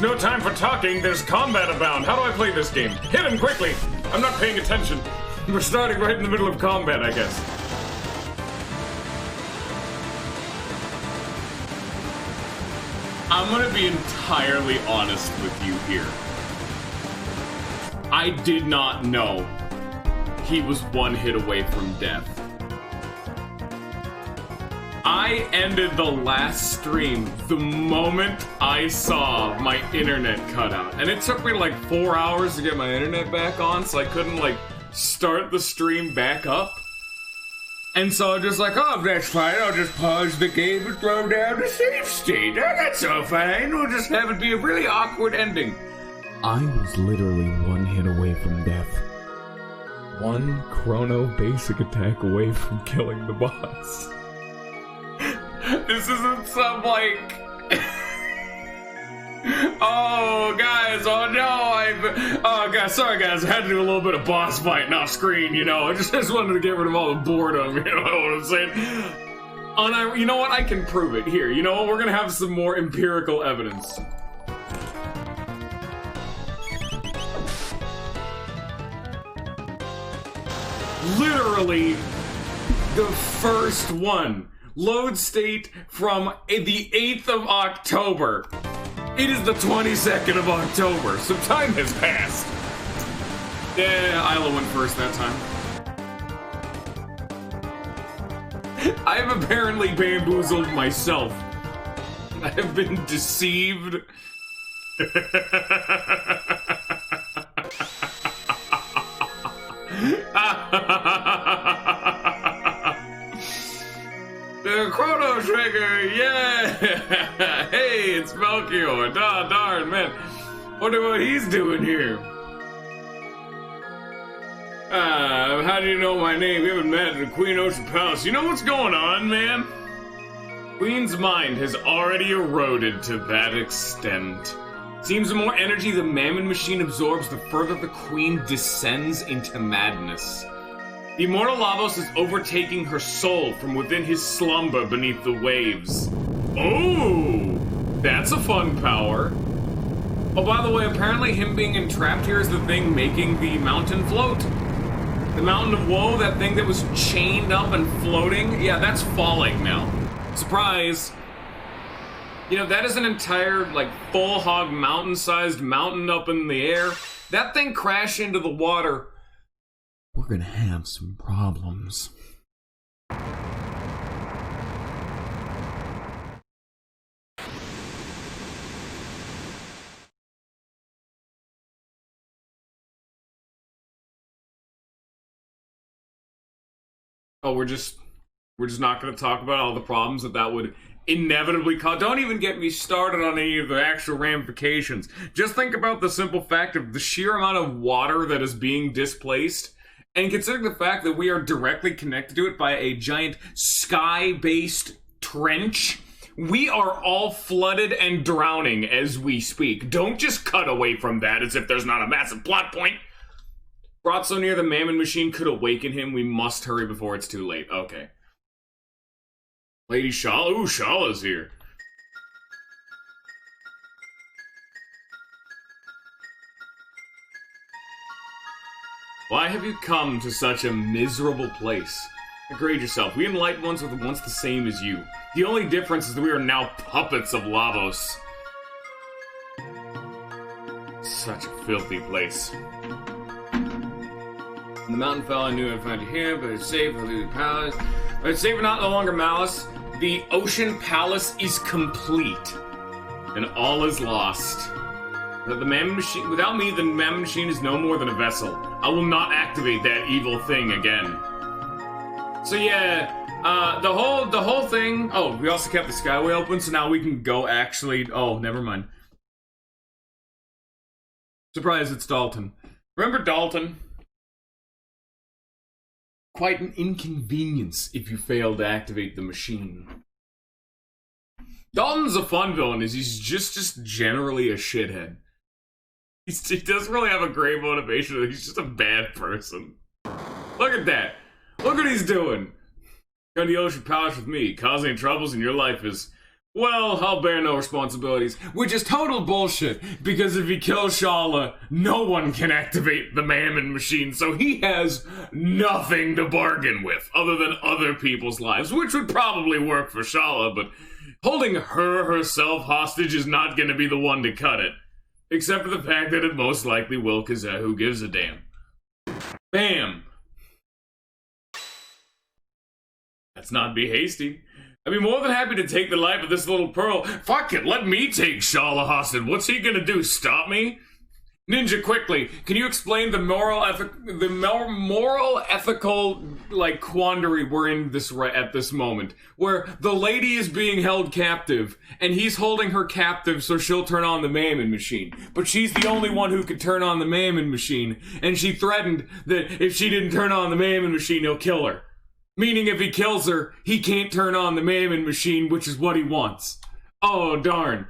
no time for talking. There's combat abound. How do I play this game? Hit him quickly. I'm not paying attention. We're starting right in the middle of combat, I guess. I'm gonna be entirely honest with you here. I did not know he was one hit away from death. I ended the last stream the moment I saw my internet cut out. And it took me like 4 hours to get my internet back on, so I couldn't like start the stream back up. And so I'm just like, oh, that's fine, I'll just pause the game and throw down the save state. Oh, that's all fine, we'll just have it be a really awkward ending. I was literally one hit away from death. One Chrono basic attack away from killing the boss. This isn't some, like... oh, guys, oh no, oh, guys, sorry, guys, I had to do a little bit of boss fighting off screen, you know, I just wanted to get rid of all the boredom, you know what I'm saying? And you know what, I can prove it. Here, you know what, we're gonna have some more empirical evidence. Literally, the first one. Load state from the 8th of October. It is the 22nd of October, so time has passed. Yeah, Isla went first that time. I've apparently bamboozled myself. I have been deceived. The Chrono Trigger, yeah! Hey, it's Melchior. Darn, man. Wonder what he's doing here. How do you know my name? We haven't met at the Queen Ocean Palace. You know what's going on, man? Queen's mind has already eroded to that extent. Seems the more energy the Mammon Machine absorbs, the further the Queen descends into madness. The immortal Lavos is overtaking her soul from within his slumber beneath the waves. Oh, that's a fun power. Oh, by the way, apparently him being entrapped here is the thing making the mountain float. The Mountain of Woe, that thing that was chained up and floating, yeah, that's falling now. Surprise. You know, that is an entire, like, full hog mountain-sized mountain up in the air. That thing crashed into the water. We're gonna have some problems. Oh, we're just not gonna talk about all the problems that would inevitably cause. Don't even get me started on any of the actual ramifications. Just think about the simple fact of the sheer amount of water that is being displaced. And considering the fact that we are directly connected to it by a giant sky-based trench, we are all flooded and drowning as we speak. Don't just cut away from that as if there's not a massive plot point. Brought so near the Mammon Machine could awaken him. We must hurry before it's too late. Okay. Lady Shala? Ooh, Shala's here. Why have you come to such a miserable place? Degrade yourself. We enlightened ones were once the same as you. The only difference is that we are now puppets of Lavos. Such a filthy place. When the mountain fell, I knew I'd find you here, but it's safe. I'll leave the palace. But it's safe and not no longer malice. The ocean palace is complete, and all is lost. The Mammon Machine, without me, the Mammon Machine is no more than a vessel. I will not activate that evil thing again. So yeah, the whole thing. Oh, we also kept the Skyway open, so now we can go actually. Oh, never mind. Surprise! It's Dalton. Remember Dalton? Quite an inconvenience if you fail to activate the machine. Dalton's a fun villain, as he's just generally a shithead. He doesn't really have a great motivation, he's just a bad person. Look at that. Look what he's doing. Come to the Ocean Palace with me. Causing troubles in your life is Well, I'll bear no responsibilities, which is total bullshit, because if he kills Shala, no one can activate the Mammon machine, so he has nothing to bargain with, other than other people's lives, which would probably work for Shala, but holding her herself hostage is not gonna be the one to cut it. Except for the fact that it most likely will, cause who gives a damn? Bam! Let's not be hasty. I'd be more than happy to take the life of this little pearl. Fuck it, let me take Shala hostage. What's he gonna do, stop me? Ninja, quickly, can you explain the moral ethical, like, quandary we're in at this moment? Where the lady is being held captive, and he's holding her captive so she'll turn on the Mammon machine. But she's the only one who could turn on the Mammon machine, and she threatened that if she didn't turn on the Mammon machine, he'll kill her. Meaning if he kills her, he can't turn on the Mammon machine, which is what he wants. Oh, darn.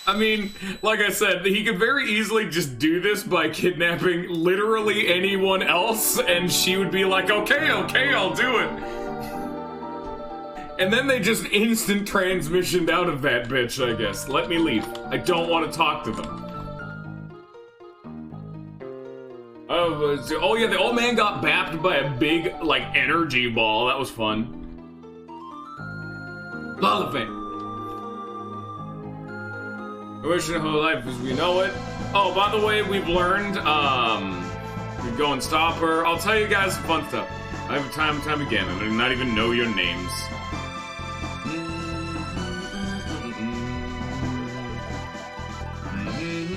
I mean, like I said, he could very easily just do this by kidnapping literally anyone else, and she would be like, okay, I'll do it. And then they just instant transmissioned out of that bitch, I guess. Let me leave. I don't want to talk to them. Oh yeah, the old man got bapped by a big, like, energy ball. That was fun. Lullaby. I wish in whole life as we know it. Oh, by the way, we've learned, we go and stop her. I'll tell you guys some fun stuff. I have time again, and I do not even know your names.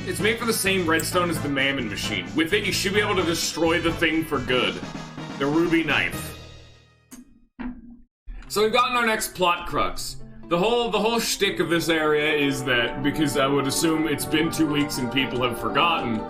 It's made for the same redstone as the Mammon machine. With it, you should be able to destroy the thing for good. The ruby knife. So we've gotten our next plot crux. The whole shtick of this area is that, because I would assume it's been 2 weeks and people have forgotten,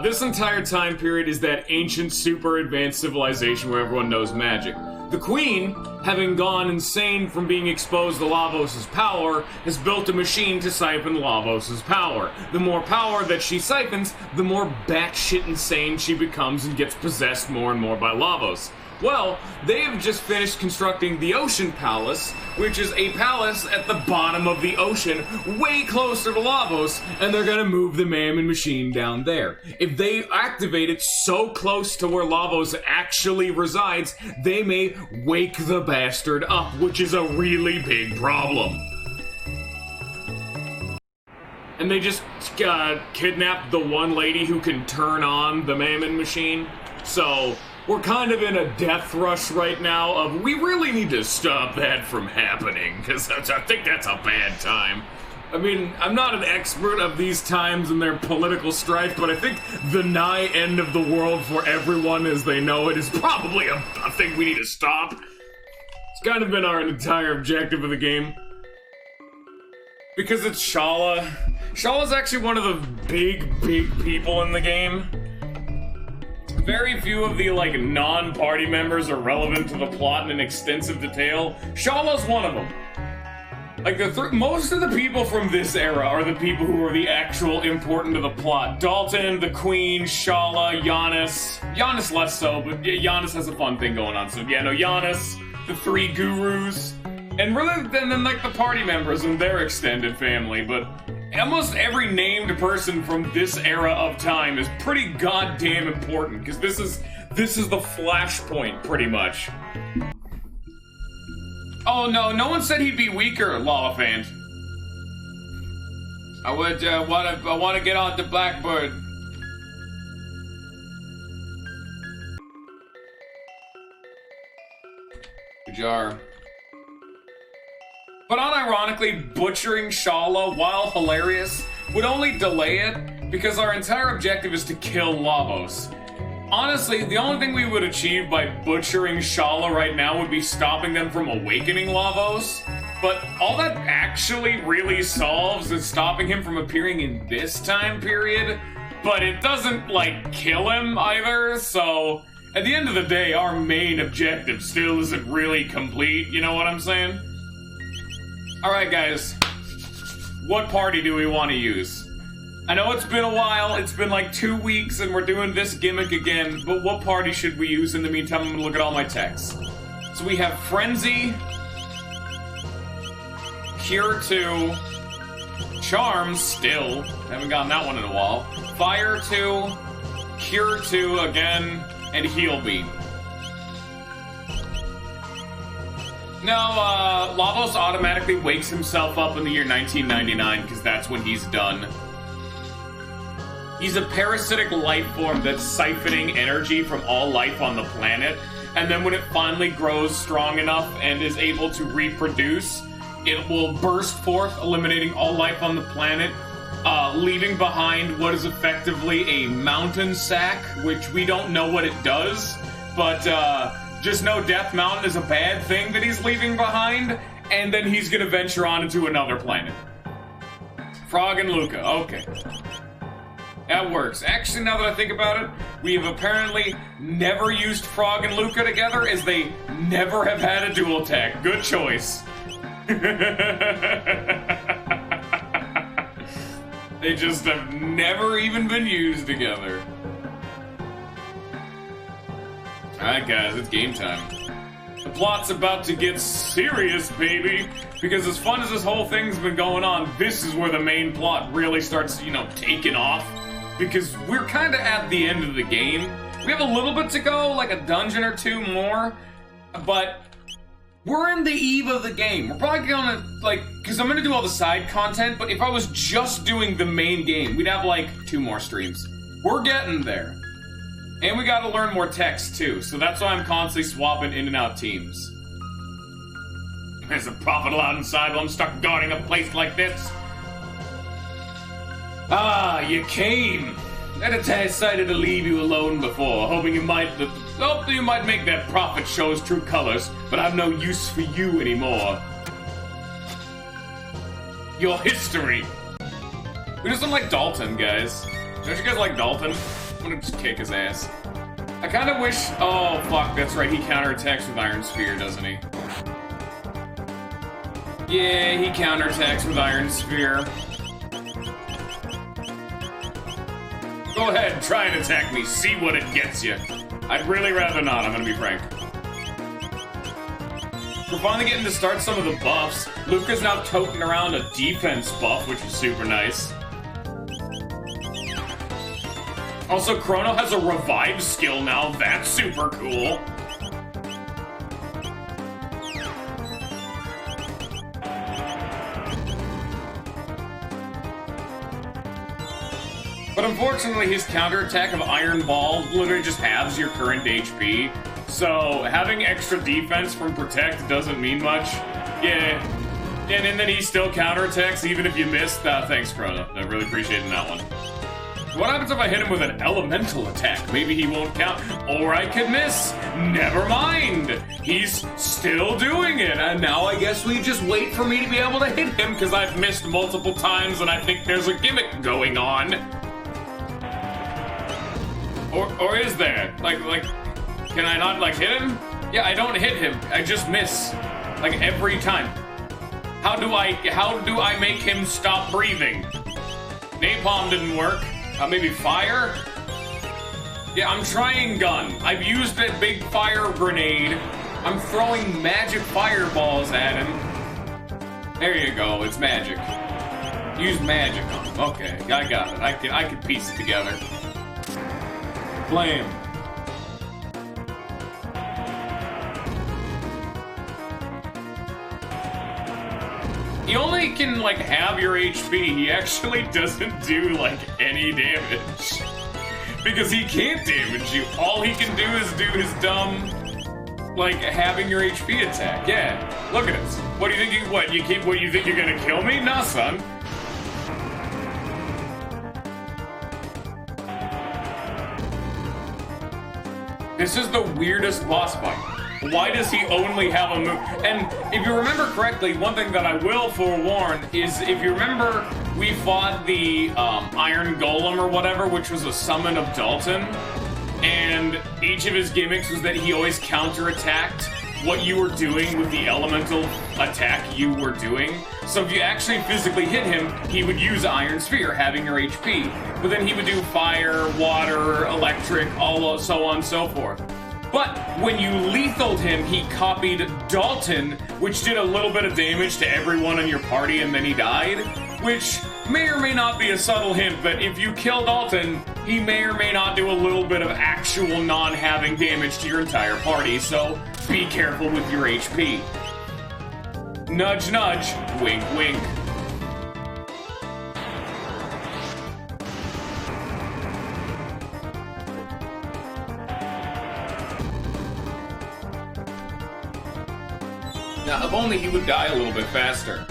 this entire time period is that ancient, super advanced civilization where everyone knows magic. The Queen, having gone insane from being exposed to Lavos' power, has built a machine to siphon Lavos' power. The more power that she siphons, the more batshit insane she becomes and gets possessed more and more by Lavos. Well, they have just finished constructing the Ocean Palace, which is a palace at the bottom of the ocean, way closer to Lavos, and they're gonna move the Mammon machine down there. If they activate it so close to where Lavos actually resides, they may wake the bastard up, which is a really big problem. And they just kidnapped the one lady who can turn on the Mammon machine, so we're kind of in a death rush right now of, we really need to stop that from happening, because I think that's a bad time. I mean, I'm not an expert of these times and their political strife, but I think the nigh end of the world for everyone as they know it is probably a thing we need to stop. It's kind of been our entire objective of the game. Because it's Shala. Shala's actually one of the big people in the game. Very few of the, like, non-party members are relevant to the plot in an extensive detail. Shala's one of them. Like, most of the people from this era are the people who are the actual important to the plot. Dalton, the Queen, Shala, Giannis. Giannis less so, but Giannis has a fun thing going on. So, yeah, no, Giannis, the three gurus, and really then like, the party members and their extended family, but almost every named person from this era of time is pretty goddamn important, because this is the flashpoint, pretty much. Oh no one said he'd be weaker, Lollifant. I want to get on the Blackbird. Jar. But unironically, butchering Shala, while hilarious, would only delay it, because our entire objective is to kill Lavos. Honestly, the only thing we would achieve by butchering Shala right now would be stopping them from awakening Lavos, but all that actually really solves is stopping him from appearing in this time period, but it doesn't, like, kill him either, so at the end of the day, our main objective still isn't really complete, you know what I'm saying? Alright guys, what party do we want to use? I know it's been a while, it's been like 2 weeks and we're doing this gimmick again, but what party should we use in the meantime? I'm gonna look at all my texts. So we have Frenzy, Cure 2, Charm still, haven't gotten that one in a while, Fire 2, Cure 2 again, and Heal Beam. No, Lavos automatically wakes himself up in the year 1999 because that's when he's done. He's a parasitic life form that's siphoning energy from all life on the planet, and then when it finally grows strong enough and is able to reproduce, it will burst forth, eliminating all life on the planet, leaving behind what is effectively a mountain sack, which we don't know what it does, but just know Death Mountain is a bad thing that he's leaving behind, and then he's gonna venture on into another planet. Frog and Luca, okay. That works. Actually, now that I think about it, we have apparently never used Frog and Luca together, as they never have had a dual attack. Good choice. They just have never even been used together. Alright guys, it's game time. The plot's about to get serious, baby! Because as fun as this whole thing's been going on, this is where the main plot really starts, you know, taking off. Because we're kind of at the end of the game. We have a little bit to go, like a dungeon or two more, but we're in the eve of the game. We're probably gonna, like, because I'm gonna do all the side content, but if I was just doing the main game, we'd have, like, 2 more streams. We're getting there. And we gotta learn more text, too, so that's why I'm constantly swapping in and out teams. There's a prophet allowed inside while I'm stuck guarding a place like this. Ah, you came! I decided to leave you alone before, hoping you might make that prophet show his true colors, but I've no use for you anymore. Your history! We just don't like Dalton, guys. Don't you guys like Dalton? I'm gonna just kick his ass. I kinda wish... Oh, fuck, that's right, he counterattacks with Iron Sphere, doesn't he? Yeah, he counterattacks with Iron Sphere. Go ahead, try and attack me, see what it gets you. I'd really rather not, I'm gonna be frank. We're finally getting to start some of the buffs. Luca's now toting around a defense buff, which is super nice. Also, Crono has a revive skill now, that's super cool. But unfortunately, his counterattack of Iron Ball literally just halves your current HP. So having extra defense from Protect doesn't mean much. Yeah. And then he still counterattacks even if you missed. Thanks, Crono. I really appreciate that one. What happens if I hit him with an elemental attack? Maybe he won't count. Or I could miss. Never mind. He's still doing it. And now I guess we just wait for me to be able to hit him because I've missed multiple times and I think there's a gimmick going on. Or is there? Like, can I not, like, hit him? Yeah, I don't hit him. I just miss. Like, every time. How do I make him stop breathing? Napalm didn't work. Maybe fire? Yeah, I'm trying gun. I've used that big fire grenade. I'm throwing magic fireballs at him. There you go, it's magic. Use magic on him. Okay, I got it. I can piece it together. Flame. He only can, like, have your HP. He actually doesn't do, like, any damage. Because he can't damage you. All he can do is do his dumb, like, having your HP attack. Yeah, look at this. What do you think you think you're gonna kill me? Nah, son. This is the weirdest boss fight. Why does he only have a move? And if you remember correctly, one thing that I will forewarn is, if you remember, we fought the Iron Golem or whatever, which was a summon of Dalton, and each of his gimmicks was that he always counterattacked what you were doing with the elemental attack you were doing. So if you actually physically hit him, he would use Iron Sphere, having your HP. But then he would do fire, water, electric, so on and so forth. But when you lethaled him, he copied Dalton, which did a little bit of damage to everyone in your party, and then he died. Which may or may not be a subtle hint, but if you kill Dalton, he may or may not do a little bit of actual non-having damage to your entire party, so be careful with your HP. Nudge, nudge, wink, wink. Now, if only he would die a little bit faster.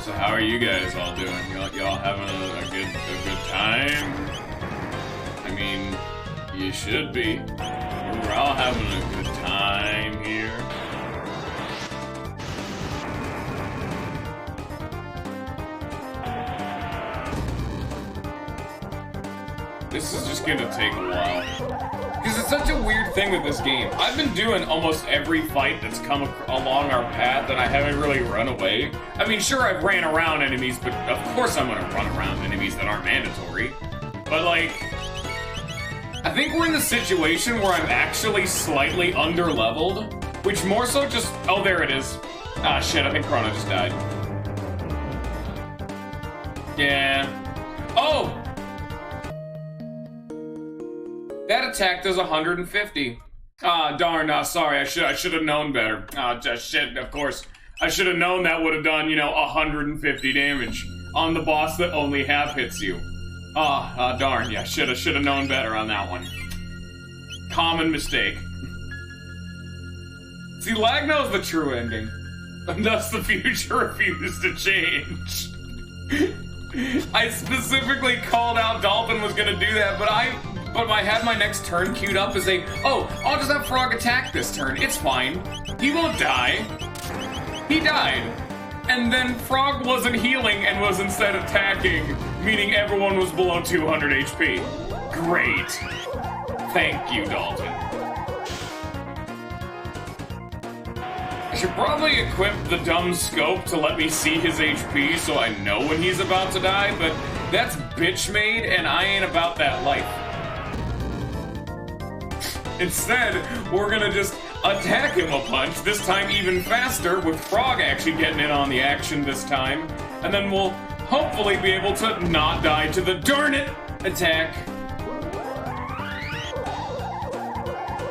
So how are you guys all doing? Y'all having a good time? I mean, you should be. We're all having a good time here. This is just gonna take a while. Because it's such a weird thing with this game. I've been doing almost every fight that's come along our path, and I haven't really run away. I mean, sure, I've ran around enemies, but of course I'm gonna run around enemies that aren't mandatory. But, like, I think we're in the situation where I'm actually slightly under-leveled, which more so just... Oh, there it is. Ah, shit, I think Crono just died. Yeah. Oh! That attack does 150. Ah, darn, sorry, I should have known better. Ah, just shit, of course. I should have known that would have done, 150 damage on the boss that only half hits you. Ah, darn, yeah, should have known better on that one. Common mistake. See, Lag knows the true ending, and thus the future refuses to change. I specifically called out Dalton was gonna do that, but I had my next turn queued up as I'll just have Frog attack this turn. It's fine. He won't die. He died. And then Frog wasn't healing and was instead attacking, meaning everyone was below 200 HP. Great. Thank you, Dalton. I should probably equip the dumb scope to let me see his HP so I know when he's about to die, but that's bitch made and I ain't about that life. Instead, we're gonna just attack him a bunch, this time even faster, with Frog actually getting in on the action this time, and then we'll hopefully be able to not die to the darn it attack.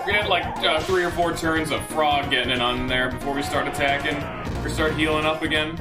We're gonna like 3 or 4 turns of Frog getting in on there before we start attacking, or start healing up again.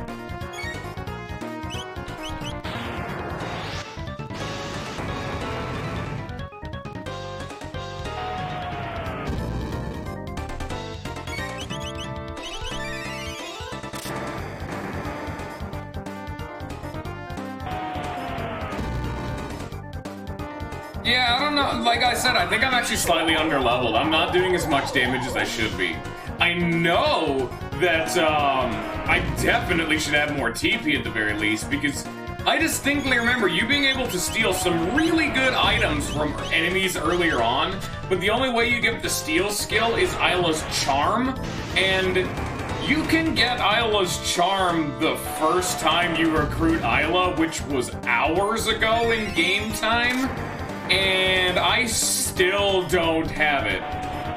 Yeah, I don't know. Like I said, I think I'm actually slightly under-leveled. I'm not doing as much damage as I should be. I know that I definitely should have more TP at the very least, because I distinctly remember you being able to steal some really good items from enemies earlier on, but the only way you get the steal skill is Isla's Charm, and you can get Isla's Charm the first time you recruit Isla, which was hours ago in game time. And I still don't have it.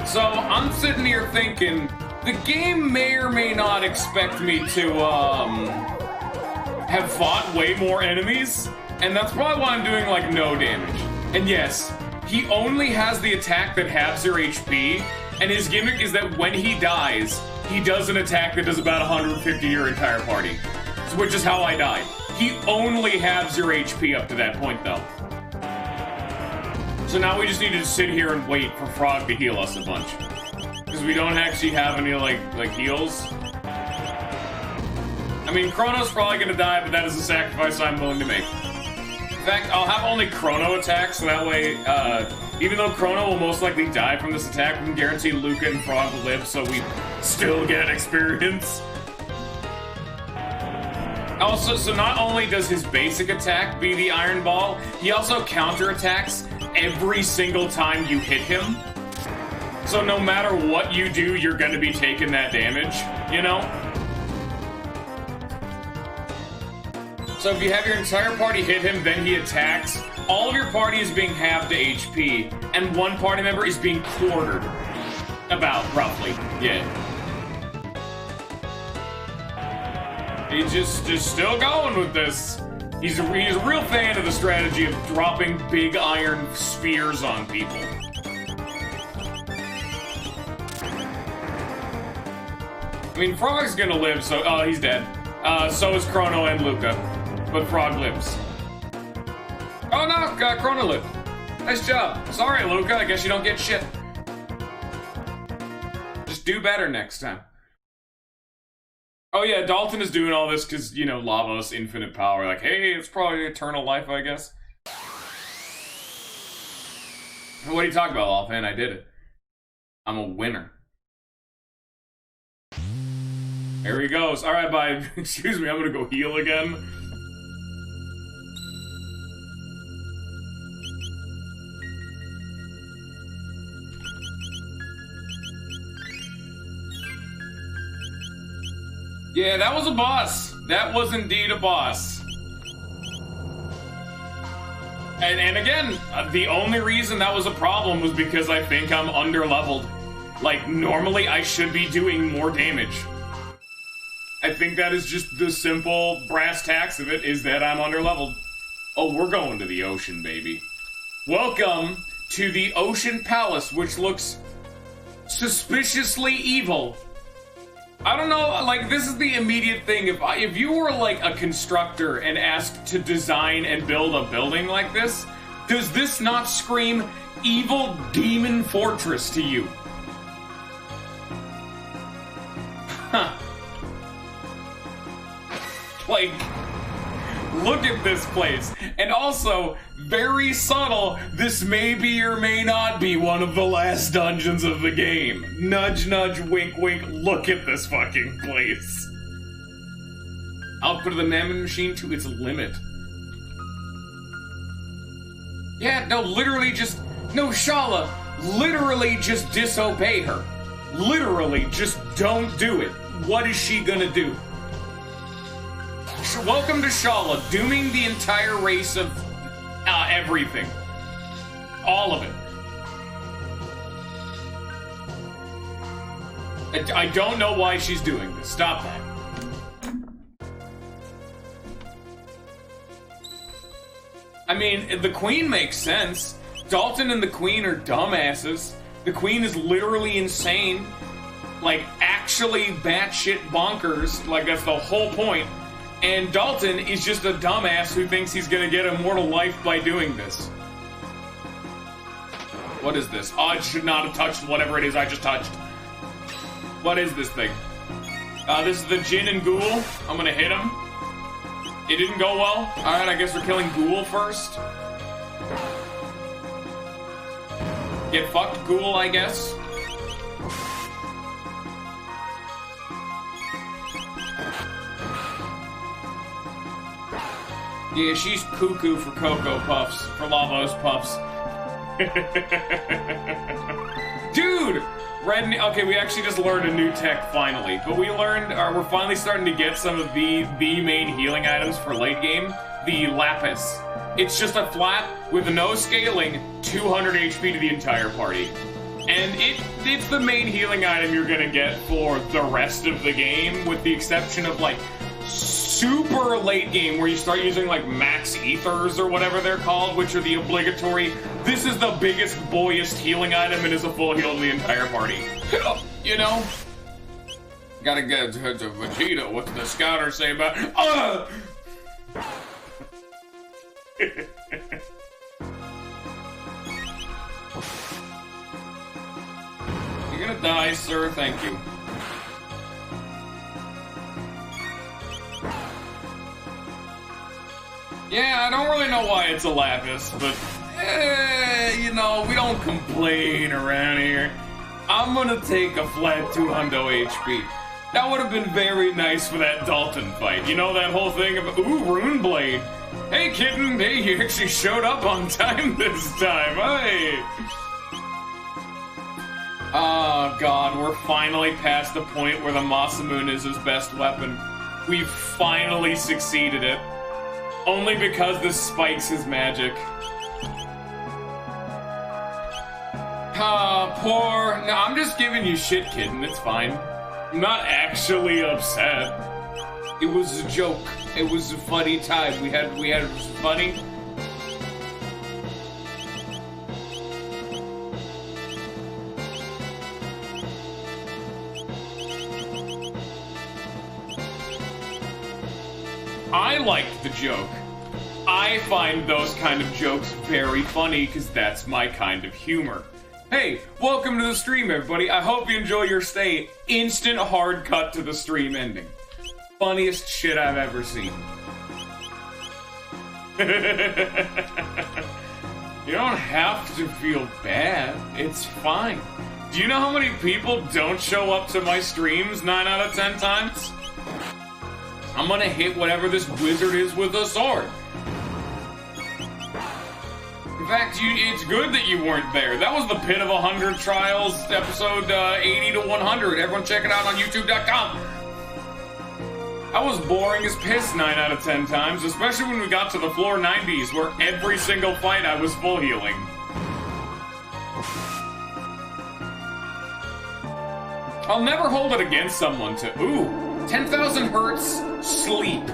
So I'm sitting here thinking, the game may or may not expect me to, have fought way more enemies, and that's probably why I'm doing, like, no damage. And yes, he only has the attack that halves your HP, and his gimmick is that when he dies, he does an attack that does about 150 to your entire party. Which is how I died. He only halves your HP up to that point, though. So now we just need to sit here and wait for Frog to heal us a bunch. Because we don't actually have any, like heals. I mean, Crono's probably gonna die, but that is a sacrifice I'm willing to make. In fact, I'll have only Crono attack, so that way, even though Crono will most likely die from this attack, we can guarantee Luca and Frog will live, so we still get experience. Also, so not only does his basic attack be the Iron Ball, he also counterattacks every single time you hit him. So no matter what you do, you're gonna be taking that damage, you know? So if you have your entire party hit him, then he attacks, all of your party is being halved to HP, and one party member is being quartered. About, roughly, yeah. He's just still going with this. He's a real fan of the strategy of dropping big iron spheres on people. I mean, Frog's gonna live, so... Oh, he's dead. So is Crono and Luca. But Frog lives. Oh no, Crono lived. Nice job. Sorry, Luca, I guess you don't get shit. Just do better next time. Oh yeah, Dalton is doing all this because, you know, Lavos, infinite power. Like, hey, it's probably eternal life, I guess. What are you talking about, Lawfan? I did it. I'm a winner. There he goes. Alright, bye. Excuse me, I'm gonna go heal again. Yeah, that was a boss. That was indeed a boss. And again, the only reason that was a problem was because I think I'm under-leveled. Like, normally I should be doing more damage. I think that is just the simple brass tacks of it, is that I'm under-leveled. Oh, we're going to the ocean, baby. Welcome to the Ocean Palace, which looks suspiciously evil. I don't know, like, this is the immediate thing. If you were, like, a constructor and asked to design and build a building like this, does this not scream evil demon fortress to you? Huh. Like, look at this place. And also, very subtle, this may be or may not be one of the last dungeons of the game. Nudge, nudge, wink, wink, look at this fucking place. Output of the Mammon Machine to its limit. Yeah, no, literally just... No, Shala, literally just disobey her. Literally, just don't do it. What is she gonna do? Welcome to Shala, dooming the entire race of everything. All of it. I don't know why she's doing this. Stop that. I mean, the Queen makes sense. Dalton and the Queen are dumbasses. The Queen is literally insane. Like, actually batshit bonkers. Like, that's the whole point. And Dalton is just a dumbass who thinks he's gonna get immortal life by doing this. What is this? Oh, I should not have touched whatever it is I just touched. What is this thing? This is the Jinn and Ghoul. I'm gonna hit him. It didn't go well. Alright, I guess we're killing Ghoul first. Get fucked, Ghoul, I guess. Yeah, she's cuckoo for Cocoa Puffs, for Lavos Puffs. Dude! Okay, we actually just learned a new tech finally, but we're finally starting to get some of the main healing items for late game. The Lapis. It's just a flat, with no scaling, 200 HP to the entire party. And it's the main healing item you're gonna get for the rest of the game, with the exception of, like, super late game where you start using, like, max ethers or whatever they're called, which are the obligatory. This is the biggest, boyiest healing item and is a full heal to the entire party. You know? Gotta get to Vegeta. What's the scouter say about... You're gonna die, sir. Thank you. Yeah, I don't really know why it's a Lapis, but, you know, we don't complain around here. I'm gonna take a flat 200 HP. That would have been very nice for that Dalton fight. You know that whole thing of, ooh, Rune Blade. Hey, kitten, hey, you actually showed up on time this time, hey! Oh, God, we're finally past the point where the Masamune is his best weapon. We've finally succeeded it. Only because this spikes his magic. Ah, poor... No, I'm just giving you shit, kitten, it's fine. I'm not actually upset. It was a joke. It was a funny time. We had it was funny. I liked the joke. I find those kind of jokes very funny because that's my kind of humor. Hey, welcome to the stream, everybody. I hope you enjoy your stay. Instant hard cut to the stream ending. Funniest shit I've ever seen. You don't have to feel bad. It's fine. Do you know how many people don't show up to my streams 9 out of 10 times? I'm gonna hit whatever this wizard is with a sword. In fact, it's good that you weren't there. That was the Pit of 100 Trials, episode 80 to 100. Everyone check it out on youtube.com. I was boring as piss 9 out of 10 times, especially when we got to the floor 90s, where every single fight I was full healing. I'll never hold it against someone to, ooh, 10,000 hertz, sleep.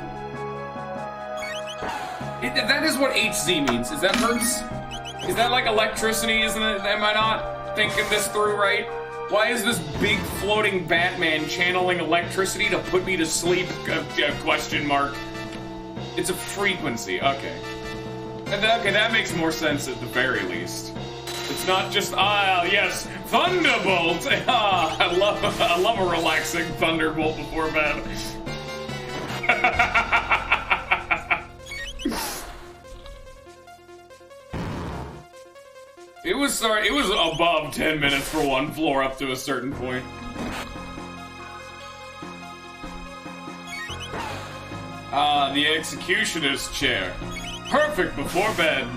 That is what HZ means. Is that hertz? Is that like electricity, isn't it? Am I not thinking this through right? Why is this big floating Batman channeling electricity to put me to sleep? Question mark. It's a frequency. Okay. Okay, that makes more sense at the very least. It's not just, yes, Thunderbolt! I love a relaxing Thunderbolt before bed. It was above 10 minutes for one floor up to a certain point. The executioner's chair. Perfect before bed.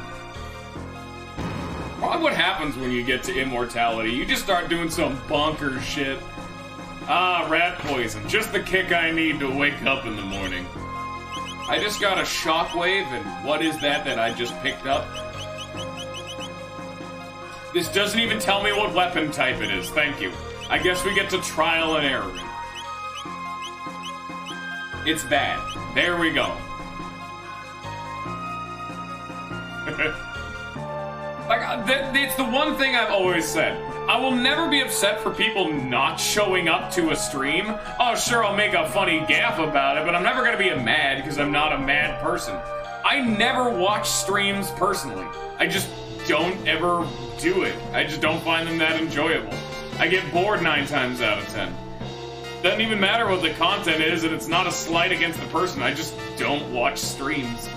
Probably what happens when you get to immortality. You just start doing some bonkers shit. Rat poison. Just the kick I need to wake up in the morning. I just got a shockwave, and what is that I just picked up? This doesn't even tell me what weapon type it is, thank you. I guess we get to trial and error. It's that. There we go. It's the one thing I've always said. I will never be upset for people not showing up to a stream. Oh, sure, I'll make a funny gaffe about it, but I'm never gonna be mad because I'm not a mad person. I never watch streams personally. I just don't ever do it. I just don't find them that enjoyable. I get bored 9 times out of 10. Doesn't even matter what the content is, and it's not a slight against the person. I just don't watch streams.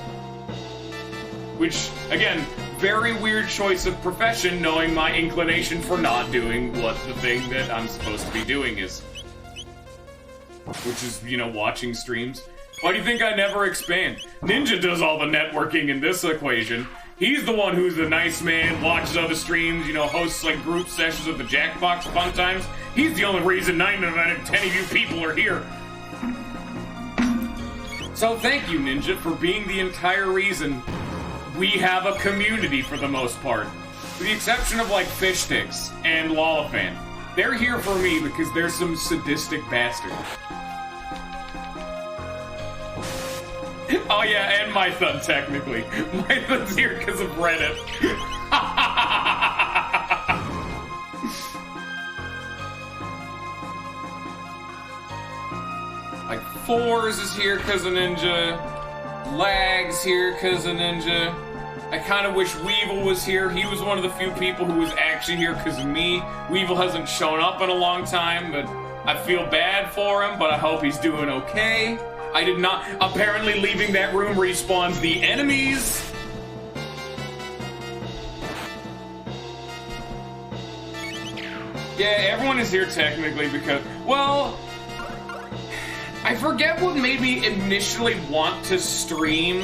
Which, again, very weird choice of profession, knowing my inclination for not doing what the thing that I'm supposed to be doing is. Which is, you know, watching streams. Why do you think I never expand? Ninja does all the networking in this equation. He's the one who's the nice man, watches other streams, you know, hosts like group sessions of the Jackbox fun times. He's the only reason 9 out of 10 of you people are here. So thank you, Ninja, for being the entire reason we have a community for the most part. With the exception of like Fish Sticks and Lollifan. They're here for me because they're some sadistic bastard. Oh yeah, and Mythun, technically. Mythun's here because of Reddit. Like, Fours is here because of Ninja. Lag's here because of Ninja. I kind of wish Weevil was here. He was one of the few people who was actually here because of me. Weevil hasn't shown up in a long time, but I feel bad for him, but I hope he's doing okay. I did not... Apparently leaving that room respawns the enemies. Yeah, everyone is here technically because... Well, I forget what made me initially want to stream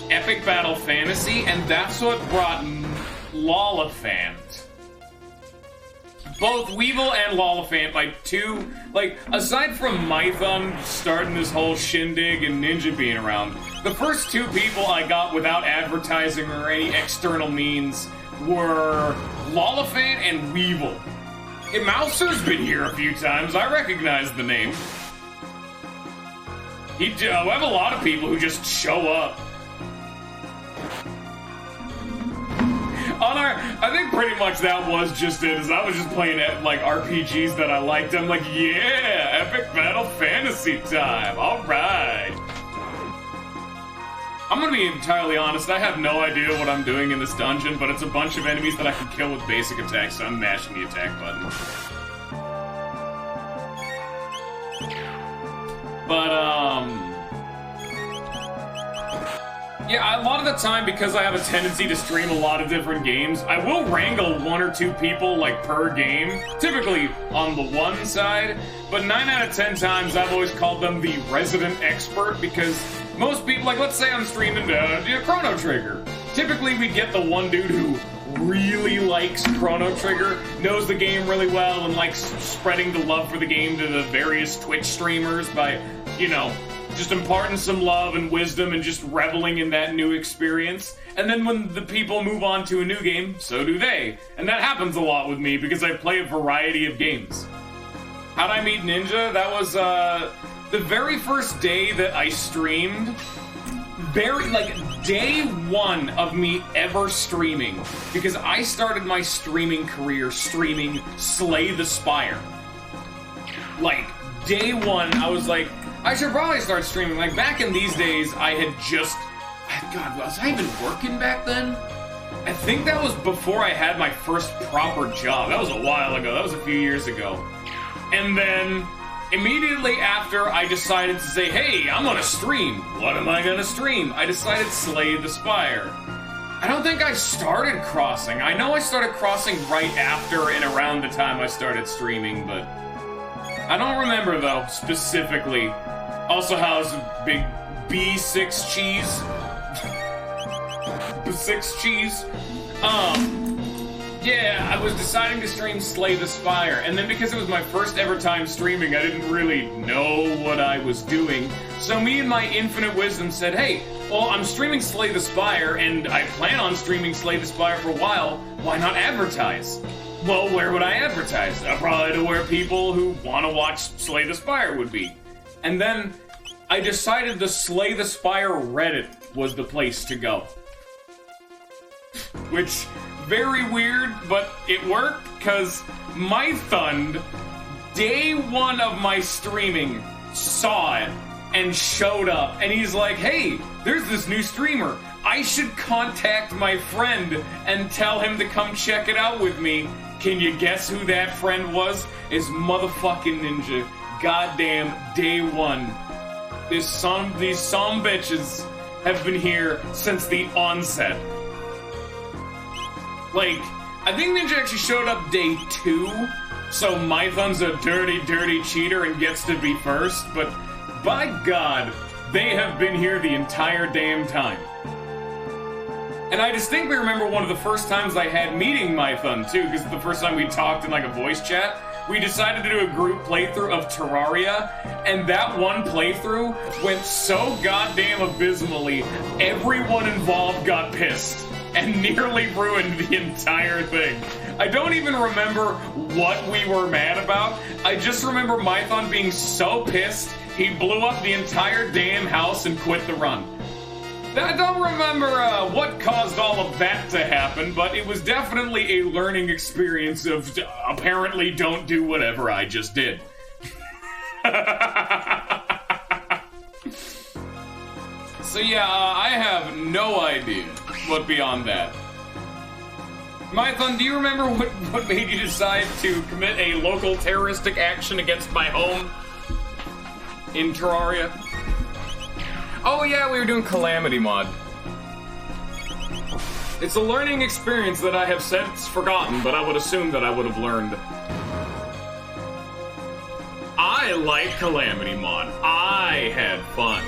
Epic Battle Fantasy, and that's what brought Lollifant. Both Weevil and Lollifant, aside from Mython starting this whole shindig and Ninja being around, the first two people I got without advertising or any external means were Lollifant and Weevil. And Mouser's been here a few times, I recognize the name. We have a lot of people who just show up. I think pretty much that was just it, is I was just playing RPGs that I liked. I'm like, yeah, Epic Battle Fantasy time, alright. I'm gonna be entirely honest, I have no idea what I'm doing in this dungeon, but it's a bunch of enemies that I can kill with basic attacks, so I'm mashing the attack button. But, yeah, a lot of the time, because I have a tendency to stream a lot of different games, I will wrangle 1 or 2 people, per game, typically on the one side, but 9 out of 10 times I've always called them the resident expert, because most people, let's say I'm streaming Chrono Trigger. Typically we get the one dude who really likes Chrono Trigger, knows the game really well, and likes spreading the love for the game to the various Twitch streamers by, just imparting some love and wisdom and just reveling in that new experience. And then when the people move on to a new game, so do they. And that happens a lot with me because I play a variety of games. How'd I meet Ninja? That was the very first day that I streamed. Day 1 of me ever streaming. Because I started my streaming career streaming Slay the Spire. Day 1, I was like, I should probably start streaming. Back in these days, I had just... God, was I even working back then? I think that was before I had my first proper job. That was a while ago. That was a few years ago. And then, immediately after, I decided to say, hey, I'm gonna stream. What am I gonna stream? I decided Slay the Spire. I don't think I started Crossing. I know I started Crossing right after and around the time I started streaming, but... I don't remember, though, specifically. Also has big B6 cheese. B6 cheese. Yeah, I was deciding to stream Slay the Spire, and then because it was my first ever time streaming, I didn't really know what I was doing. So me and my infinite wisdom said, hey, well, I'm streaming Slay the Spire, and I plan on streaming Slay the Spire for a while. Why not advertise? Well, where would I advertise? Probably to where people who want to watch Slay the Spire would be. And then I decided the Slay the Spire Reddit was the place to go. Which, very weird, but it worked, because Mythund, day 1 of my streaming, saw it and showed up. And he's like, hey, there's this new streamer. I should contact my friend and tell him to come check it out with me. Can you guess who that friend was? Is motherfucking Ninja. Goddamn day 1. These some bitches have been here since the onset. I think Ninja actually showed up day 2, so Mython's a dirty, dirty cheater and gets to be first, but by God, they have been here the entire damn time. And I distinctly remember one of the first times I had meeting Mython, too, because the first time we talked in, a voice chat, we decided to do a group playthrough of Terraria, and that one playthrough went so goddamn abysmally, everyone involved got pissed, and nearly ruined the entire thing. I don't even remember what we were mad about, I just remember Mython being so pissed, he blew up the entire damn house and quit the run. I don't remember what caused all of that to happen, but it was definitely a learning experience of apparently don't do whatever I just did. So yeah, I have no idea what beyond that. Mython, do you remember what made you decide to commit a local terroristic action against my home in Terraria? Oh yeah, we were doing Calamity Mod. It's a learning experience that I have since forgotten, but I would assume that I would have learned. I I like Calamity Mod. I had fun.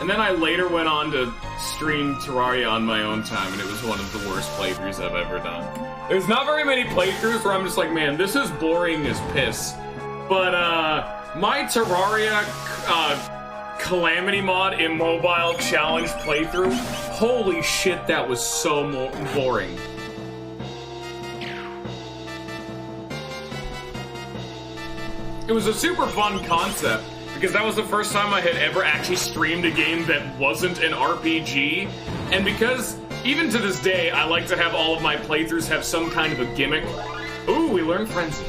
And then I later went on to stream Terraria on my own time, and it was one of the worst playthroughs I've ever done. There's not very many playthroughs where I'm just like, man, this is boring as piss. But, my Terraria, Calamity Mod Immobile Challenge playthrough, holy shit, that was so boring. It was a super fun concept, because that was the first time I had ever actually streamed a game that wasn't an RPG, and because, even to this day, I like to have all of my playthroughs have some kind of a gimmick. Ooh, we learned Frenzy.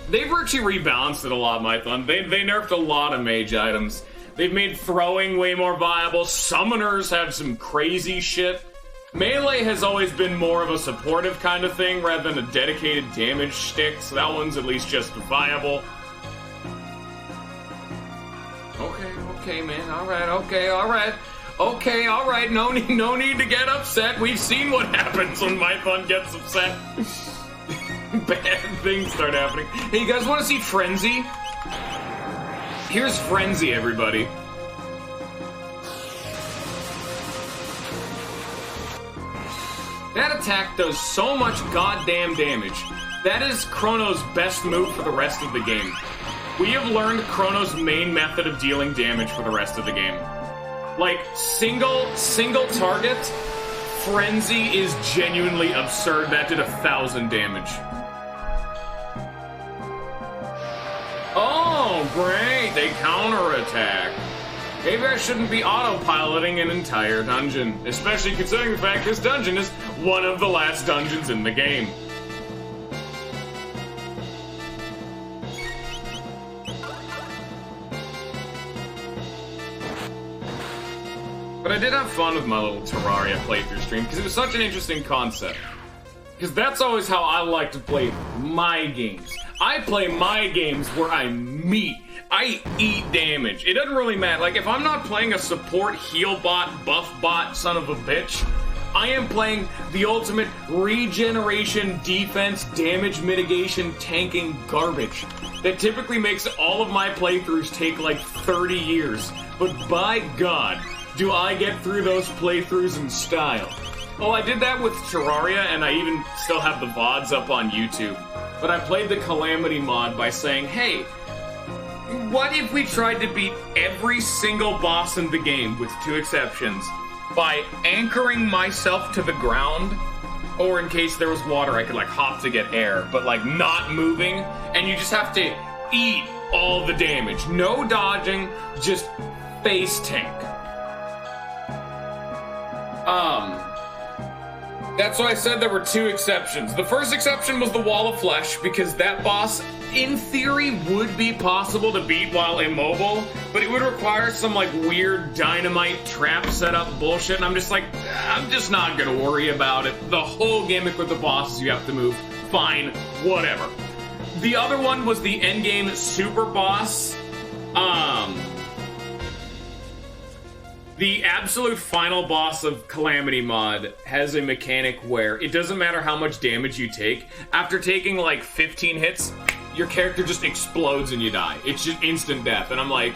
They've actually rebalanced it a lot, Mython. They nerfed a lot of mage items. They've made throwing way more viable. Summoners have some crazy shit. Melee has always been more of a supportive kind of thing rather than a dedicated damage shtick, so that one's at least justifiable. Okay, man, alright, alright, no need to get upset. We've seen what happens when Mython gets upset. Bad things start happening. Hey, you guys want to see Frenzy? Here's Frenzy, everybody. That attack does so much goddamn damage. That is Crono's best move for the rest of the game. We have learned Crono's main method of dealing damage for the rest of the game. Like, single target, Frenzy is genuinely absurd. That did 1,000 damage. Oh, great, they counterattack. Maybe I shouldn't be autopiloting an entire dungeon, especially considering the fact this dungeon is one of the last dungeons in the game. But I did have fun with my little Terraria playthrough stream, because it was such an interesting concept. Because that's always how I like to play my games. I play my games where I eat damage. It doesn't really matter. Like, if I'm not playing a support, heal bot, buff bot, son of a bitch, I am playing the ultimate regeneration, defense, damage mitigation, tanking garbage that typically makes all of my playthroughs take like 30 years. But by God, do I get through those playthroughs in style. Oh, I did that with Terraria, and I even still have the VODs up on YouTube. But I played the Calamity mod by saying, hey, what if we tried to beat every single boss in the game, with 2 exceptions, by anchoring myself to the ground, or in case there was water, I could, like, hop to get air, but, like, not moving, and you just have to eat all the damage. No dodging, just face tank. That's why I said there were 2 exceptions. The first exception was the Wall of Flesh, because that boss, in theory, would be possible to beat while immobile, but it would require some, like, weird dynamite trap setup bullshit, and I'm just like, I'm just not gonna worry about it. The whole gimmick with the boss is you have to move. Fine, whatever. The other one was the endgame super boss. The absolute final boss of Calamity Mod has a mechanic where it doesn't matter how much damage you take. After taking like 15 hits, your character just explodes and you die. It's just instant death. And I'm like,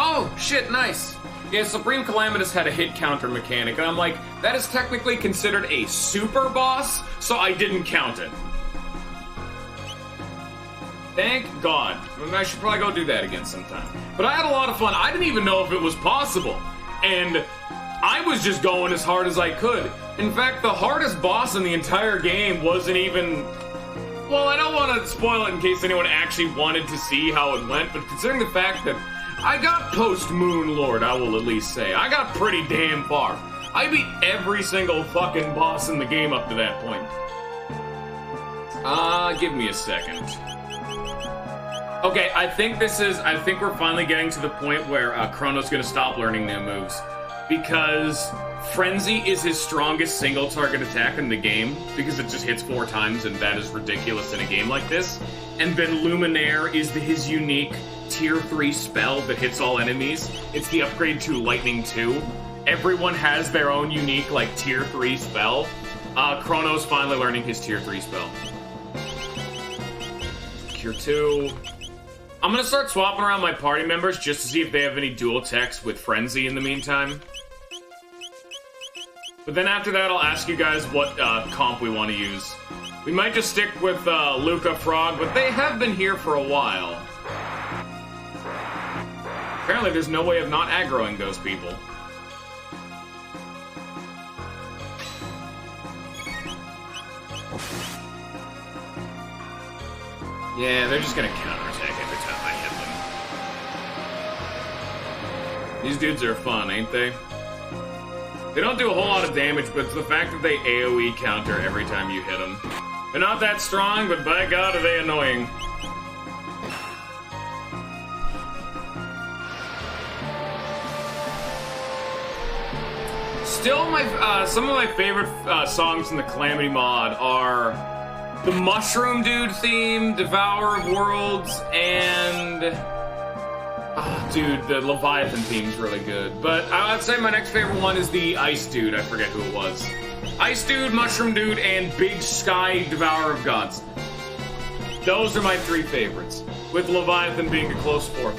oh, shit, nice. Yeah, Supreme Calamitas had a hit counter mechanic. And I'm like, that is technically considered a super boss, so I didn't count it. Thank God. I should probably go do that again sometime. But I had a lot of fun. I didn't even know if it was possible. And I was just going as hard as I could. In fact, the hardest boss in the entire game wasn't even... Well, I don't want to spoil it in case anyone actually wanted to see how it went, but considering the fact that I got post-Moon Lord, I will at least say. I got pretty damn far. I beat every single fucking boss in the game up to that point. Give me a second. Okay, I think we're finally getting to the point where Crono's gonna stop learning new moves. Because Frenzy is his strongest single target attack in the game, because it just hits 4 times, and that is ridiculous in a game like this. And then Luminaire is his unique tier 3 spell that hits all enemies. It's the upgrade to Lightning 2. Everyone has their own unique, like, tier 3 spell. Chrono's finally learning his tier 3 spell. Tier 2. I'm gonna start swapping around my party members just to see if they have any dual techs with Frenzy in the meantime. But then after that, I'll ask you guys what comp we want to use. We might just stick with Luca Frog, but they have been here for a while. Apparently there's no way of not aggroing those people. Yeah, they're just gonna counterattack every time I hit them. These dudes are fun, ain't they? They don't do a whole lot of damage, but it's the fact that they AoE counter every time you hit them. They're not that strong, but by God are they annoying. Still, some of my favorite songs in the Calamity mod are the Mushroom Dude theme, Devourer of Worlds, and... dude, the Leviathan theme's really good. But I'd say my next favorite one is the Ice Dude. I forget who it was. Ice Dude, Mushroom Dude, and Big Sky Devourer of Gods. Those are my 3 favorites, with Leviathan being a close 4th.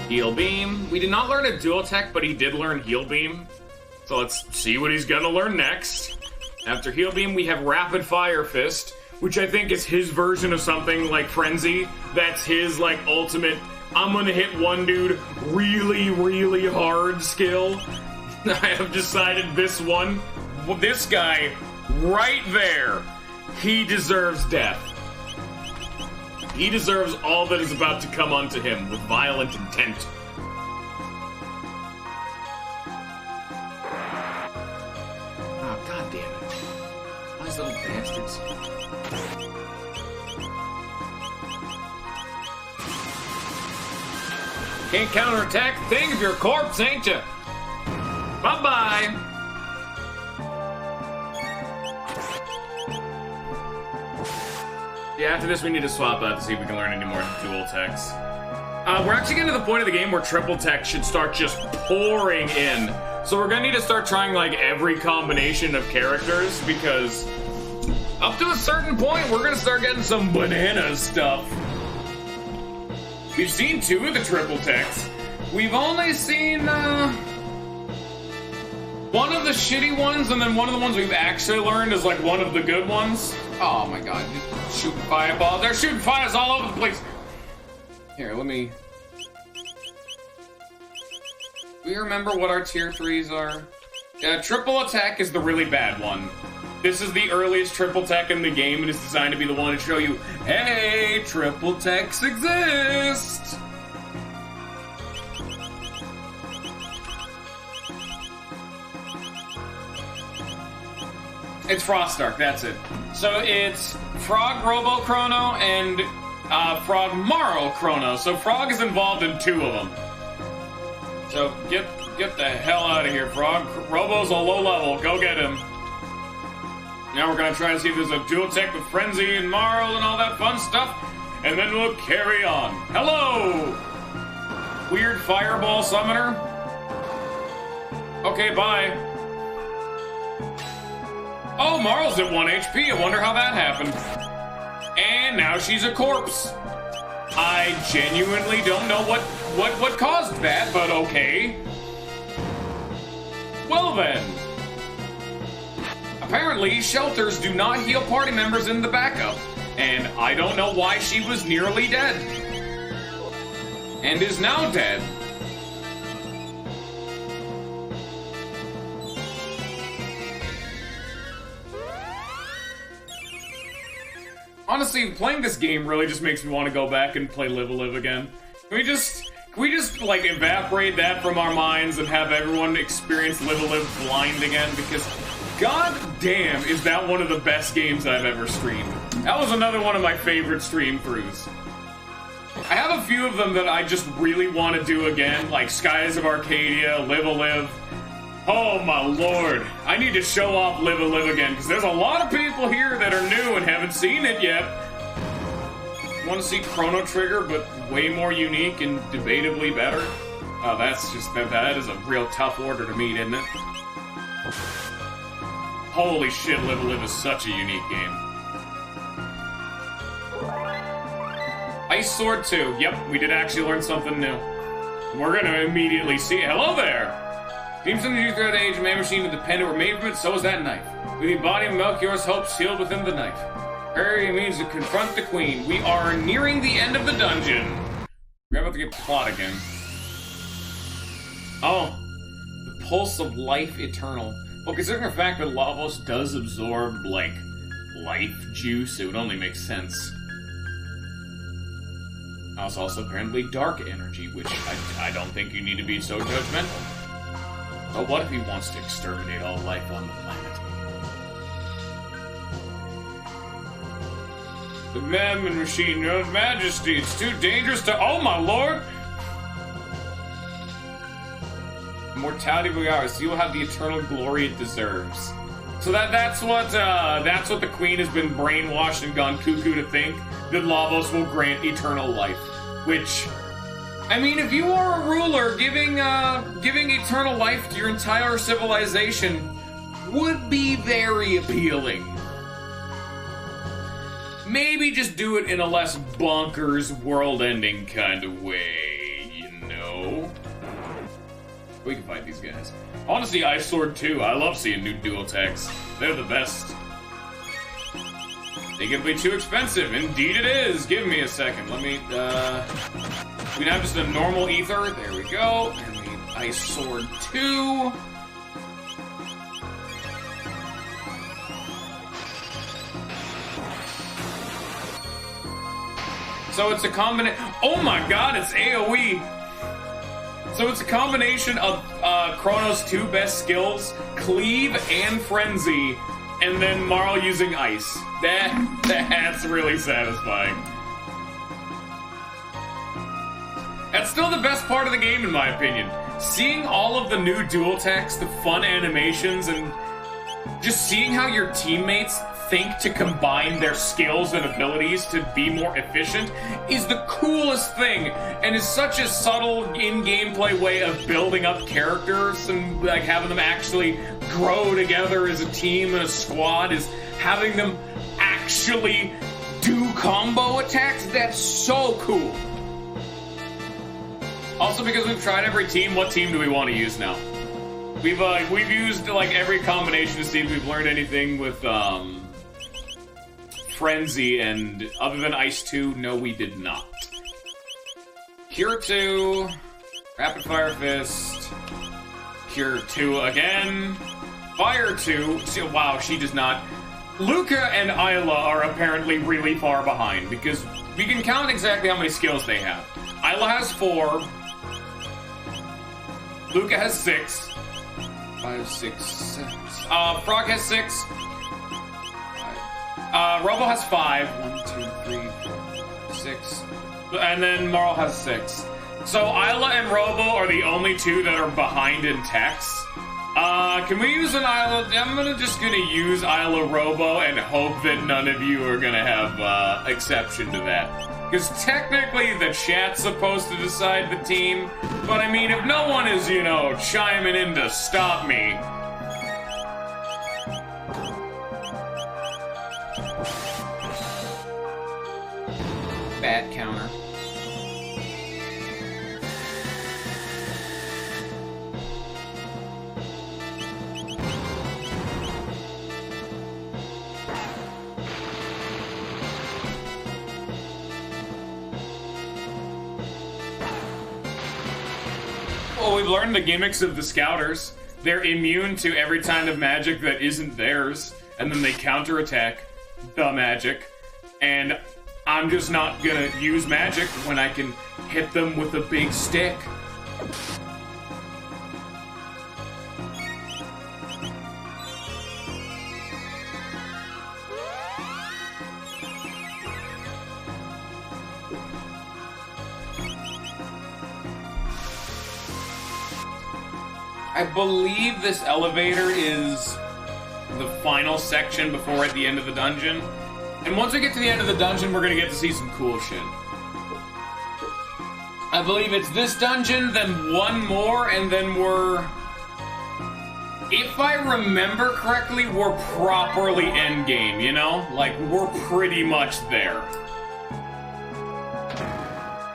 Heal Beam. We did not learn a dual tech, but he did learn Heal Beam. So let's see what he's gonna learn next. After Heal Beam, we have Rapid Fire Fist, which I think is his version of something like Frenzy. That's his, like, ultimate, I'm gonna hit one dude really, really hard skill. I have decided this guy, right there, he deserves death. He deserves all that is about to come unto him with violent intent. Oh, God damn it. Those little bastards. Can't counterattack the thing if you're a corpse, ain't ya? Bye-bye. Yeah, after this we need to swap out to see if we can learn any more dual techs. We're actually getting to the point of the game where triple tech should start just pouring in. So we're gonna need to start trying like every combination of characters because up to a certain point we're gonna start getting some banana stuff. We've seen 2 of the triple techs. We've only seen one of the shitty ones, and then one of the ones we've actually learned is like one of the good ones. Oh my God, shooting fireballs. They're shooting fires all over the place. Here, let me... Do you remember what our tier 3s are? Yeah, triple attack is the really bad one. This is the earliest triple tech in the game, and it's designed to be the one to show you, hey, triple techs exist! It's Frostark, that's it. So it's Frog Robo Chrono and Frog Marl Chrono. So Frog is involved in 2 of them. So get the hell out of here, Frog. Robo's a low level. Go get him. Now we're gonna try to see if there's a dual tech with Frenzy and Marl and all that fun stuff, and then we'll carry on. Hello, weird fireball summoner. Okay, bye. Oh, Marl's at 1 HP. I wonder how that happened. And now she's a corpse. I genuinely don't know what caused that, but okay. Well then. Apparently, shelters do not heal party members in the backup, and I don't know why she was nearly dead. And is now dead. Honestly, playing this game really just makes me want to go back and play Live a Live again. Can we just like evaporate that from our minds and have everyone experience Live a Live blind again? Because god damn, is that one of the best games I've ever streamed. That was another one of my favorite stream throughs. I have a few of them that I just really want to do again, like Skies of Arcadia, Live a Live. Oh my lord, I need to show off Live a Live again, because there's a lot of people here that are new and haven't seen it yet. Want to see Chrono Trigger, but way more unique and debatably better? Oh, that's just, that is a real tough order to meet, isn't it? Holy shit, Live Live is such a unique game. Ice Sword 2. Yep, we did actually learn something new. We're gonna immediately see it. Hello there! Beams into you throughout the age of man machine with the pen that were made from it, so is that knife. With the body of Melchior's hope sealed within the knife. Hurry means to confront the queen. We are nearing the end of the dungeon. We're about to get plot again. Oh. The pulse of life eternal. Well, considering the fact that Lavos does absorb, like, life juice, it would only make sense. Now it's also apparently dark energy, which I don't think you need to be so judgmental. But what if he wants to exterminate all life on the planet? The Madman Machine, your majesty, it's too dangerous to— oh my lord! Immortality of ours, you will have the eternal glory it deserves. So that's what the queen has been brainwashed and gone cuckoo to think, that Lavos will grant eternal life. Which, I mean, if you are a ruler, giving eternal life to your entire civilization would be very appealing. Maybe just do it in a less bonkers, world-ending kind of way, you know? We can fight these guys. I want to see Ice Sword 2. I love seeing new dual techs. They're the best. They can be too expensive. Indeed it is. Give me a second. Let me, we have just a normal ether. There we go. And the Ice Sword 2. So it's a combination. Oh my god, it's AoE. So it's a combination of Crono's two best skills, Cleave and Frenzy, and then Marl using Ice. That's really satisfying. That's still the best part of the game, in my opinion. Seeing all of the new dual techs, the fun animations, and just seeing how your teammates think to combine their skills and abilities to be more efficient is the coolest thing, and is such a subtle in-gameplay way of building up characters and like having them actually grow together as a team and a squad, is having them actually do combo attacks. That's so cool. Also, because we've tried every team, what team do we want to use now? We've used like every combination to see if we've learned anything with Frenzy, and other than Ice 2, no, we did not. Cure 2, Rapid Fire Fist, Cure 2 again, Fire 2, wow, she does not. Luca and Isla are apparently really far behind, because we can count exactly how many skills they have. Isla has 4, Luca has 6, 5, 6, 7, Frog has 6, Robo has 5. 1, 2, 3, 4, 6. And then Marl has 6. So Isla and Robo are the only two that are behind in techs. Can we use an Isla? I'm just gonna use Isla Robo and hope that none of you are gonna have exception to that. Because technically the chat's supposed to decide the team. But I mean, if no one is, you know, chiming in to stop me, bat counter. Well, we've learned the gimmicks of the Scouters. They're immune to every kind of magic that isn't theirs, and then they counterattack the magic, and I'm just not gonna use magic when I can hit them with a big stick. I believe this elevator is the final section before we're at the end of the dungeon. And once we get to the end of the dungeon, we're gonna get to see some cool shit. I believe it's this dungeon, then one more, and then we're... If I remember correctly, we're properly endgame, you know? Like, we're pretty much there.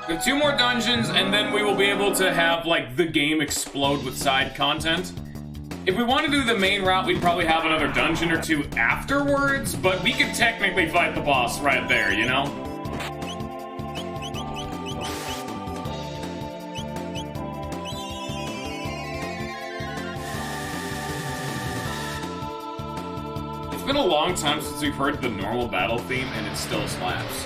We have 2 more dungeons, and then we will be able to have, like, the game explode with side content. If we want to do the main route, we'd probably have another dungeon or 2 afterwards, but we could technically fight the boss right there, you know? It's been a long time since we've heard the normal battle theme, and it still slaps.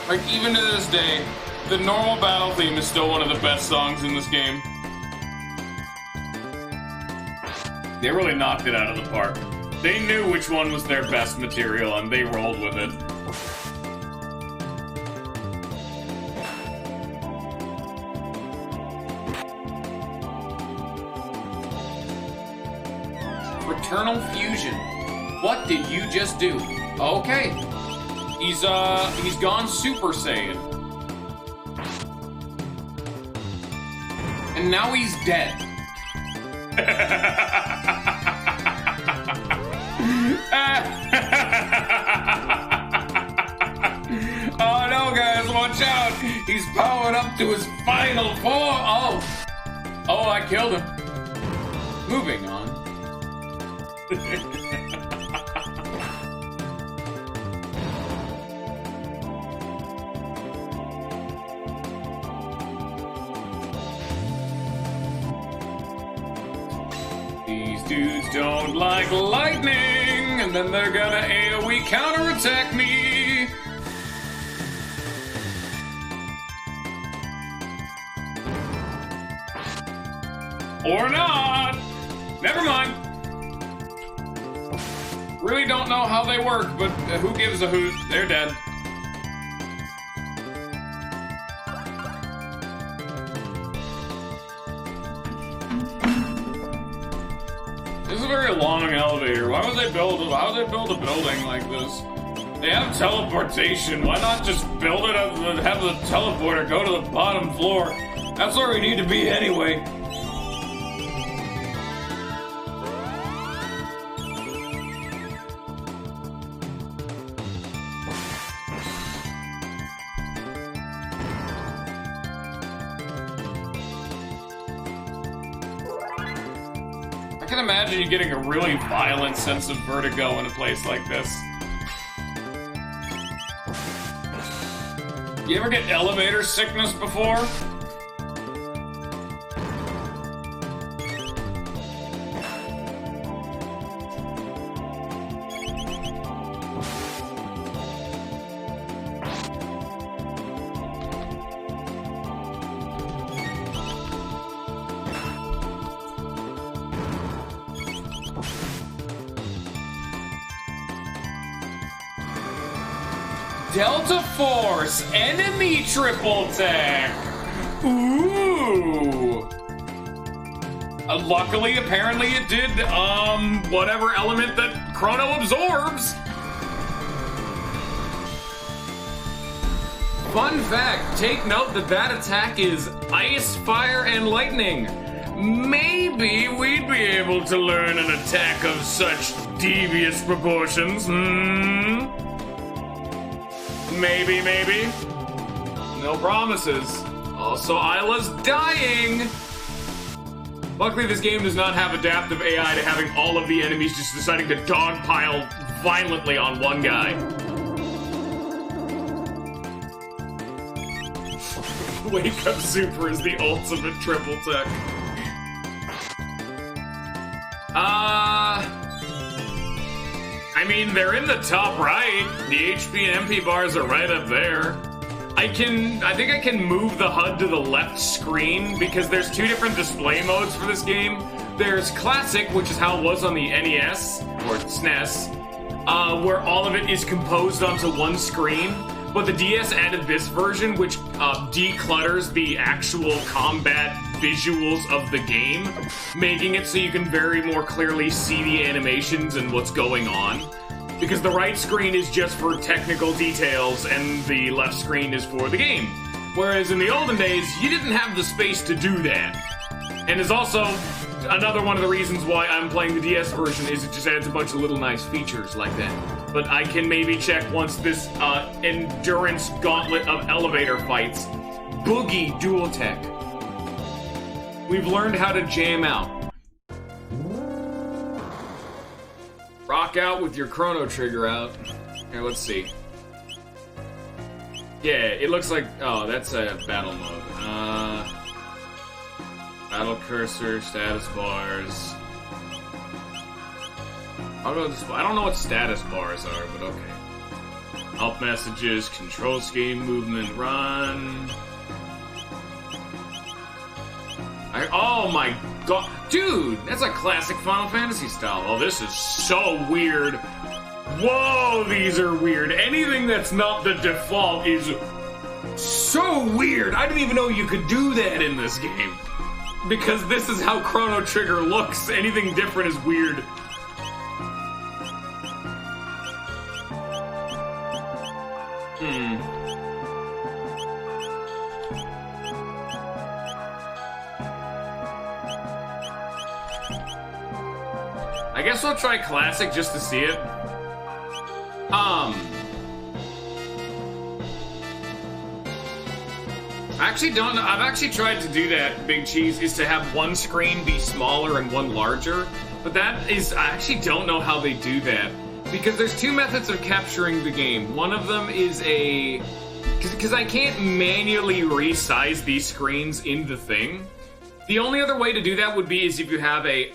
Like, even to this day, the normal battle theme is still one of the best songs in this game. They really knocked it out of the park. They knew which one was their best material, and they rolled with it. Fraternal Fusion. What did you just do? Okay. He's gone Super Saiyan. And now he's dead. Oh no, guys, watch out! He's powered up to his final form! Oh, I killed him. Moving on. These dudes don't like lightning, and then they're gonna AoE counterattack me. Or not. Never mind. Really don't know how they work, but who gives a hoot? They're dead. This is a very long elevator. Why would they build a building like this? They have teleportation. Why not just build it up and have the teleporter go to the bottom floor? That's where we need to be anyway. I can imagine you getting a really violent sense of vertigo in a place like this. You ever get elevator sickness before? Delta Force, enemy triple tech. Ooh. Luckily, apparently it did, whatever element that Crono absorbs. Fun fact, take note that that attack is ice, fire, and lightning. Maybe we'd be able to learn an attack of such devious proportions, Maybe. No promises. Also, Isla's dying! Luckily, this game does not have adaptive AI to having all of the enemies just deciding to dogpile violently on one guy. Wake Up Super is the ultimate triple tech. I mean, they're in the top right. The HP and MP bars are right up there. I think I can move the HUD to the left screen because there's 2 different display modes for this game. There's Classic, which is how it was on the NES, or SNES, where all of it is composed onto one screen. But the DS added this version, which declutters the actual combat visuals of the game, making it so you can very more clearly see the animations and what's going on. Because the right screen is just for technical details and the left screen is for the game. Whereas in the olden days, you didn't have the space to do that. And it's also another one of the reasons why I'm playing the DS version is it just adds a bunch of little nice features like that. But I can maybe check once this endurance gauntlet of elevator fights. Boogie Dual Tech. We've learned how to jam out. Rock out with your Chrono Trigger out. Here, let's see. Yeah, it looks like... Oh, that's a battle mode. Battle cursor, status bars. I don't know what status bars are, but okay. Help messages, control scheme, movement, run. Oh my god. Dude, that's like classic Final Fantasy style. Oh, this is so weird. Whoa, these are weird. Anything that's not the default is so weird. I didn't even know you could do that in this game. Because this is how Chrono Trigger looks. Anything different is weird. I guess we'll try Classic just to see it. I actually don't know. I've actually tried to do that, Big Cheese, is to have one screen be smaller and one larger. But that is, I actually don't know how they do that. Because there's two methods of capturing the game. One of them is a... Because I can't manually resize these screens in the thing. The only other way to do that would be is if you have a...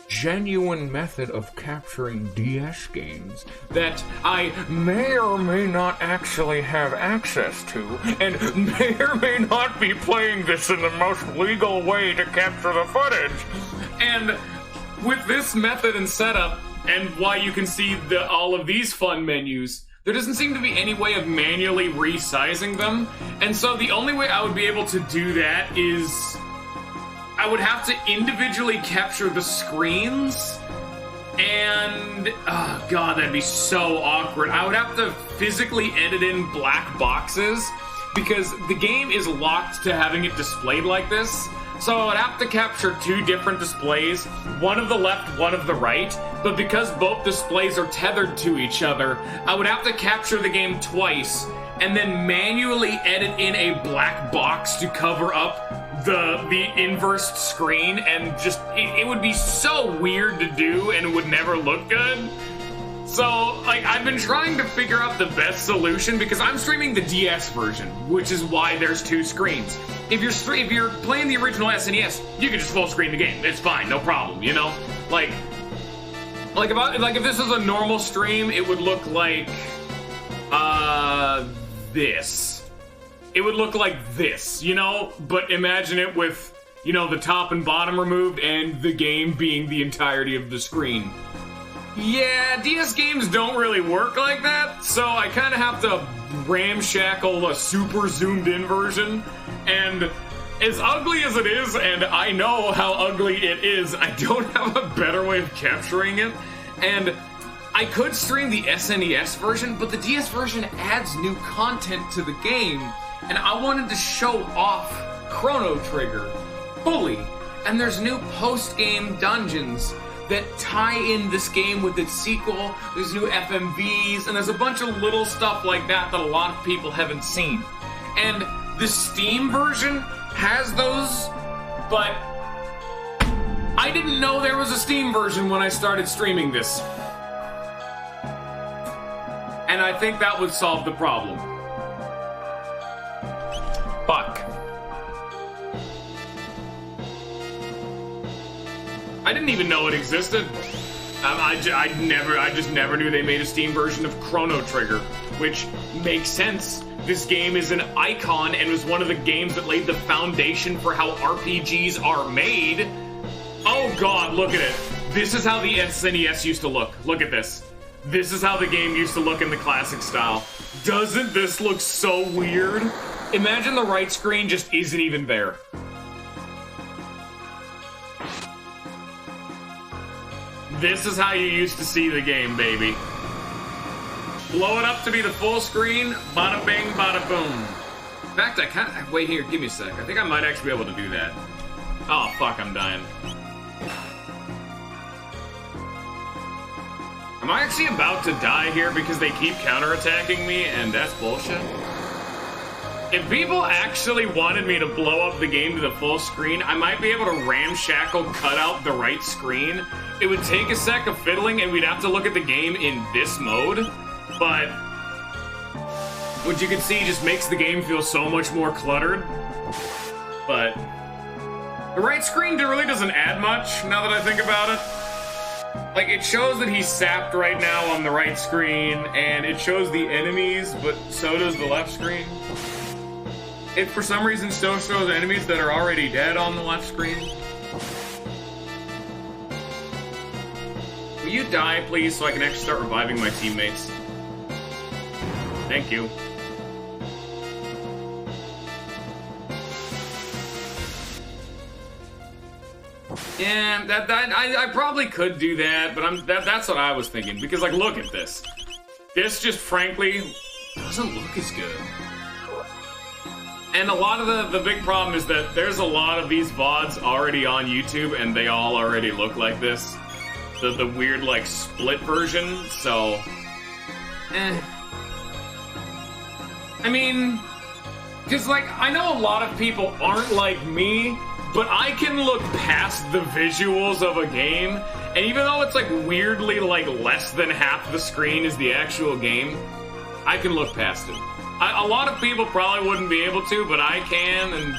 genuine method of capturing DS games that I may or may not actually have access to, and may or may not be playing this in the most legal way to capture the footage. And with this method and setup, and why you can see all of these fun menus, there doesn't seem to be any way of manually resizing them, and so the only way I would be able to do that is... I would have to individually capture the screens, and, oh god, that'd be so awkward. I would have to physically edit in black boxes, because the game is locked to having it displayed like this, so I would have to capture two different displays, one of the left, one of the right, but because both displays are tethered to each other, I would have to capture the game twice, and then manually edit in a black box to cover up the inversed screen, and just it would be so weird to do and it would never look good. So like I've been trying to figure out the best solution because I'm streaming the DS version, which is why there's two screens. If you're playing the original SNES, you can just full screen the game. It's fine, no problem, you know? Like if this was a normal stream, it would look like this. It would look like this, you know? But imagine it with, you know, the top and bottom removed and the game being the entirety of the screen. Yeah, DS games don't really work like that, so I kind of have to ramshackle a super zoomed in version. And as ugly as it is, and I know how ugly it is, I don't have a better way of capturing it. And I could stream the SNES version, but the DS version adds new content to the game. And I wanted to show off Chrono Trigger fully. And there's new post-game dungeons that tie in this game with its sequel. There's new FMVs, and there's a bunch of little stuff like that that a lot of people haven't seen. And the Steam version has those, but I didn't know there was a Steam version when I started streaming this. And I think that would solve the problem. Fuck. I didn't even know it existed. I just never knew they made a Steam version of Chrono Trigger, which makes sense. This game is an icon and was one of the games that laid the foundation for how RPGs are made. Oh god, look at it. This is how the SNES used to look. Look at this. This is how the game used to look in the classic style. Doesn't this look so weird? Imagine the right screen just isn't even there. This is how you used to see the game, baby. Blow it up to be the full screen, bada bing, bada boom. In fact, I can't. Wait here, give me a sec. I think I might actually be able to do that. Oh, fuck, I'm dying. Am I actually about to die here because they keep counterattacking me and that's bullshit? If people actually wanted me to blow up the game to the full screen, I might be able to ramshackle cut out the right screen. It would take a sec of fiddling and we'd have to look at the game in this mode, but what you can see just makes the game feel so much more cluttered. But the right screen really doesn't add much now that I think about it. Like, it shows that he's sapped right now on the right screen, and it shows the enemies, but so does the left screen. It, for some reason, still shows enemies that are already dead on the left screen. Will you die, please, so I can actually start reviving my teammates? Thank you. Yeah, I probably could do that, but that's what I was thinking. Because, like, look at this. This just, frankly, doesn't look as good. And a lot of the big problem is that there's a lot of these VODs already on YouTube, and they all already look like this. The weird, like, split version, so... I mean... Because, like, I know a lot of people aren't like me, but I can look past the visuals of a game, and even though it's, like, weirdly, like, less than half the screen is the actual game, I can look past it. A lot of people probably wouldn't be able to, but I can, and...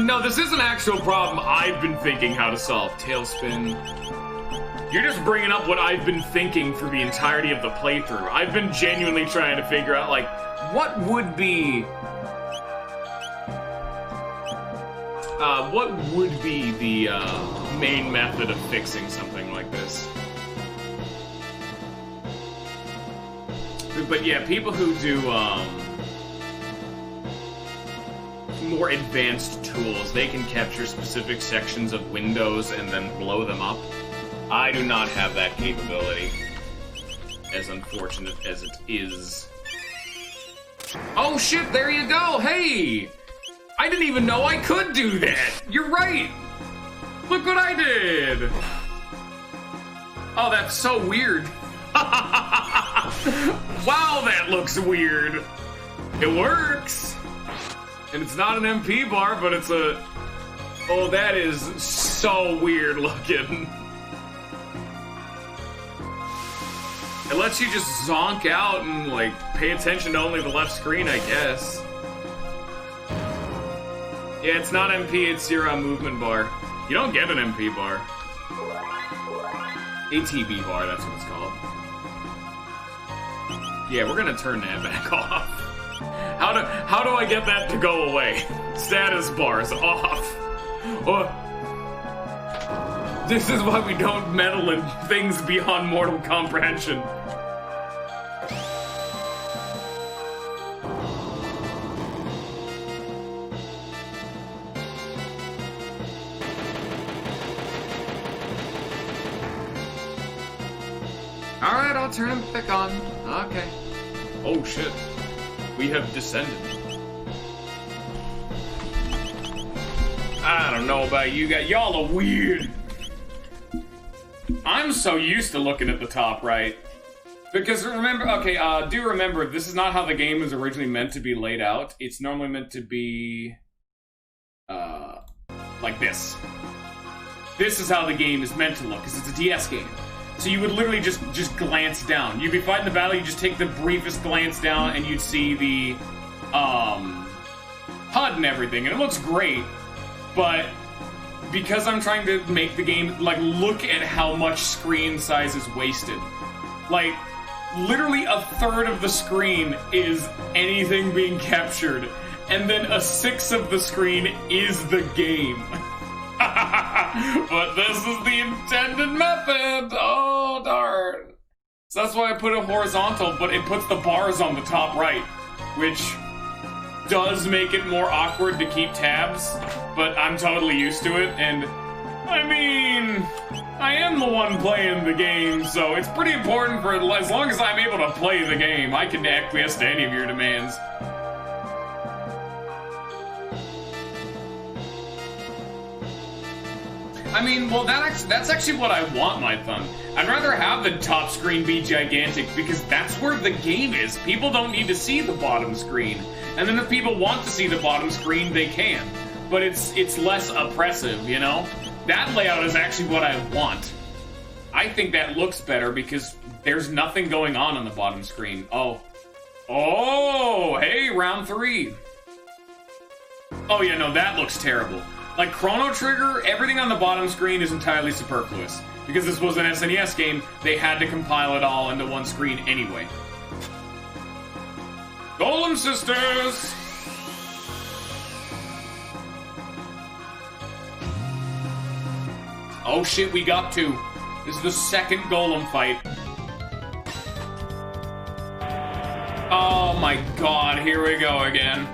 No, this is an actual problem I've been thinking how to solve. Tailspin. You're just bringing up what I've been thinking for the entirety of the playthrough. I've been genuinely trying to figure out, like, what would be the main method of fixing something like this? But yeah, people who do more advanced tools, they can capture specific sections of windows and then blow them up. I do not have that capability, as unfortunate as it is. Oh shit, there you go! Hey! I didn't even know I could do that! You're right! Look what I did! Oh, that's so weird. Wow, that looks weird. It works. And it's not an MP bar, but it's a... Oh, that is so weird looking. It lets you just zonk out and, like, pay attention to only the left screen, I guess. Yeah, it's not MP, it's your movement bar. You don't get an MP bar. ATB bar, that's what it's called. Yeah, we're gonna turn that back off. How do I get that to go away? Status bars off. Oh. This is why we don't meddle in things beyond mortal comprehension. Alright, I'll turn him back on. Okay. Oh shit. We have descended. I don't know about you guys. Y'all are weird. I'm so used to looking at the top right. Because remember, okay, do remember, this is not how the game was originally meant to be laid out. It's normally meant to be, like this. This is how the game is meant to look, because it's a DS game. So you would literally just glance down. You'd be fighting the battle, you just take the briefest glance down, and you'd see the, HUD and everything, and it looks great, but because I'm trying to make the game, like, look at how much screen size is wasted. Like, literally a third of the screen is anything being captured, and then a sixth of the screen is the game. But this is the intended method! Oh, darn. So that's why I put it horizontal, but it puts the bars on the top right, which does make it more awkward to keep tabs, but I'm totally used to it, and I mean, I am the one playing the game, so it's pretty important for as long as I'm able to play the game, I can acquiesce to any of your demands. I mean, well, that's actually what I want, my thumb. I'd rather have the top screen be gigantic, because that's where the game is. People don't need to see the bottom screen. And then if people want to see the bottom screen, they can. But it's less oppressive, you know? That layout is actually what I want. I think that looks better because there's nothing going on the bottom screen. Oh. Oh, hey, round 3. Oh yeah, no, that looks terrible. Like Chrono Trigger, everything on the bottom screen is entirely superfluous. Because this was an SNES game, they had to compile it all into one screen anyway. Golem Sisters! Oh shit, we got 2. This is the second Golem fight. Oh my god, here we go again.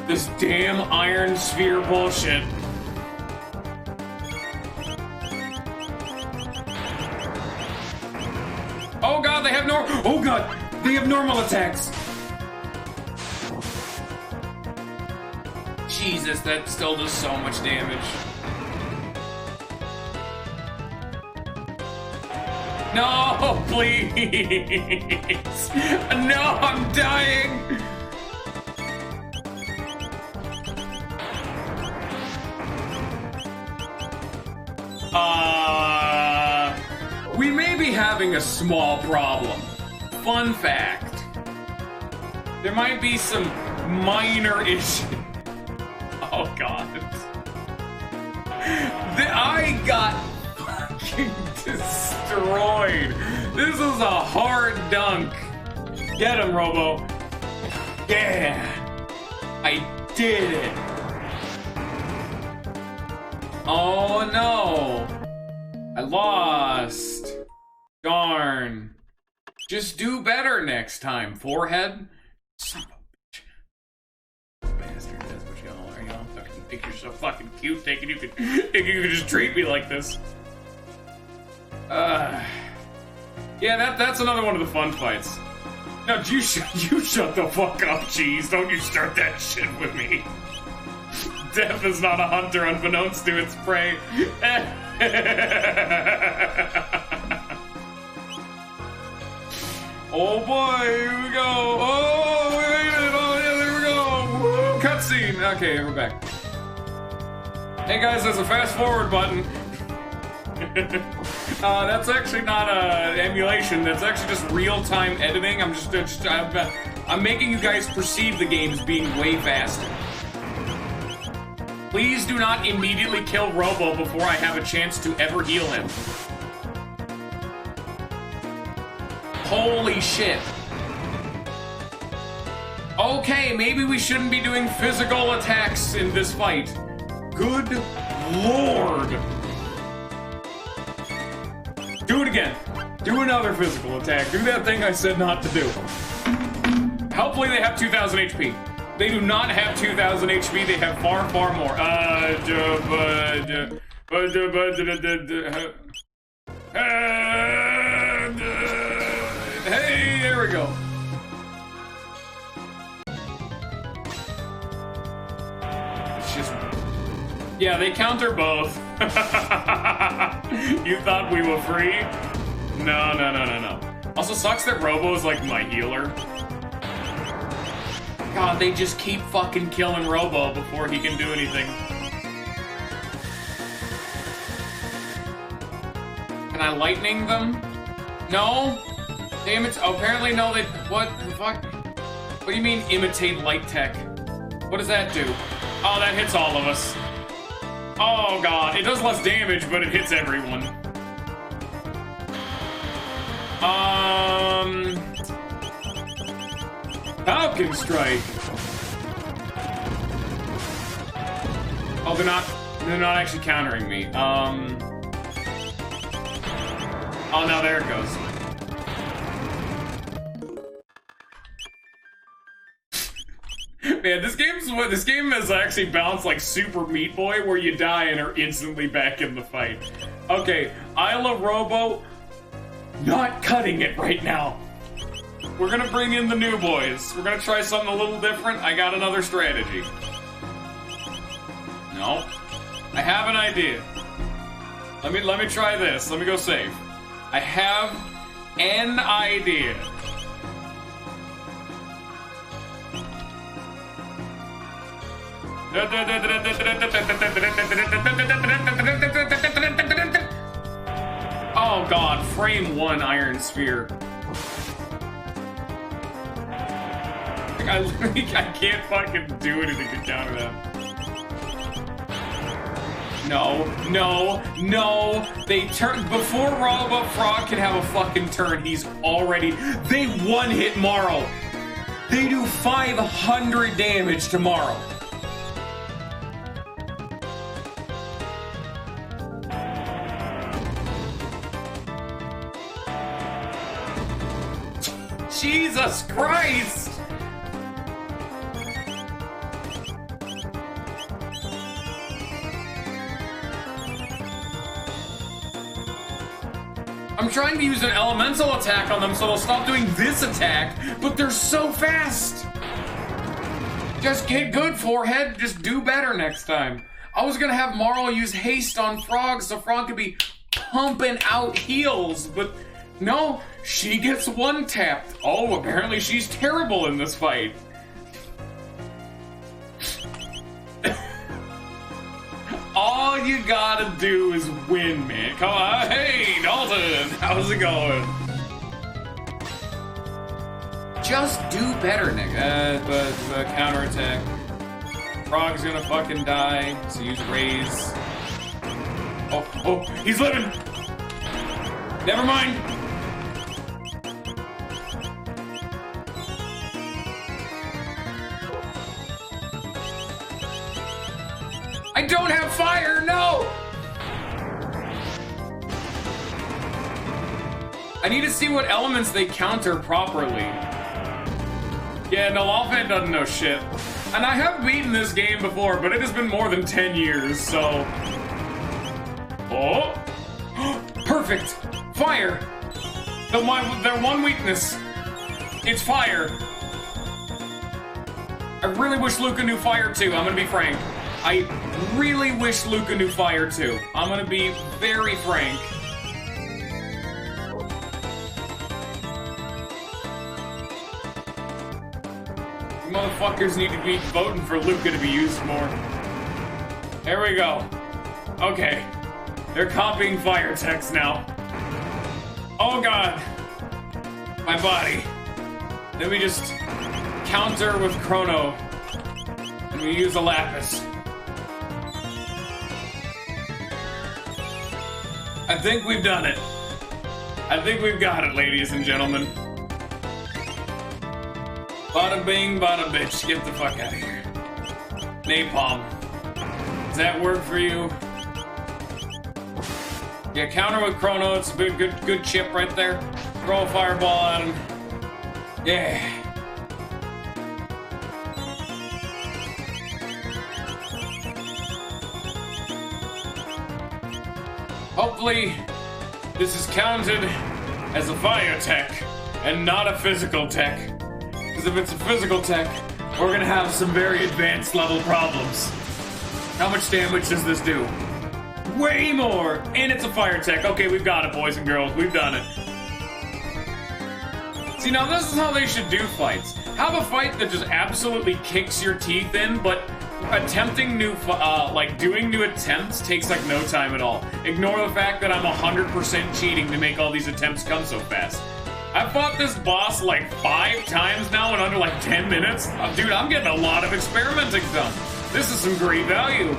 This damn Iron Sphere bullshit. Oh god, they have they have normal attacks. Jesus, that still does so much damage. No, please. No, I'm dying. We may be having a small problem. Fun fact. There might be some minor issue. Oh god. I got fucking destroyed. This is a hard dunk. Get him, Robo. Yeah. I did it. Oh no. I lost. Darn. Just do better next time, forehead. Son of a bitch. Bastard, that's what you all are. You don't fucking think you're so fucking cute, thinking you could just treat me like this. Yeah, that's another one of the fun fights. No, you shut the fuck up, Cheese. Don't you start that shit with me. Death is not a hunter unbeknownst to its prey. Oh boy, here we go. Oh, we made it. Oh yeah, there we go. Woo, cutscene. Okay, we're back. Hey guys, there's a fast forward button. That's actually not emulation. That's actually just real-time editing. I'm making you guys perceive the game as being way faster. Please do not immediately kill Robo before I have a chance to ever heal him. Holy shit. Okay, maybe we shouldn't be doing physical attacks in this fight. Good lord. Do it again. Do another physical attack. Do that thing I said not to do. Hopefully they have 2,000 HP. They do not have 2,000 HP. They have far, far more. Hey, there we go. It's just... Yeah, they counter both. You thought we were free? No, no, no, no, no. Also sucks that Robo is like my healer. God, they just keep fucking killing Robo before he can do anything. Can I lightning them? No? Damn it. Oh, apparently no, they... What the fuck? What do you mean imitate light tech? What does that do? Oh, that hits all of us. Oh god, it does less damage, but it hits everyone. Falcon Strike. Oh, they're not actually countering me. Oh no, there it goes. Man, this game is actually balanced like Super Meat Boy, where you die and are instantly back in the fight. Okay, Isle of Robo, not cutting it right now. We're gonna bring in the new boys. We're gonna try something a little different. I got another strategy. No, I have an idea. Let me try this. Let me go safe. I have an idea. Oh god, frame 1 Iron Sphere. I can't fucking do anything to counter that. No. They turn before Robo Frog can have a fucking turn. He's already. They one-hit Morrow. They do 500 damage to Morrow. Jesus Christ! I'm trying to use an elemental attack on them so they'll stop doing this attack, but they're so fast! Just get good, Forehead. Just do better next time. I was gonna have Marl use haste on Frog so Frog could be pumping out heals, but no, she gets one-tapped. Oh, apparently she's terrible in this fight. All you gotta do is win, man. Come on. Hey, Dalton, how's it going? Just do better, Nick. But counterattack. Frog's gonna fucking die, so use Raise. Oh, he's living! Never mind! I don't have fire, no! I need to see what elements they counter properly. Yeah, no, Lawfan doesn't know shit. And I have beaten this game before, but it has been more than 10 years, so... Oh! Perfect! Fire! Their one weakness. It's fire. I really wish Luca knew fire too, I'm gonna be frank. I really wish Luca knew fire too. I'm gonna be very frank. You motherfuckers need to be voting for Luca to be used more. There we go. Okay. They're copying fire text now. Oh god. My body. Then we just counter with Crono. And we use a Lapis. I think we've done it. I think we've got it, ladies and gentlemen. Bada bing, bada bitch. Get the fuck out of here. Napalm. Does that work for you? Yeah, counter with Crono. It's a good chip right there. Throw a fireball at him. Yeah. Hopefully, this is counted as a fire tech and not a physical tech. Because if it's a physical tech, we're gonna have some very advanced level problems. How much damage does this do? Way more! And it's a fire tech. Okay, we've got it, boys and girls. We've done it. See, now this is how they should do fights. Have a fight that just absolutely kicks your teeth in, but attempting new, doing new attempts takes like no time at all. Ignore the fact that I'm 100% cheating to make all these attempts come so fast. I've fought this boss like 5 times now in under like 10 minutes. Dude, I'm getting a lot of experimenting done. This is some great value.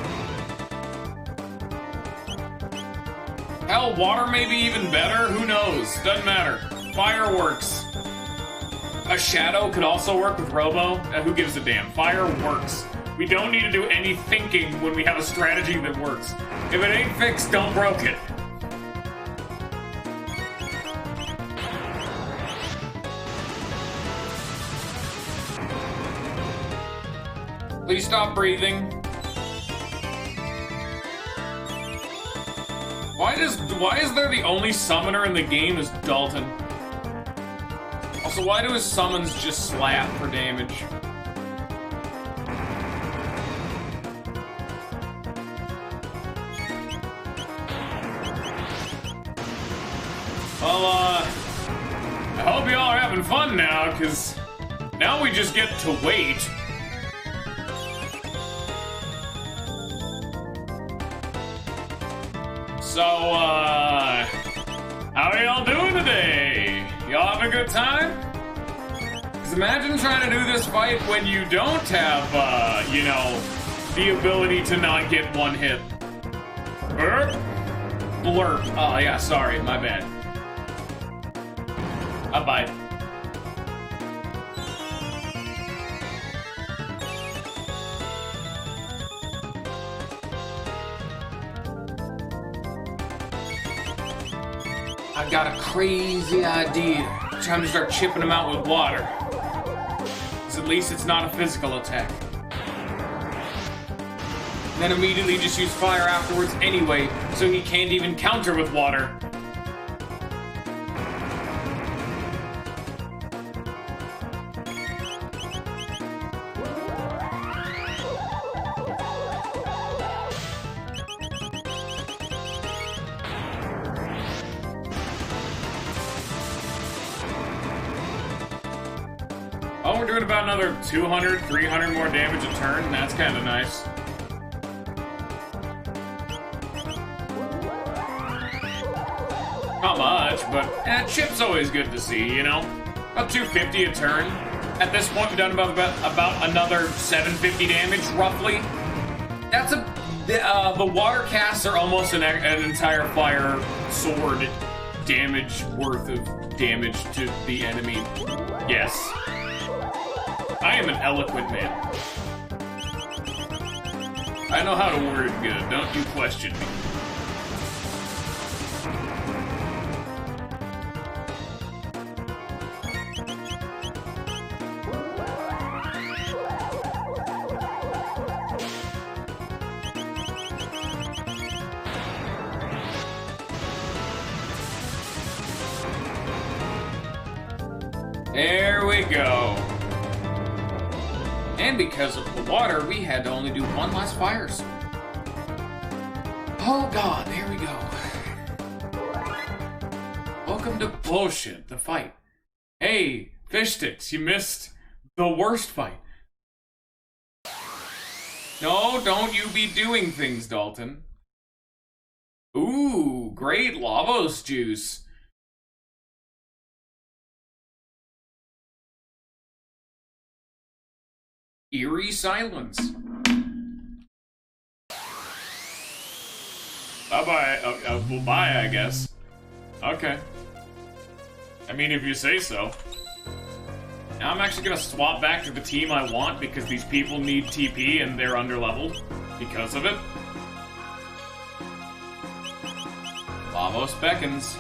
Hell, water may be even better. Who knows? Doesn't matter. Fireworks. A shadow could also work with Robo. Who gives a damn? Fire works. We don't need to do any thinking when we have a strategy that works. If it ain't fixed, don't broke it. he stop breathing? Why is there the only summoner in the game is Dalton? Also, why do his summons just slap for damage? Well, I hope y'all are having fun now, because now we just get to wait. So, how are y'all doing today? Y'all having a good time? Because imagine trying to do this fight when you don't have, you know, the ability to not get one hit. Burp? Blurp. Oh, yeah, sorry, my bad. Bye. I've got a crazy idea. Time to start chipping him out with water. Because at least it's not a physical attack. And then immediately just use fire afterwards anyway, so he can't even counter with water. Oh, we're doing about another 200, 300 more damage a turn. That's kind of nice. Not much, but chip's always good to see, you know? About 250 a turn. At this point, we've done about another 750 damage, roughly. That's the water casts are almost an entire fire sword damage worth of damage to the enemy. Yes. I am an eloquent man. I know how to word it good, don't you question me. There we go. And because of the water, we had to only do one last fire sword. Oh god, there we go. Welcome to bullshit, the fight. Hey, fish sticks, you missed the worst fight. No, don't you be doing things, Dalton. Ooh, great Lavos juice. Eerie silence. Bye-bye. Well, bye, I guess. Okay. I mean, if you say so. Now I'm actually gonna swap back to the team I want because these people need TP and they're underleveled because of it. Lavos beckons.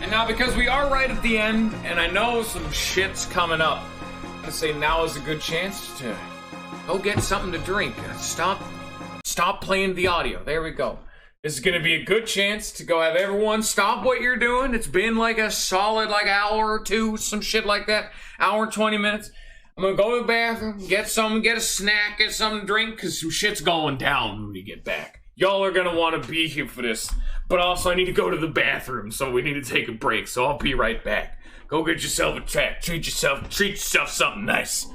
And now because we are right at the end, and I know some shit's coming up, I say now is a good chance to go get something to drink. Stop playing the audio. There we go. This is gonna be a good chance to go have everyone stop what you're doing. It's been like a solid hour or two, some shit like that. Hour and 20 minutes. I'm gonna go to the bathroom, get a snack, get something to drink, because some shit's going down when we get back. Y'all are gonna want to be here for this. But also I need to go to the bathroom, so we need to take a break, so I'll be right back. Go get yourself a track, treat yourself something nice.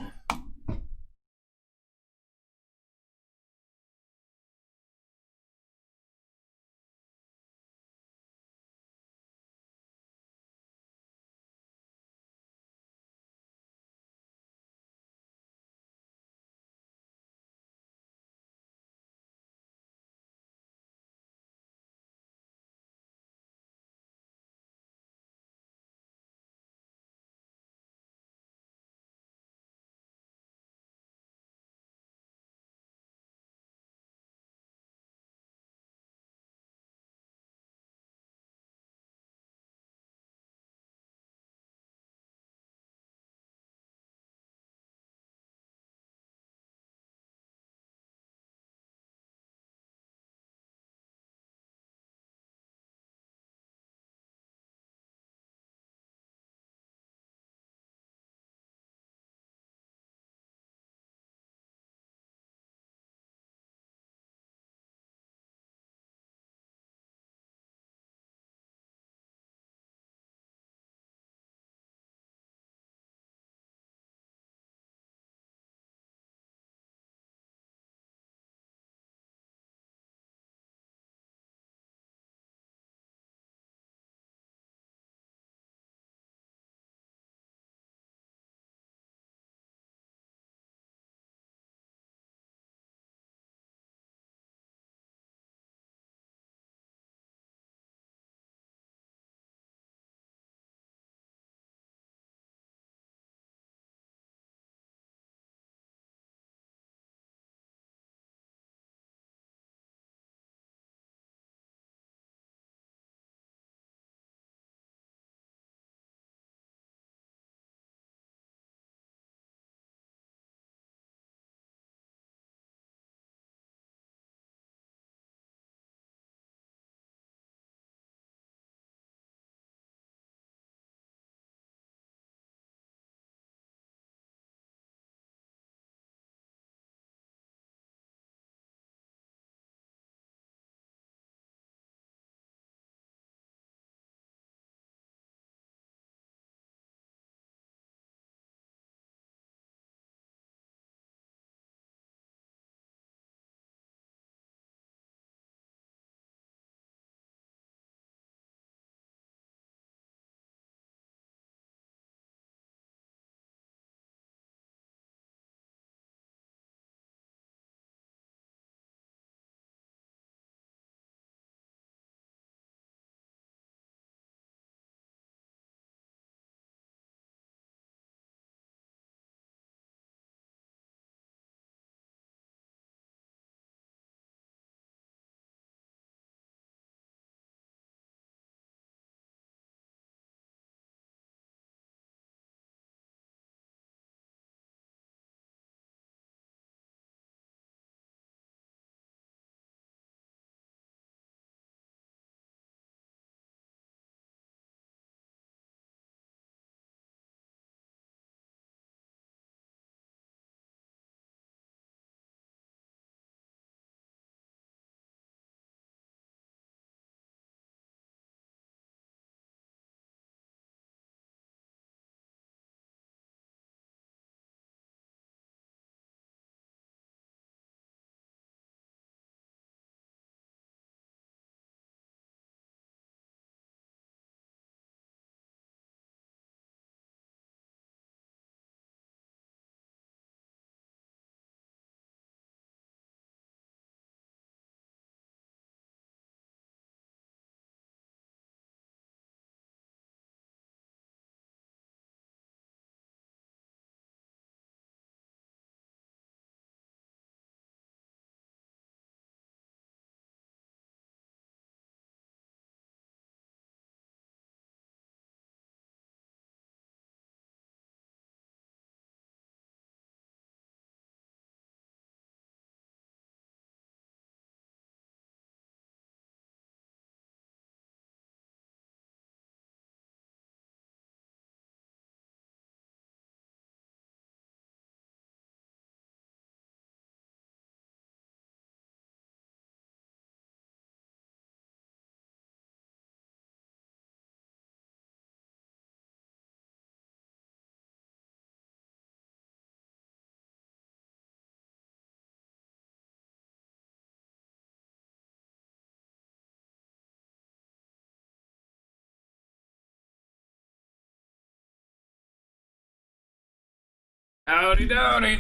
Howdy dowdy.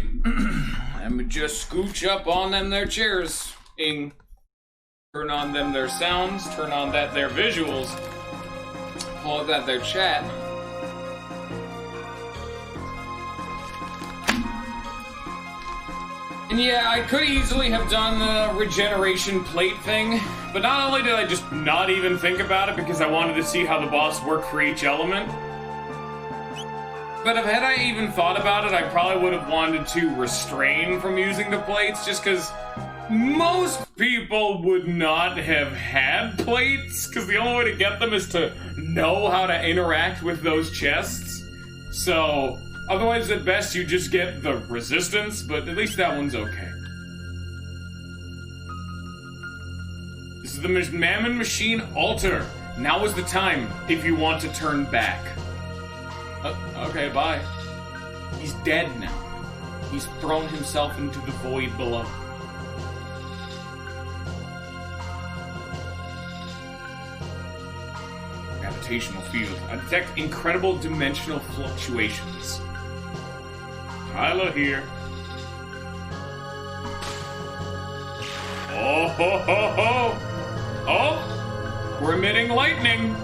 Let me just scooch up on them their chairs. Turn on them their sounds, turn on that their visuals, pull up that their chat. And yeah, I could easily have done the regeneration plate thing, but not only did I just not even think about it because I wanted to see how the boss worked for each element, but had I even thought about it, I probably would have wanted to refrain from using the plates just because most people would not have had plates because the only way to get them is to know how to interact with those chests. So otherwise, at best, you just get the resistance, but at least that one's okay. This is the Mammon Machine Altar. Now is the time if you want to turn back. Okay, bye. He's dead now. He's thrown himself into the void below. Gravitational field. I detect incredible dimensional fluctuations. Tyler here. Oh ho ho ho! Oh! We're emitting lightning!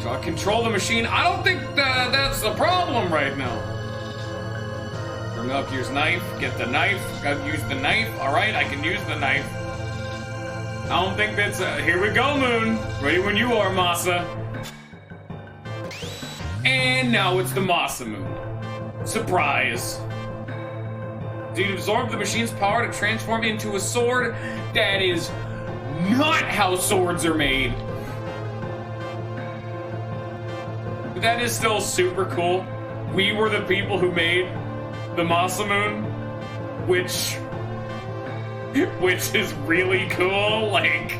So I control the machine. I don't think that's the problem right now. Bring up your knife. Get the knife. Gotta use the knife. Alright, I can use the knife. I don't think that's... here we go, Moon. Ready when you are, Masa. And now it's the Masa Moon. Surprise. Did you absorb the machine's power to transform into a sword? That is not how swords are made. But that is still super cool. We were the people who made the Masa Moon, which is really cool. Like,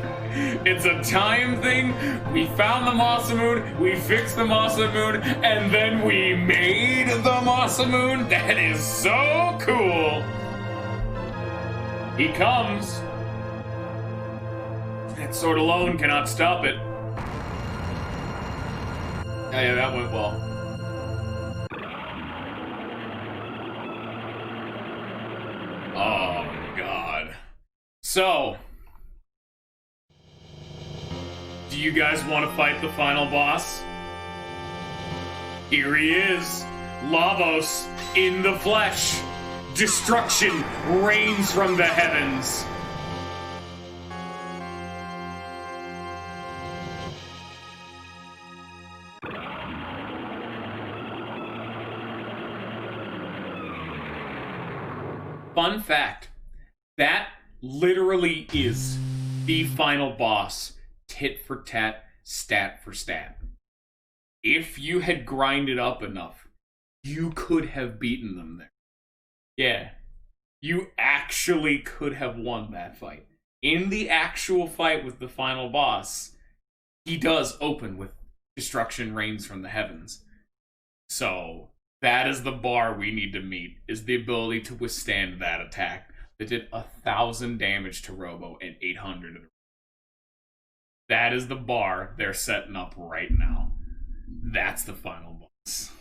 it's a time thing. We found the Masa Moon, we fixed the Masa Moon, and then we made the Masa Moon. That is so cool. He comes. That sword alone cannot stop it. Oh, yeah, that went well. Oh my god. So, do you guys want to fight the final boss? Here he is, Lavos in the flesh. Destruction reigns from the heavens. Fun fact, that literally is the final boss, tit for tat, stat for stat. If you had grinded up enough, you could have beaten them there. Yeah, you actually could have won that fight. In the actual fight with the final boss, he does open with destruction reigns from the heavens. So that is the bar we need to meet, is the ability to withstand that attack that did 1,000 damage to Robo and 800 to the... That is the bar they're setting up right now. That's the final boss.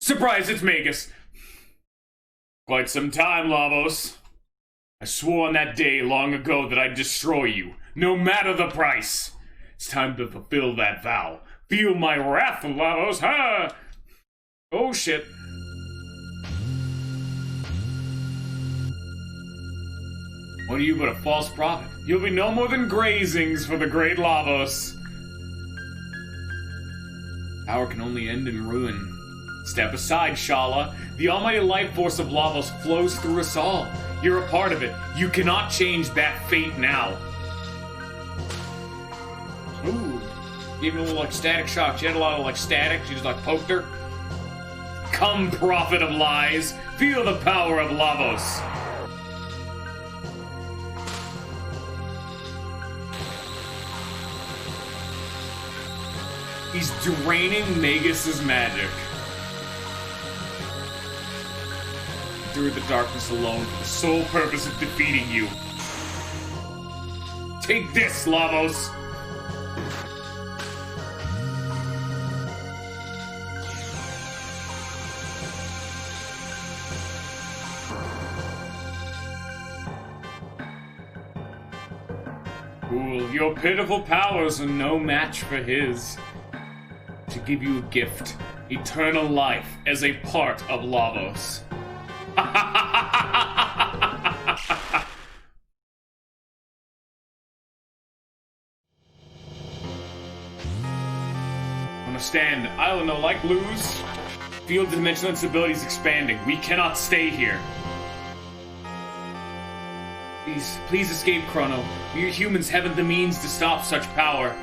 Surprise, it's Magus! Quite some time, Lavos. I swore on that day long ago that I'd destroy you, no matter the price. It's time to fulfill that vow. Feel my wrath, Lavos, ha! Oh shit. What are you but a false prophet? You'll be no more than grazings for the great Lavos. Power can only end in ruin. Step aside, Shala. The almighty life force of Lavos flows through us all. You're a part of it. You cannot change that fate now. Ooh. Even a little like static shock. She had a lot of like static. She just like poked her. Come, prophet of lies. Feel the power of Lavos. He's draining Magus's magic. Through the darkness alone for the sole purpose of defeating you. Take this, Lavos! Fool, your pitiful powers are no match for his. To give you a gift, eternal life as a part of Lavos. Understand, I will no like lose. Field dimensional instability is expanding. We cannot stay here. Please escape, Crono. You humans haven't the means to stop such power.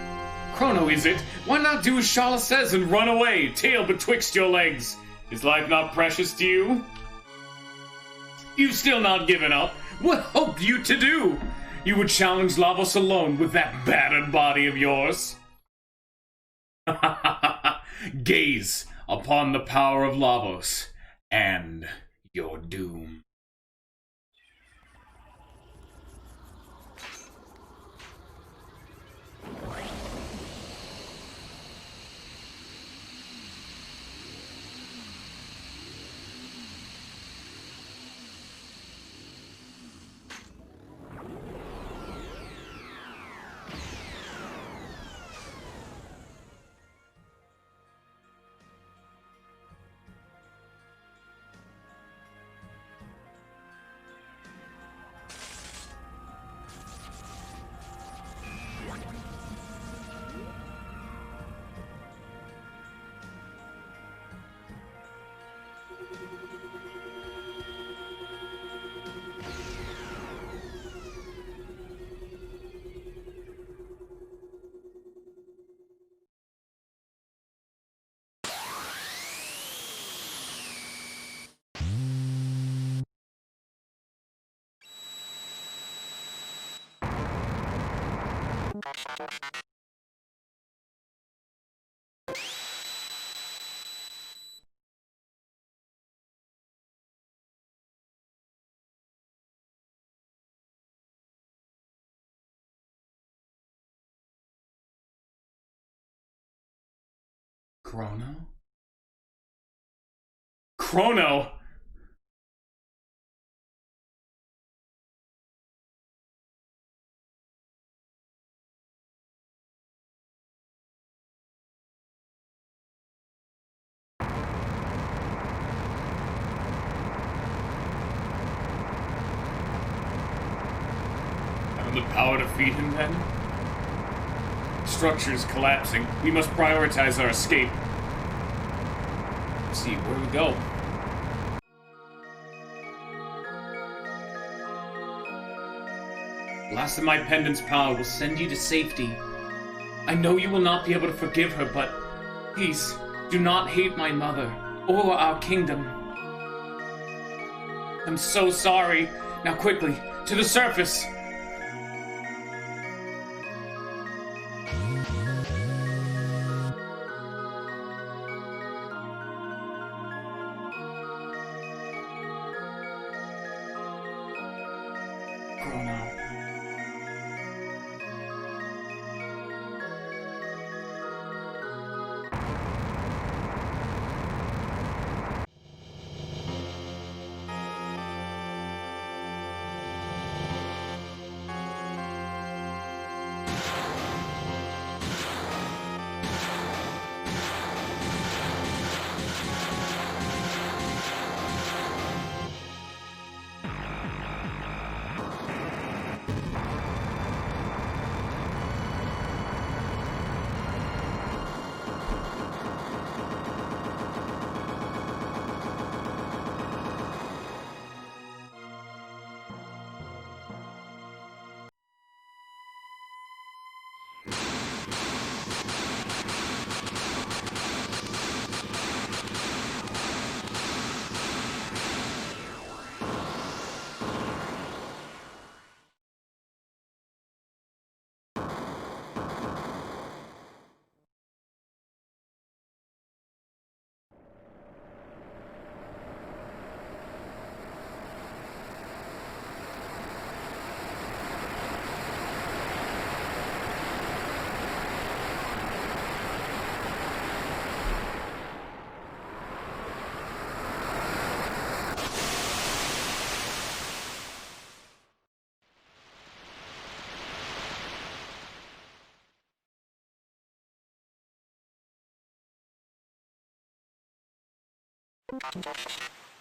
Crono, is it? Why not do as Shala says and run away, tail betwixt your legs? Is life not precious to you? You've still not given up. What hope you to do? You would challenge Lavos alone with that battered body of yours? Gaze upon the power of Lavos and your doom. Crono? Crono? Have the power to feed him then? Structure's collapsing. We must prioritize our escape. Let's see, where do we go? Blast of my pendant's power will send you to safety. I know you will not be able to forgive her, but please, do not hate my mother or our kingdom. I'm so sorry. Now quickly, to the surface.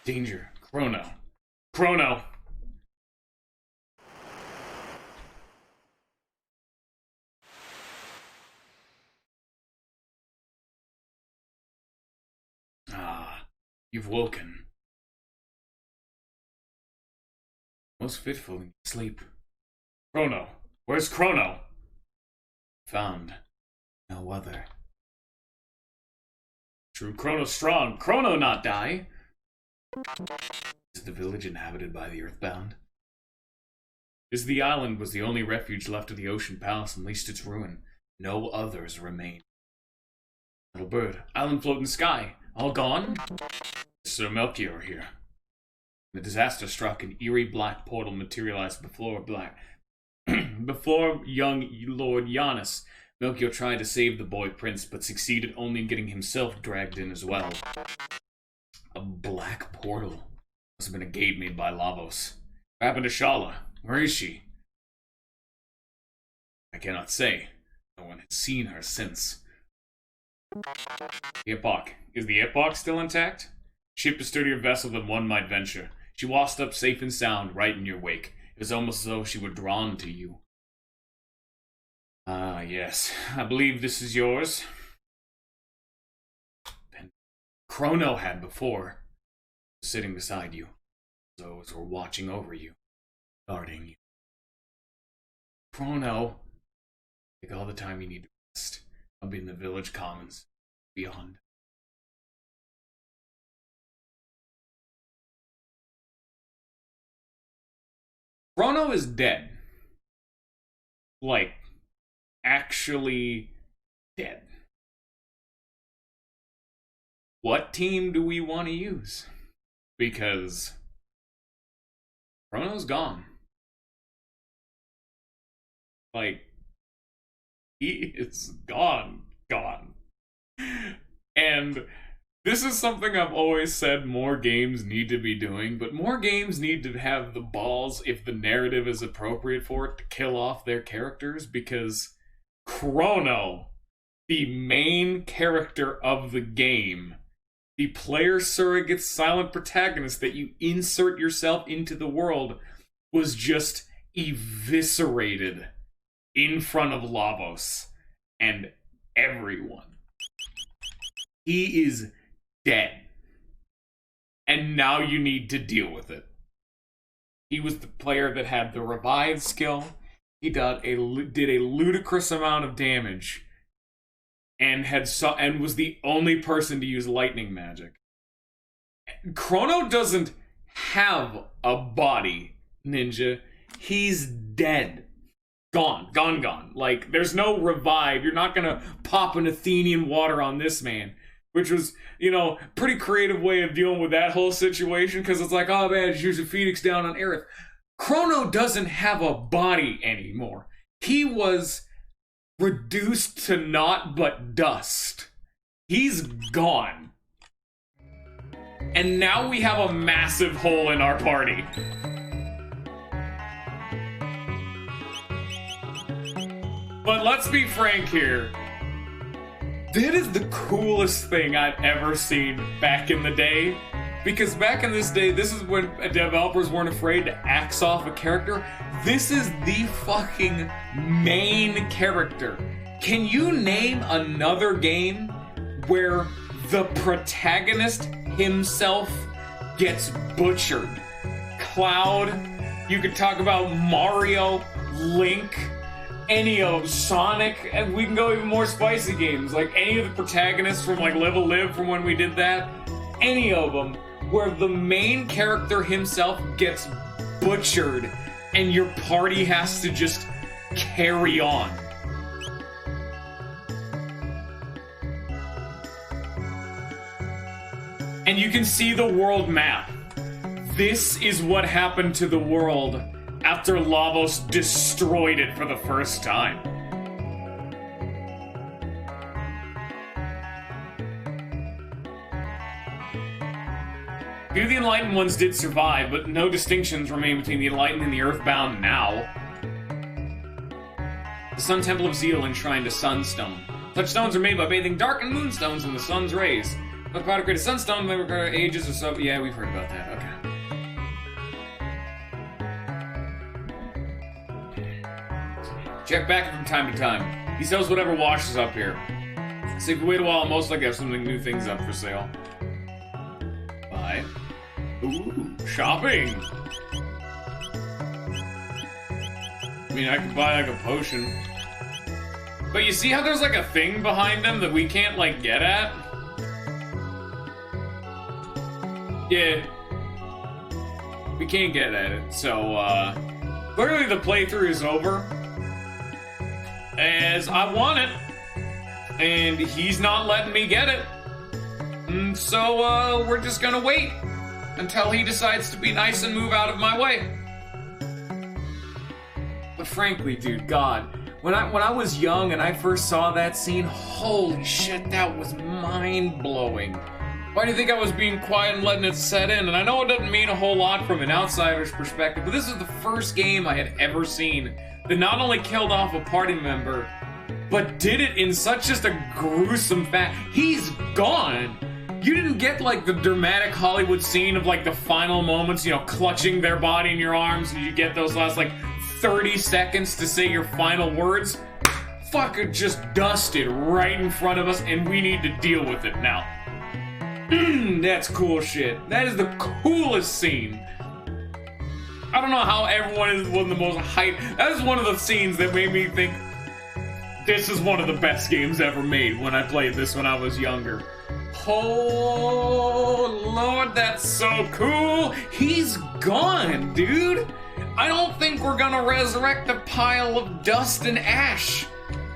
Danger. Crono. Crono. Ah, you've woken. Most fitful in sleep. Crono. Where's Crono? Found. No other. True Crono strong. Crono not die. Is the village inhabited by the Earthbound? Is the island was the only refuge left of the Ocean Palace and least its ruin. No others remain. Little bird. Island floating sky. All gone? Sir Melchior here. The disaster struck, an eerie black portal materialized before young Lord Giannis. Melchior tried to save the boy prince, but succeeded only in getting himself dragged in as well. A black portal. Must have been a gate made by Lavos. What happened to Shala? Where is she? I cannot say. No one has seen her since. The Epoch. Is the Epoch still intact? Ship a sturdier vessel than one might venture. She washed up safe and sound, right in your wake. It was almost as though she were drawn to you. Ah, yes. I believe this is yours. And Crono had before. Sitting beside you. Those were watching over you. Guarding you. Crono. Take all the time you need to rest. I'll be in the village commons. Beyond. Crono is dead. Like, actually dead. What team do we want to use? Because Crono's gone. Like, he is gone. And this is something I've always said more games need to be doing, but more games need to have the balls, if the narrative is appropriate for it, to kill off their characters, because Crono, the main character of the game, the player surrogate silent protagonist that you insert yourself into the world, was just eviscerated in front of Lavos and everyone. He is dead. And now you need to deal with it. He was the player that had the revive skill. He did a ludicrous amount of damage. And was the only person to use lightning magic. Crono doesn't have a body, Ninja. He's dead. Gone. Like, there's no revive. You're not gonna pop an Athenian water on this man. Which was, pretty creative way of dealing with that whole situation, because it's like, oh man, just use a phoenix down on Aerith. Crono doesn't have a body anymore. He was reduced to naught but dust. He's gone. And now we have a massive hole in our party. But let's be frank here. That is the coolest thing I've ever seen back in the day. Because back in this day, this is when developers weren't afraid to axe off a character. This is the fucking main character. Can you name another game where the protagonist himself gets butchered? Cloud, you could talk about Mario, Link, any of Sonic, and we can go even more spicy games, like any of the protagonists from like Live a Live from when we did that, any of them, where the main character himself gets butchered and your party has to just carry on. And you can see the world map. This is what happened to the world after Lavos destroyed it for the first time. Few of the Enlightened ones did survive, but no distinctions remain between the Enlightened and the Earthbound now. The Sun Temple of Zeal enshrined a sunstone. Such stones are made by bathing dark and moonstones in the sun's rays. The powder created sunstone may require ages or so. Yeah, we've heard about that. Okay. Check back from time to time. He sells whatever washes up here. So if you wait a while, most likely have something new things up for sale. Buy. Ooh, shopping! I mean, I could buy like a potion. But you see how there's like a thing behind them that we can't like get at? Yeah. We can't get at it, so clearly the playthrough is over. As I want it. And he's not letting me get it. So we're just gonna wait until he decides to be nice and move out of my way. But frankly, dude, God, when I was young and I first saw that scene, holy shit, that was mind-blowing. Why do you think I was being quiet and letting it set in? And I know it doesn't mean a whole lot from an outsider's perspective, but this is the first game I had ever seen that not only killed off a party member, but did it in such just a gruesome fashion. He's gone. You didn't get like the dramatic Hollywood scene of like the final moments, you know, clutching their body in your arms, and you get those last like 30 seconds to say your final words. Fucker just dusted right in front of us, and we need to deal with it now. That's cool shit. That is the coolest scene. I don't know how everyone is one of the most hyped. That is one of the scenes that made me think this is one of the best games ever made when I played this when I was younger. Oh, Lord, that's so cool. He's gone, dude. I don't think we're gonna resurrect a pile of dust and ash.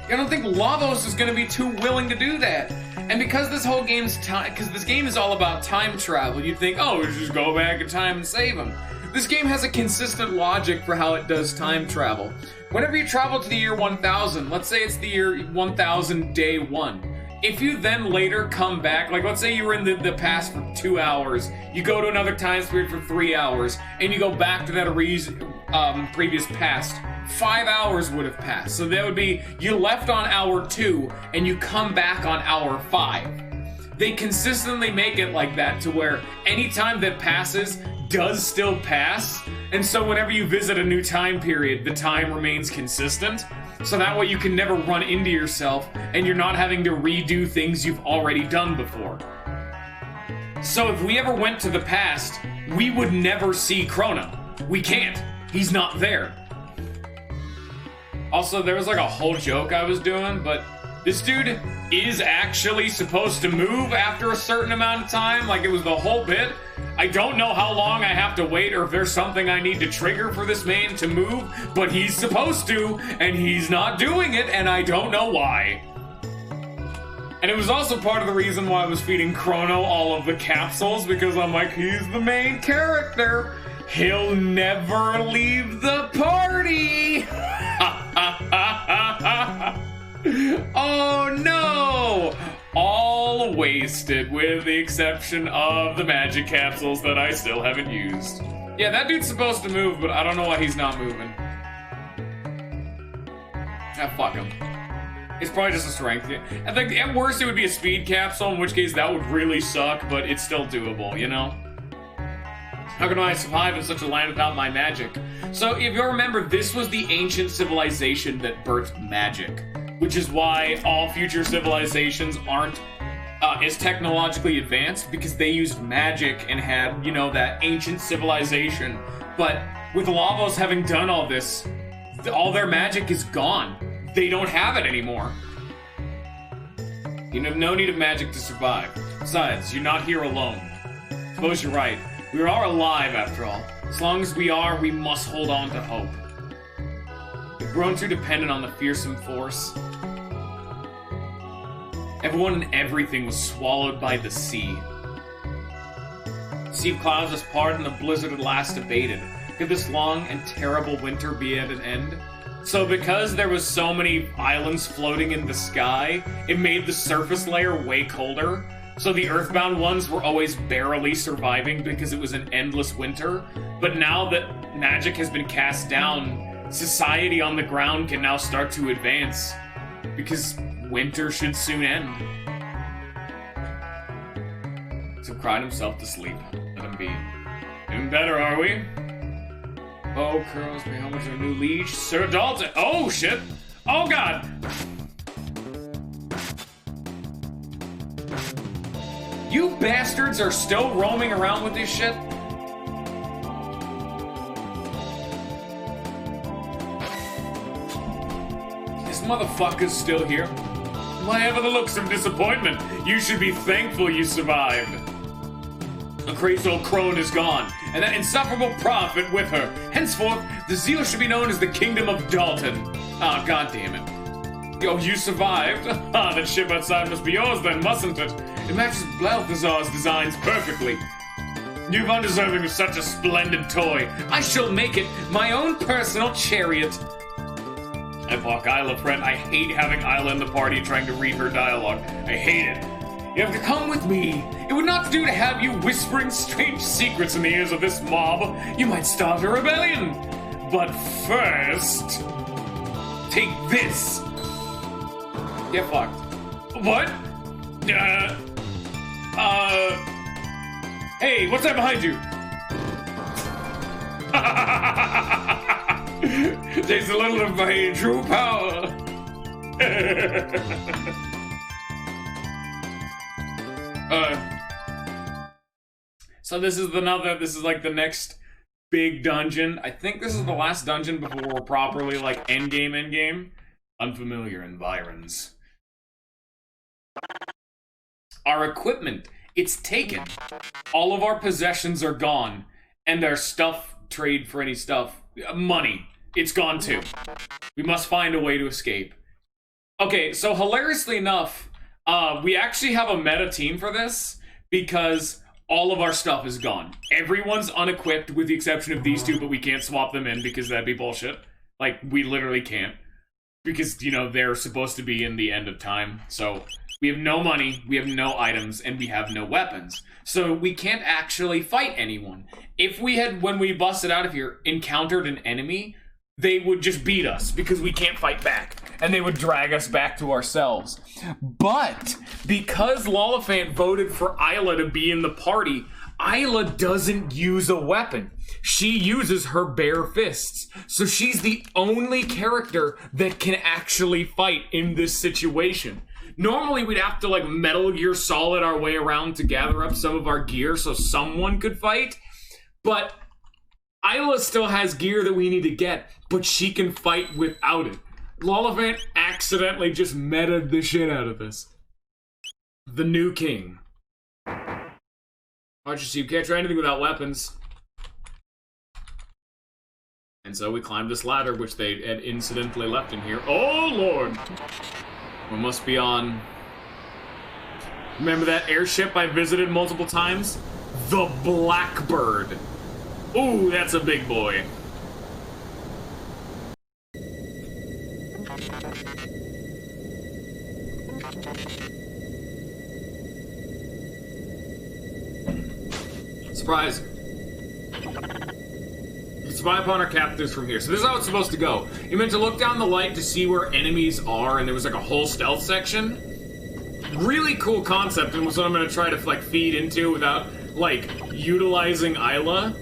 I don't think Lavos is gonna be too willing to do that. And because this whole game's because this game is all about time travel, you'd think, oh, we just go back in time and save him. This game has a consistent logic for how it does time travel. Whenever you travel to the year 1000, let's say it's the year 1000 day 1. If you then later come back, like let's say you were in the past for 2 hours, you go to another time period for 3 hours, and you go back to that previous past, 5 hours would have passed. So that would be, you left on hour 2, and you come back on hour 5. They consistently make it like that to where any time that passes does still pass, and so whenever you visit a new time period, the time remains consistent. So that way you can never run into yourself and you're not having to redo things you've already done before. So if we ever went to the past, we would never see Crono. We can't. He's not there. Also, there was like a whole joke I was doing, but this dude is actually supposed to move after a certain amount of time. Like it was the whole bit. I don't know how long I have to wait or if there's something I need to trigger for this man to move, but he's supposed to, and he's not doing it, and I don't know why. And it was also part of the reason why I was feeding Crono all of the capsules, because I'm like, he's the main character. He'll never leave the party. Oh no! All wasted, with the exception of the magic capsules that I still haven't used. Yeah, that dude's supposed to move, but I don't know why he's not moving. Ah, fuck him. It's probably just a strength. I think at worst it would be a speed capsule, in which case that would really suck, but it's still doable, you know? How can I survive in such a land without my magic? So, if you remember, this was the ancient civilization that birthed magic, which is why all future civilizations aren't as technologically advanced, because they used magic and had, you know, that ancient civilization. But with Lavos having done all this, all their magic is gone. They don't have it anymore. You have no need of magic to survive. Besides, you're not here alone. Suppose you're right. We are alive, after all. As long as we are, we must hold on to hope. We've grown too dependent on the fearsome force. Everyone and everything was swallowed by the sea. The sea of clouds was parted and the blizzard at last abated. Could this long and terrible winter be at an end? So because there was so many islands floating in the sky, it made the surface layer way colder. So the earthbound ones were always barely surviving because it was an endless winter. But now that magic has been cast down, society on the ground can now start to advance. Because winter should soon end. So cried himself to sleep. Let him be. Doing better, are we? Oh, curls, pay homage to our new liege, Sir Dalton. Oh, shit. Oh, God. You bastards are still roaming around with this shit? This motherfucker's still here. Why ever the looks of disappointment? You should be thankful you survived. The crazy old crone is gone, and that insufferable prophet with her. Henceforth, the zeal should be known as the Kingdom of Dalton. Ah, oh, goddammit. Yo, you survived? Ah, that ship outside must be yours then, mustn't it? It matches Balthazar's designs perfectly. You're undeserving of such a splendid toy. I shall make it my own personal chariot. Epoch Isla, friend. I hate having Isla in the party trying to read her dialogue. I hate it. You have to come with me. It would not do to have you whispering strange secrets in the ears of this mob. You might start a rebellion. But first, take this. Get fucked. What? Hey, what's that behind you? Takes a little of my true power. So this is like the next big dungeon. I think this is the last dungeon before we're properly like endgame. Unfamiliar environs. Our equipment, it's taken. All of our possessions are gone. And their stuff, trade for any stuff. Money, it's gone too. We must find a way to escape. Okay, so hilariously enough, we actually have a meta team for this because all of our stuff is gone. Everyone's unequipped with the exception of these two, but we can't swap them in because that'd be bullshit. Like, we literally can't. Because, you know, they're supposed to be in the end of time. So, we have no money, we have no items, and we have no weapons. So, we can't actually fight anyone. If we had, when we busted out of here, encountered an enemy, they would just beat us because we can't fight back. And they would drag us back to ourselves. But, because Lolifant voted for Isla to be in the party, Isla doesn't use a weapon. She uses her bare fists. So she's the only character that can actually fight in this situation. Normally we'd have to like Metal Gear Solid our way around to gather up some of our gear so someone could fight. But Isla still has gear that we need to get, but she can fight without it. Lolifant accidentally just meta'd the shit out of this. The new king. Archers, you can't try anything without weapons. And so we climbed this ladder, which they had incidentally left in here. Oh, Lord! We must be on... Remember that airship I visited multiple times? The Blackbird. Ooh, that's a big boy. Surprise. You spy upon our captors from here. So this is how it's supposed to go. You meant to look down the light to see where enemies are, and there was like a whole stealth section. Really cool concept, and was what I'm gonna try to like feed into without like utilizing Isla.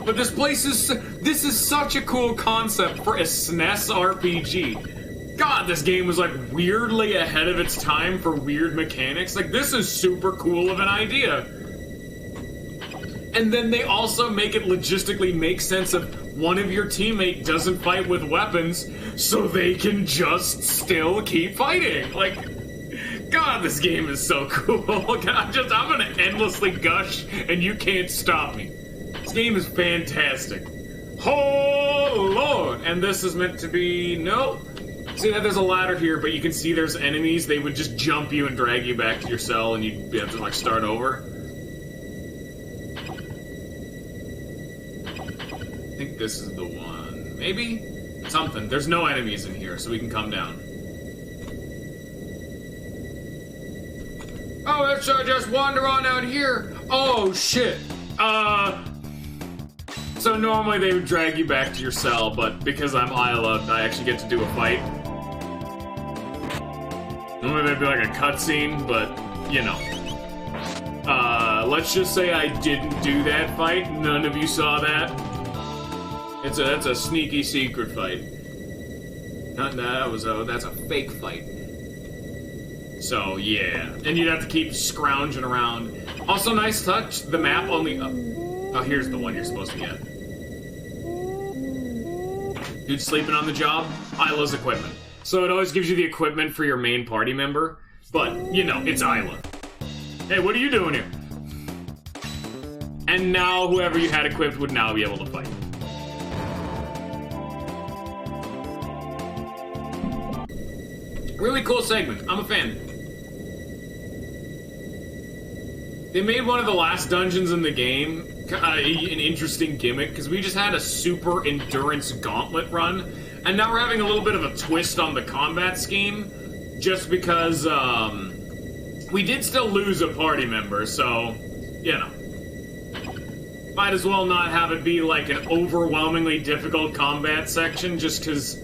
But this is such a cool concept for a SNES RPG. God, this game was like weirdly ahead of its time for weird mechanics. Like, this is super cool of an idea. And then they also make it logistically make sense of one of your teammate doesn't fight with weapons, so they can just still keep fighting. Like, God, this game is so cool. I'm gonna endlessly gush, and you can't stop me. This game is fantastic. Oh, Lord! And this is meant to be... Nope. See that there's a ladder here, but you can see there's enemies. They would just jump you and drag you back to your cell, and you'd have to, like, start over. I think this is the one. Maybe? Something. There's no enemies in here, so we can come down. Oh, let's just wander on out here. Oh, shit. So normally they would drag you back to your cell, but because I'm Isla, I actually get to do a fight. Normally there'd be like a cutscene, but, you know. let's just say I didn't do that fight. None of you saw that. That's a sneaky secret fight. That's a fake fight. So, yeah. And you'd have to keep scrounging around. Also, nice touch, the map only... Oh, here's the one you're supposed to get. Dude sleeping on the job? Isla's equipment. So it always gives you the equipment for your main party member. But, you know, it's Isla. Hey, what are you doing here? And now whoever you had equipped would now be able to fight. Really cool segment. I'm a fan. They made one of the last dungeons in the game an interesting gimmick, because we just had a super endurance gauntlet run, and now we're having a little bit of a twist on the combat scheme, just because, we did still lose a party member, so, you know. Might as well not have it be like an overwhelmingly difficult combat section, just because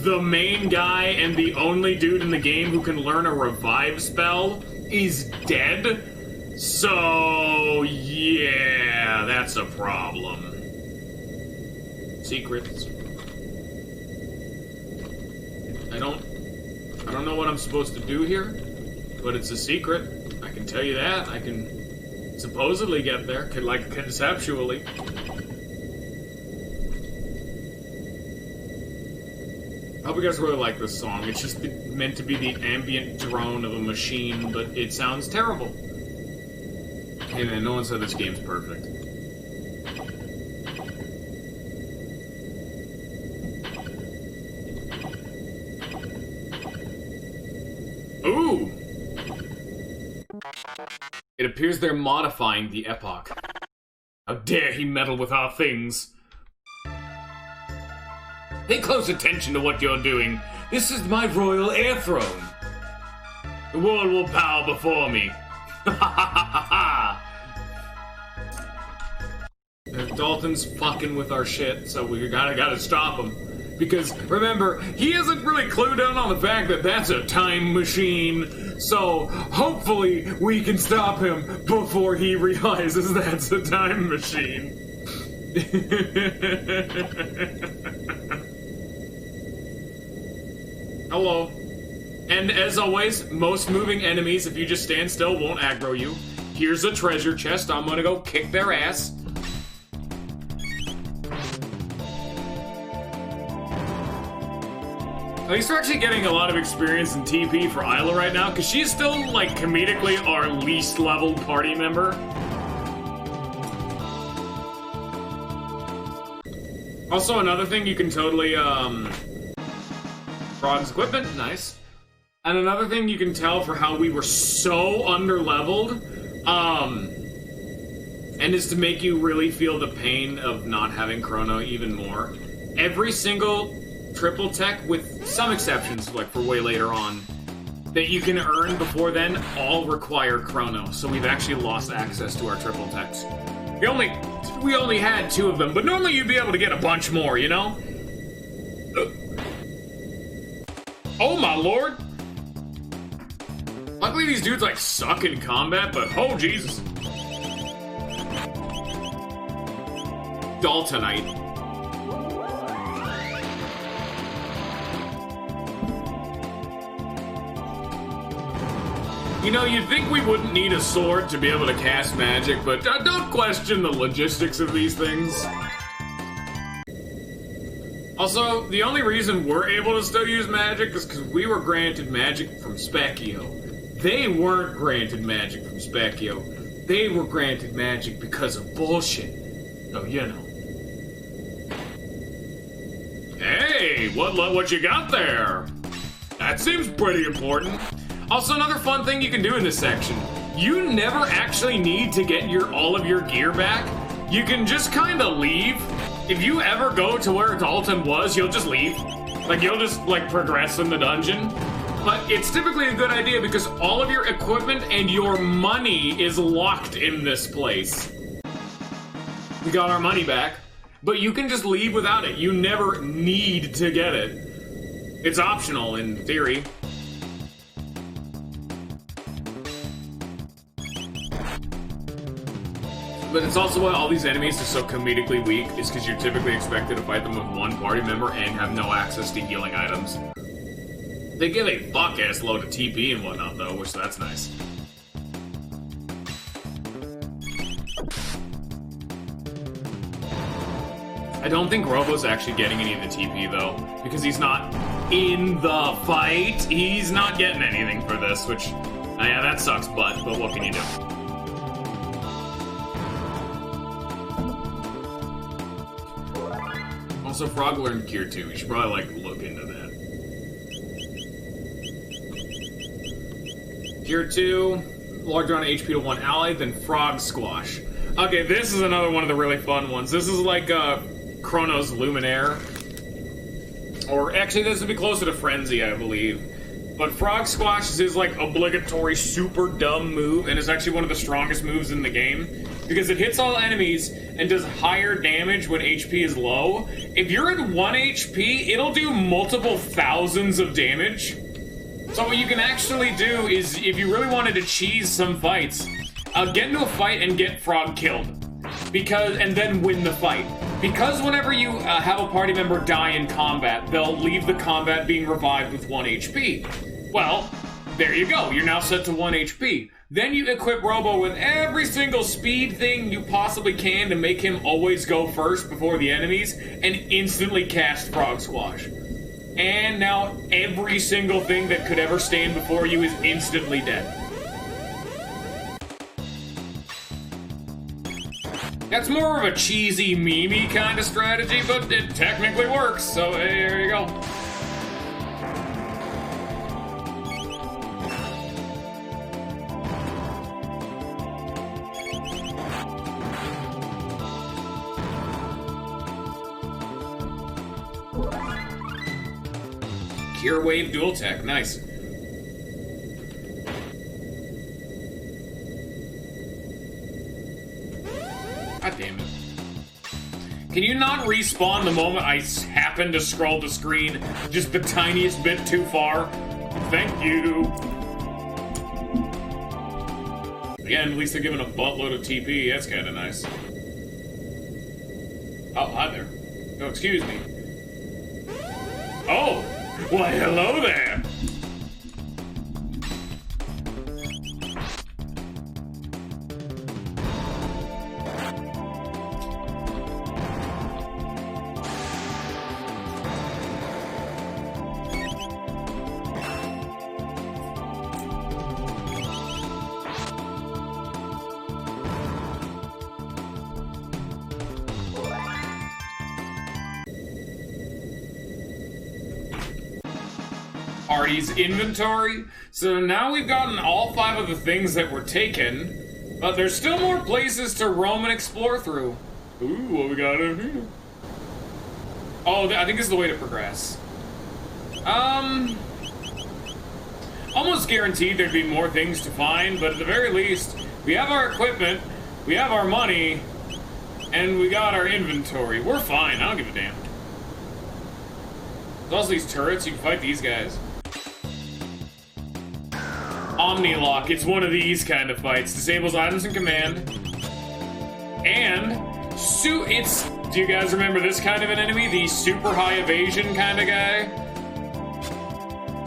the main guy and the only dude in the game who can learn a revive spell is dead. So, yeah, that's a problem. Secrets. I don't know what I'm supposed to do here, but it's a secret. I can tell you that. I can supposedly get there, conceptually. I hope you guys really like this song. It's just meant to be the ambient drone of a machine, but it sounds terrible. Hey man, no one said this game's perfect. Ooh! It appears they're modifying the epoch. How dare he meddle with our things? Pay close attention to what you're doing. This is my royal air throne. The world will bow before me. Ha ha ha ha ha! Dalton's fucking with our shit, so we gotta stop him. Because, remember, he isn't really clued in on the fact that that's a time machine, so hopefully we can stop him before he realizes that's a time machine. Hello. And as always, most moving enemies, if you just stand still, won't aggro you. Here's a treasure chest. I'm gonna go kick their ass. At least we're actually getting a lot of experience in TP for Isla right now, because she's still, like, comedically our least leveled party member. Also, another thing you can totally, Frog's equipment, nice. And another thing you can tell for how we were so under-leveled, and is to make you really feel the pain of not having Chrono even more. Every single triple tech, with some exceptions, like for way later on, that you can earn before then, all require Chrono, so we've actually lost access to our triple techs. We only had 2 of them, but normally you'd be able to get a bunch more, you know? Oh my lord! Luckily these dudes, like, suck in combat, but oh Jesus. Daltonite. You know, you'd think we wouldn't need a sword to be able to cast magic, but don't question the logistics of these things. Also, the only reason we're able to still use magic is because we were granted magic from Specchio. They weren't granted magic from Specchio. They were granted magic because of bullshit. So, you know. Hey, what you got there? That seems pretty important. Also, another fun thing you can do in this section, you never actually need to get all of your gear back. You can just kind of leave. If you ever go to where Dalton was, you'll just leave. Like, you'll just, like, progress in the dungeon. But it's typically a good idea because all of your equipment and your money is locked in this place. We got our money back, but you can just leave without it. You never need to get it. It's optional in theory. But it's also why all these enemies are so comedically weak, is because you're typically expected to fight them with one party member and have no access to healing items. They give a fuck-ass load of TP and whatnot, though, which that's nice. I don't think Robo's actually getting any of the TP, though, because he's not in the fight. He's not getting anything for this, which, yeah, that sucks butt, but what can you do? Also, Frog learned Cure 2. You should probably, like, look into that. Cure 2, large amount of HP to one ally, then Frog Squash. Okay, this is another one of the really fun ones. This is like, Chrono's Luminaire. Or, actually, this would be closer to Frenzy, I believe. But Frog Squash is his, like, obligatory super dumb move, and is actually one of the strongest moves in the game. Because it hits all enemies and does higher damage when HP is low. If you're at 1 HP, it'll do multiple thousands of damage. So what you can actually do is, if you really wanted to cheese some fights, get into a fight and get Frog killed. And then win the fight. Because whenever you have a party member die in combat, they'll leave the combat being revived with 1 HP. Well, there you go. You're now set to 1 HP. Then you equip Robo with every single speed thing you possibly can to make him always go first before the enemies, and instantly cast Frog Squash. And now every single thing that could ever stand before you is instantly dead. That's more of a cheesy, memey kind of strategy, but it technically works, so hey, there you go. Cure Wave Dual Tech, nice. God damn it. Can you not respawn the moment I happen to scroll the screen just the tiniest bit too far? Thank you. Again, at least they're giving a buttload of TP. That's kind of nice. Oh, hi there. Oh, excuse me. Oh! Why, hello there! Party's inventory. So now we've gotten all 5 of the things that were taken, but there's still more places to roam and explore through. Ooh, what we got over here? Oh, I think this is the way to progress. Almost guaranteed there'd be more things to find, but at the very least, we have our equipment, we have our money, and we got our inventory. We're fine, I don't give a damn. There's also these turrets, you can fight these guys. Omni-Lock, it's one of these kind of fights. Disables items in command. And, do you guys remember this kind of an enemy? The super high evasion kind of guy?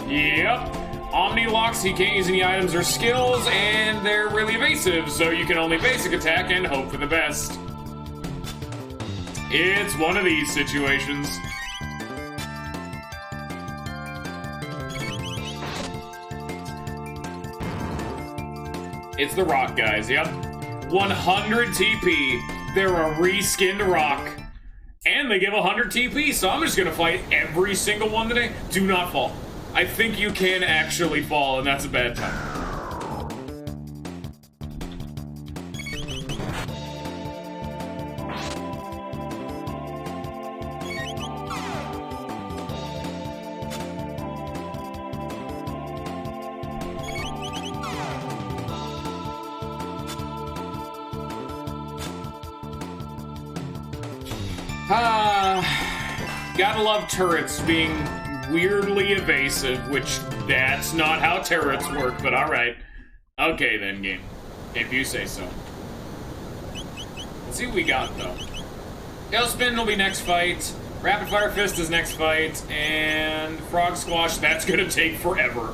Yep. Omni-Locks, he can't use any items or skills, and they're really evasive, so you can only basic attack and hope for the best. It's one of these situations. It's the rock guys, yep. 100 TP. They're a reskinned rock. And they give 100 TP, so I'm just gonna fight every single one today. Do not fall. I think you can actually fall, and that's a bad time. Gotta love turrets being weirdly evasive, which that's not how turrets work, but alright. Okay then, game. If you say so. Let's see what we got, though. Tailspin will be next fight. Rapid Fire Fist is next fight. And Frog Squash, that's gonna take forever.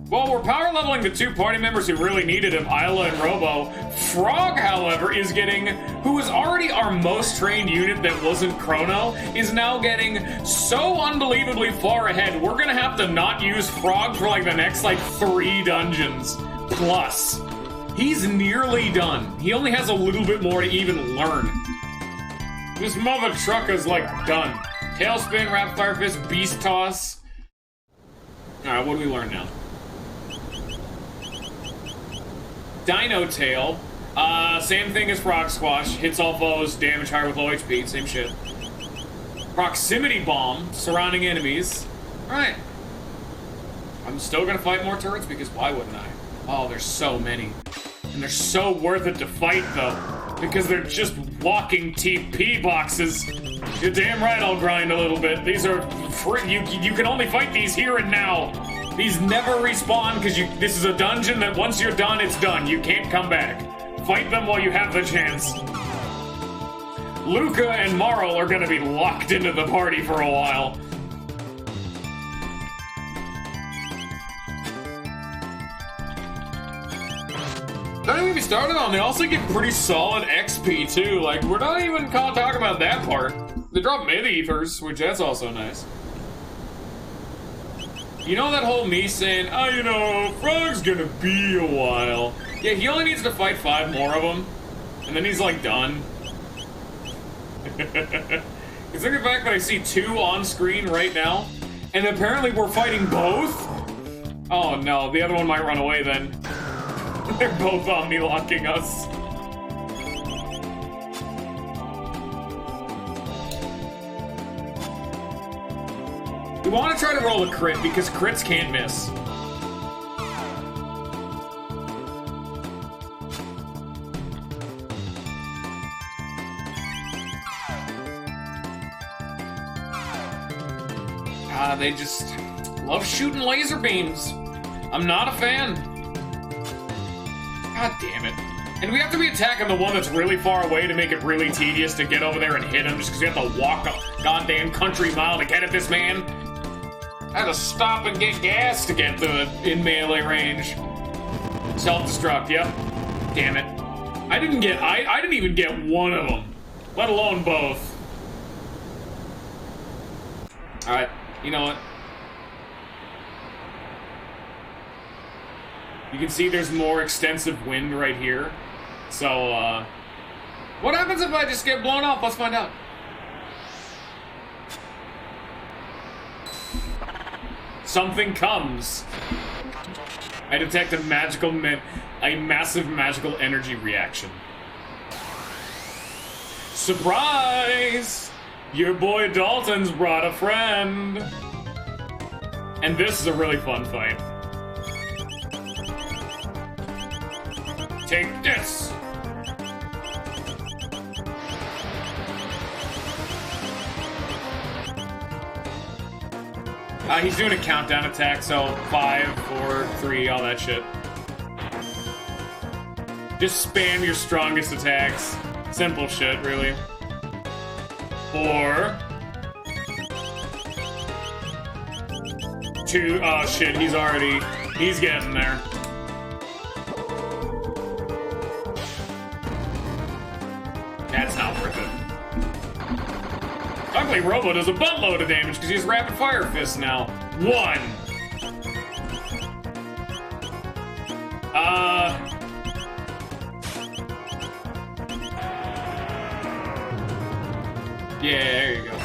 Well, we're power leveling the two party members who really needed him, Isla and Robo. Frog, however, is getting, who was already our most trained unit that wasn't Chrono, is now getting so unbelievably far ahead. We're gonna have to not use Frog for like the next like 3 dungeons plus. He's nearly done. He only has a little bit more to even learn. This mother trucker's like done. Tailspin, Rapid Fire Fist, Beast Toss. Alright, what do we learn now? Dino Tail. Same thing as Frog Squash. Hits all foes, damage higher with low HP. Same shit. Proximity Bomb. Surrounding enemies. Alright. I'm still gonna fight more turrets because why wouldn't I? Oh, there's so many. And they're so worth it to fight, though. Because they're just walking TP boxes. You're damn right I'll grind a little bit. These are free. You can only fight these here and now. These never respawn because this is a dungeon that once you're done, it's done. You can't come back. Fight them while you have the chance. Luca and Marl are gonna be locked into the party for a while. Don't even be started on. They also get pretty solid XP too. Like, we're not even talking about that part. They drop mid-ethers, which that's also nice. You know that whole me saying, oh, you know, Frog's gonna be a while. Yeah, he only needs to fight 5 more of them, and then he's like done. Consider the fact that I see 2 on screen right now, and apparently we're fighting both? Oh no, the other one might run away then. They're both omni-locking us. We want to try to roll a crit because crits can't miss. They just love shooting laser beams. I'm not a fan. God damn it. And we have to be attacking the one that's really far away to make it really tedious to get over there and hit him just because we have to walk a goddamn country mile to get at this man. I had to stop and get gas to get to it in melee range. Self-destruct, yep. Damn it. I didn't even get one of them, let alone both. Alright, you know what? You can see there's more extensive wind right here. So, what happens if I just get blown up? Let's find out. Something comes. I detect a massive magical energy reaction. Surprise! Your boy Dalton's brought a friend. And this is a really fun fight. Take this! He's doing a countdown attack, so 5, 4, 3, all that shit. Just spam your strongest attacks. Simple shit, really. 4. 2, oh shit, he's getting there. That's not worth it. Luckily, Robo does a buttload of damage because he has Rapid Fire Fist now. 1. Yeah, there you go.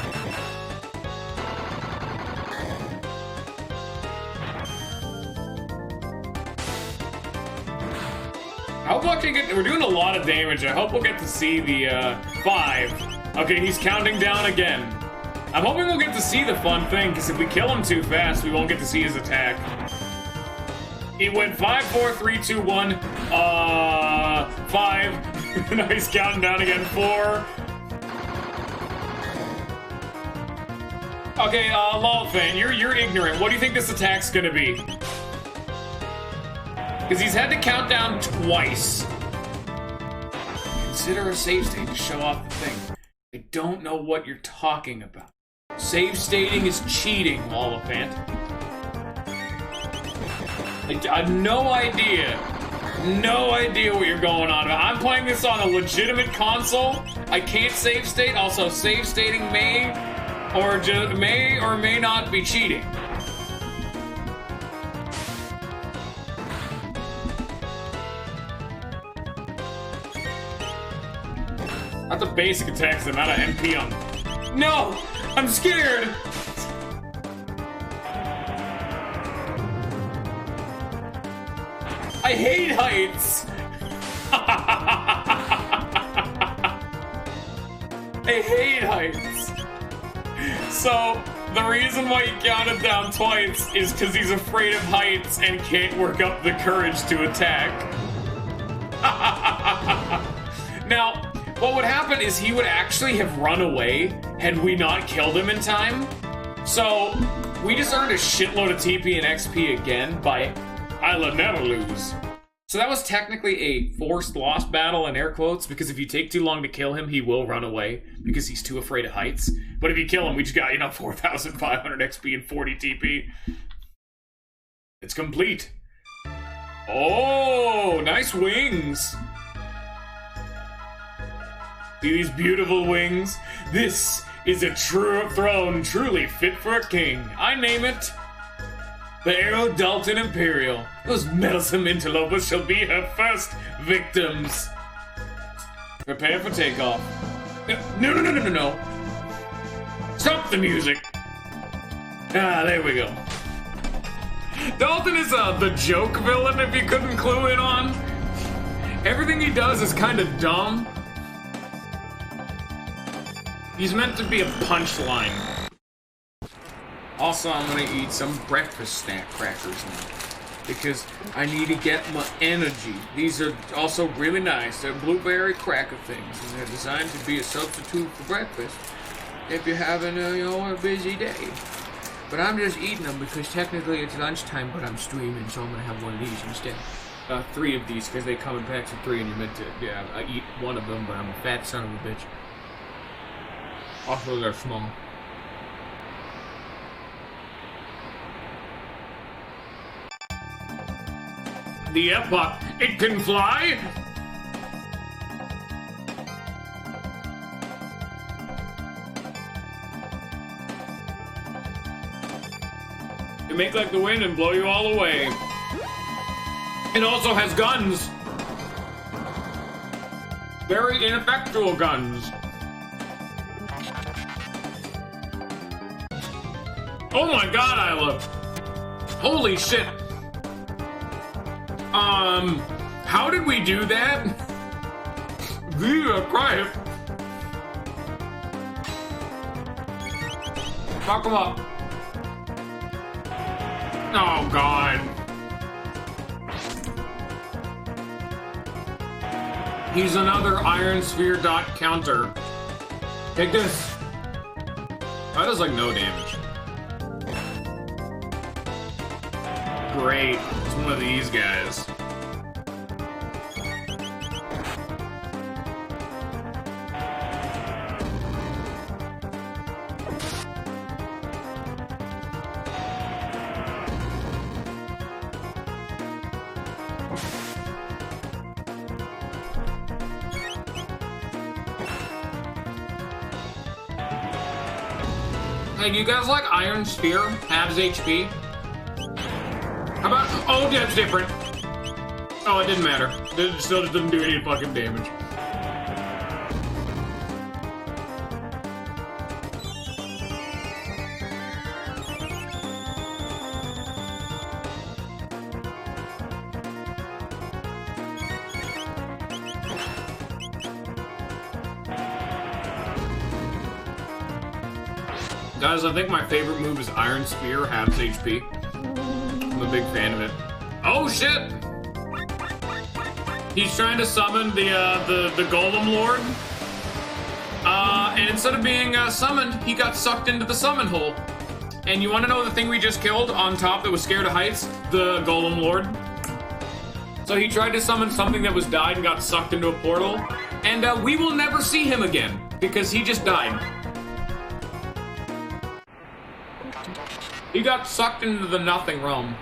I hope I can get. We're doing a lot of damage. I hope we'll get to see the 5. Okay, he's counting down again. I'm hoping we'll get to see the fun thing, because if we kill him too fast, we won't get to see his attack. It went 5, 4, 3, 2, 1. 5. Now he's counting down again. 4. Okay, Lolfan, you're ignorant. What do you think this attack's gonna be? Because he's had to count down twice. Consider a save state to show off the thing. I don't know what you're talking about. Save stating is cheating, Oliphant. I have no idea. No idea what you're going on about. I'm playing this on a legitimate console. I can't save state. Also, save stating may or may not be cheating. Not the basic attacks, the amount of MP on. No! I'm scared! I hate heights! I hate heights. So, the reason why he counted down twice is because he's afraid of heights and can't work up the courage to attack. Now, what would happen is he would actually have run away had we not killed him in time. So, we just earned a shitload of TP and XP again by I'll never lose. So that was technically a forced lost battle in air quotes, because if you take too long to kill him, he will run away because he's too afraid of heights. But if you kill him, we just got, 4,500 XP and 40 TP. It's complete. Oh, nice wings. See these beautiful wings? This is a true throne truly fit for a king. I name it the Aero Dalton Imperial. Those meddlesome interlopers shall be her first victims. Prepare for takeoff. No. Stop the music. Ah, there we go. Dalton is the joke villain, if you couldn't clue in on. Everything he does is kind of dumb. He's meant to be a punchline. Also, I'm gonna eat some breakfast snack crackers now, because I need to get my energy. These are also really nice. They're blueberry cracker things, and they're designed to be a substitute for breakfast if you're having a busy day. But I'm just eating them because technically it's lunchtime, but I'm streaming, so I'm gonna have one of these instead. 3 of these, because they come in packs of 3, and you're meant to, I eat one of them, but I'm a fat son of a bitch. Also, they're small. The Epoch, it can fly? It make like the wind and blow you all away. It also has guns. Very ineffectual guns. Oh my god, Isla! Holy shit! How did we do that? Christ! Fuck him up. Oh god. He's another Iron Sphere dot counter. Take this. That does like no damage. Great. It's one of these guys. Hey, do you guys like Iron Sphere? Halves HP? How about... Oh, that's different. Oh, it didn't matter. It still just didn't do any fucking damage. Guys, I think my favorite move is Iron Spear, halves HP. I'm a big fan of it. Oh shit! He's trying to summon the Golem Lord. And instead of being summoned, he got sucked into the summon hole. And you want to know the thing we just killed on top that was scared of heights? The Golem Lord. So he tried to summon something that was died and got sucked into a portal. And we will never see him again because he just died. He got sucked into the nothing realm.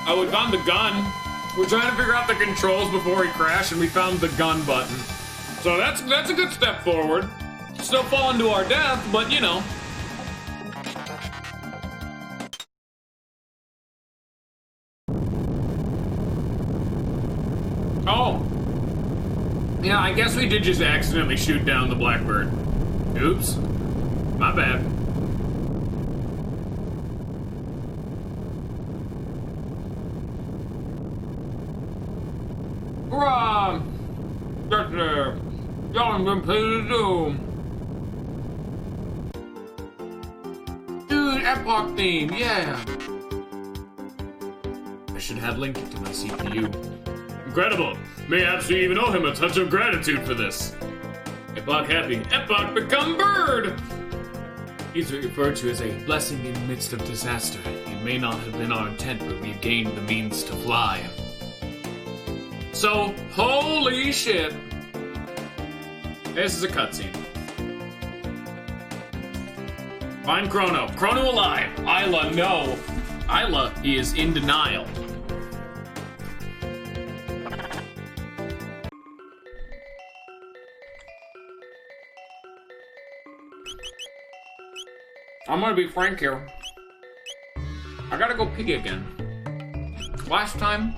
Oh, we found the gun. We're trying to figure out the controls before he crashed, and we found the gun button. So that's a good step forward. Still falling to our death, but you know. Oh. Yeah, I guess we did just accidentally shoot down the Blackbird. Oops. My bad. Hurrah! Get there! Y'all been paid to do. Dude, Epoch theme, yeah! I should have linked it to my CPU. Incredible! Mayhaps you even owe him a touch of gratitude for this. Epoch happy. Epoch become bird! He's referred to as a blessing in the midst of disaster. It may not have been our intent, but we've gained the means to fly. So, holy shit. This is a cutscene. Find Crono. Crono alive. Isla, no. Isla is in denial. I'm gonna be frank here. I gotta go pee again. Last time,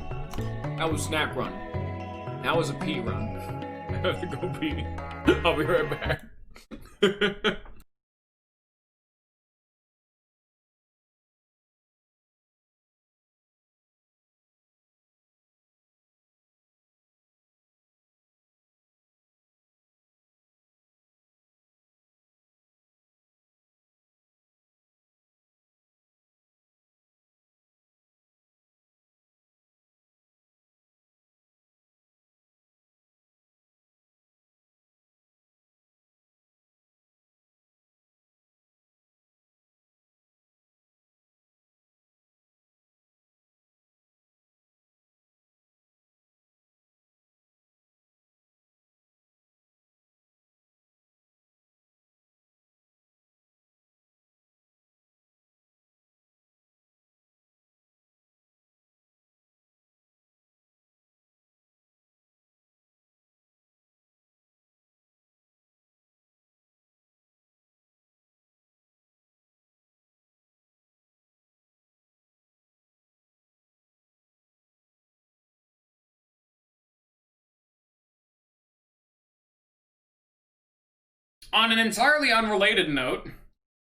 that was snack run. That was a pee run. I have to go pee. I'll be right back. On an entirely unrelated note,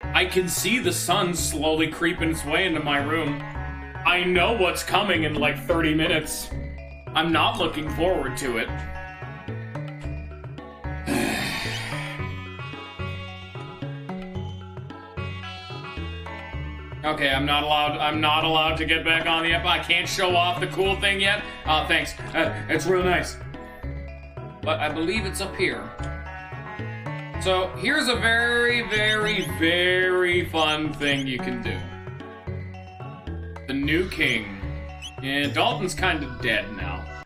I can see the sun slowly creeping its way into my room. I know what's coming in like 30 minutes. I'm not looking forward to it. Okay, I'm not allowed to get back on the app. I can't show off the cool thing yet. Thanks. It's real nice. But I believe it's up here. So, here's a very, very, very fun thing you can do. The new king. Yeah, Dalton's kind of dead now.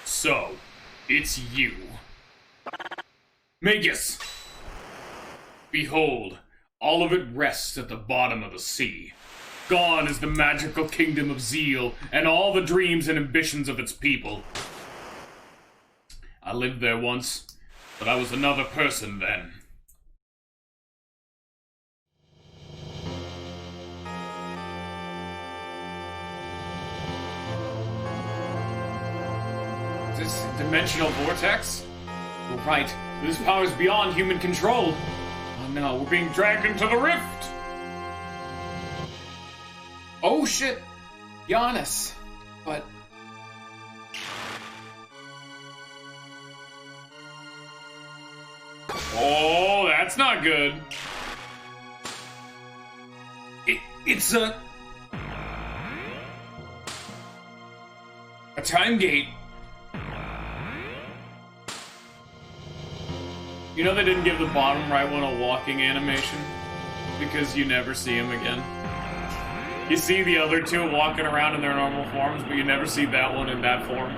So, it's you. Magus! Behold, all of it rests at the bottom of the sea. Gone is the magical kingdom of Zeal and all the dreams and ambitions of its people. I lived there once, but I was another person then. Is this a dimensional vortex? You're right, this power is beyond human control. Oh no, we're being dragged into the rift! Oh shit, Giannis, but... Oh, that's not good. It's a time gate. You know they didn't give the bottom right one a walking animation? Because you never see him again. You see the other two walking around in their normal forms, but you never see that one in that form.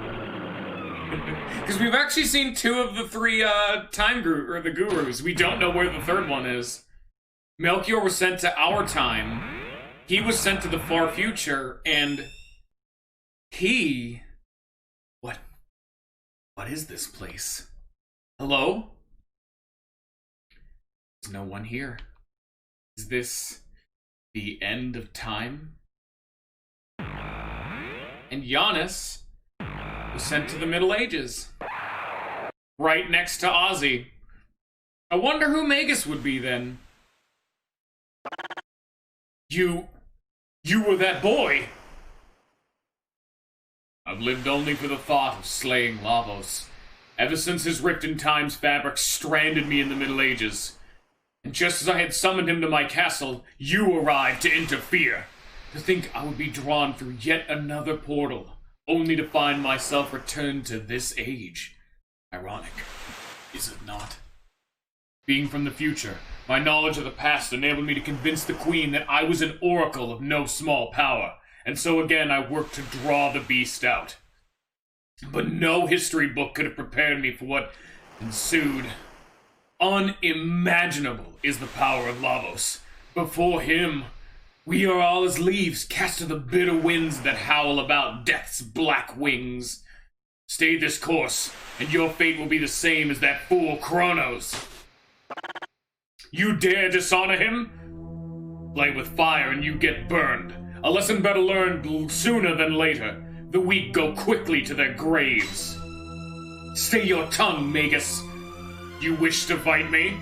Because we've actually seen 2 of the 3 the gurus. We don't know where the third one is. Melchior was sent to our time. He was sent to the far future, and he... What is this place? Hello? There's no one here. Is this the end of time? And Giannis was sent to the Middle Ages. Right next to Ozzy. I wonder who Magus would be then. You were that boy. I've lived only for the thought of slaying Lavos, ever since his ripped in time's fabric stranded me in the Middle Ages. And just as I had summoned him to my castle, you arrived to interfere. To think I would be drawn through yet another portal, only to find myself returned to this age. Ironic, is it not? Being from the future, my knowledge of the past enabled me to convince the Queen that I was an oracle of no small power, and so again I worked to draw the beast out. But no history book could have prepared me for what ensued. Unimaginable is the power of Lavos. Before him, we are all as leaves cast to the bitter winds that howl about death's black wings. Stay this course, and your fate will be the same as that fool Crono's. You dare dishonor him? Play with fire and you get burned. A lesson better learned sooner than later. The weak go quickly to their graves. Stay your tongue, Magus. You wish to fight me?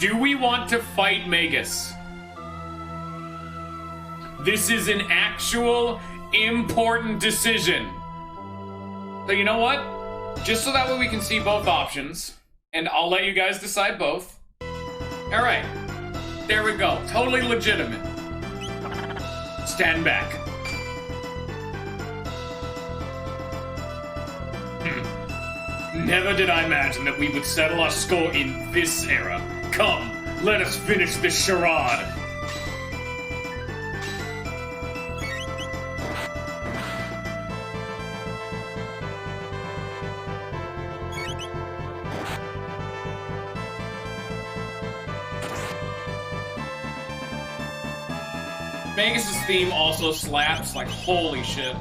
Do we want to fight Magus? This is an actual, important decision. So you know what? Just so that way we can see both options, and I'll let you guys decide both. Alright. There we go. Totally legitimate. Stand back. Never did I imagine that we would settle our score in this era. Come, let us finish this charade. Magus' theme also slaps, like, holy shit.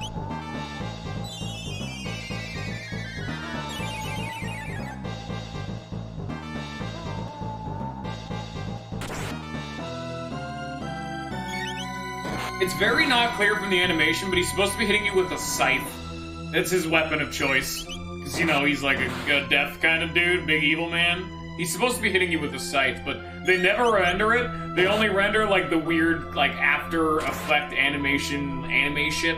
It's very not clear from the animation, but he's supposed to be hitting you with a scythe. That's his weapon of choice. Because, you know, he's like a death kind of dude, big evil man. He's supposed to be hitting you with a scythe, but they never render it. They only render, like, the weird, like, after effect animation anime shit.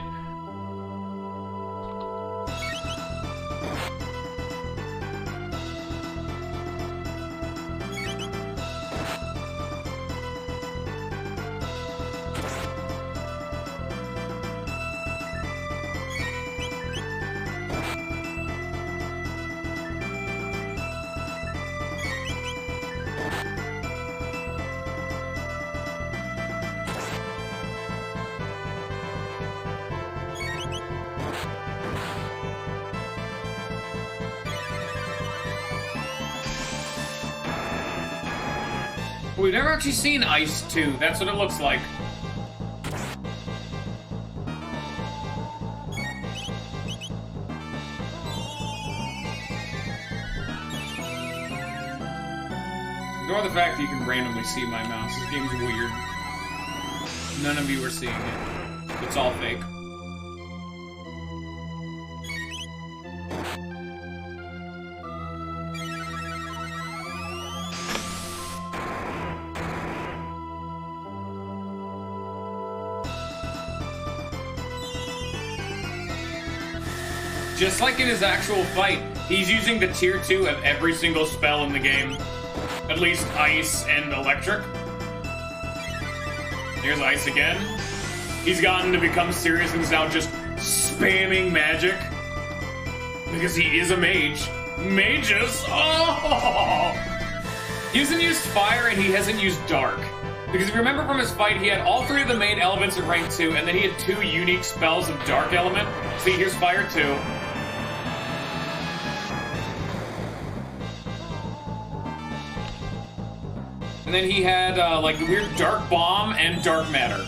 We've never actually seen Ice 2. That's what it looks like. Ignore the fact that you can randomly see my mouse. This game's weird. None of you are seeing it. It's all fake. Just like in his actual fight, he's using the tier 2 of every single spell in the game. At least ice and electric. Here's Ice again. He's gotten to become serious and is now just spamming magic. Because he is a mage. Mages? Oh! He hasn't used fire and he hasn't used dark. Because if you remember from his fight, he had all 3 of the main elements in rank 2, and then he had 2 unique spells of dark element. See, here's fire 2. And then he had, like, the weird dark bomb and dark matter.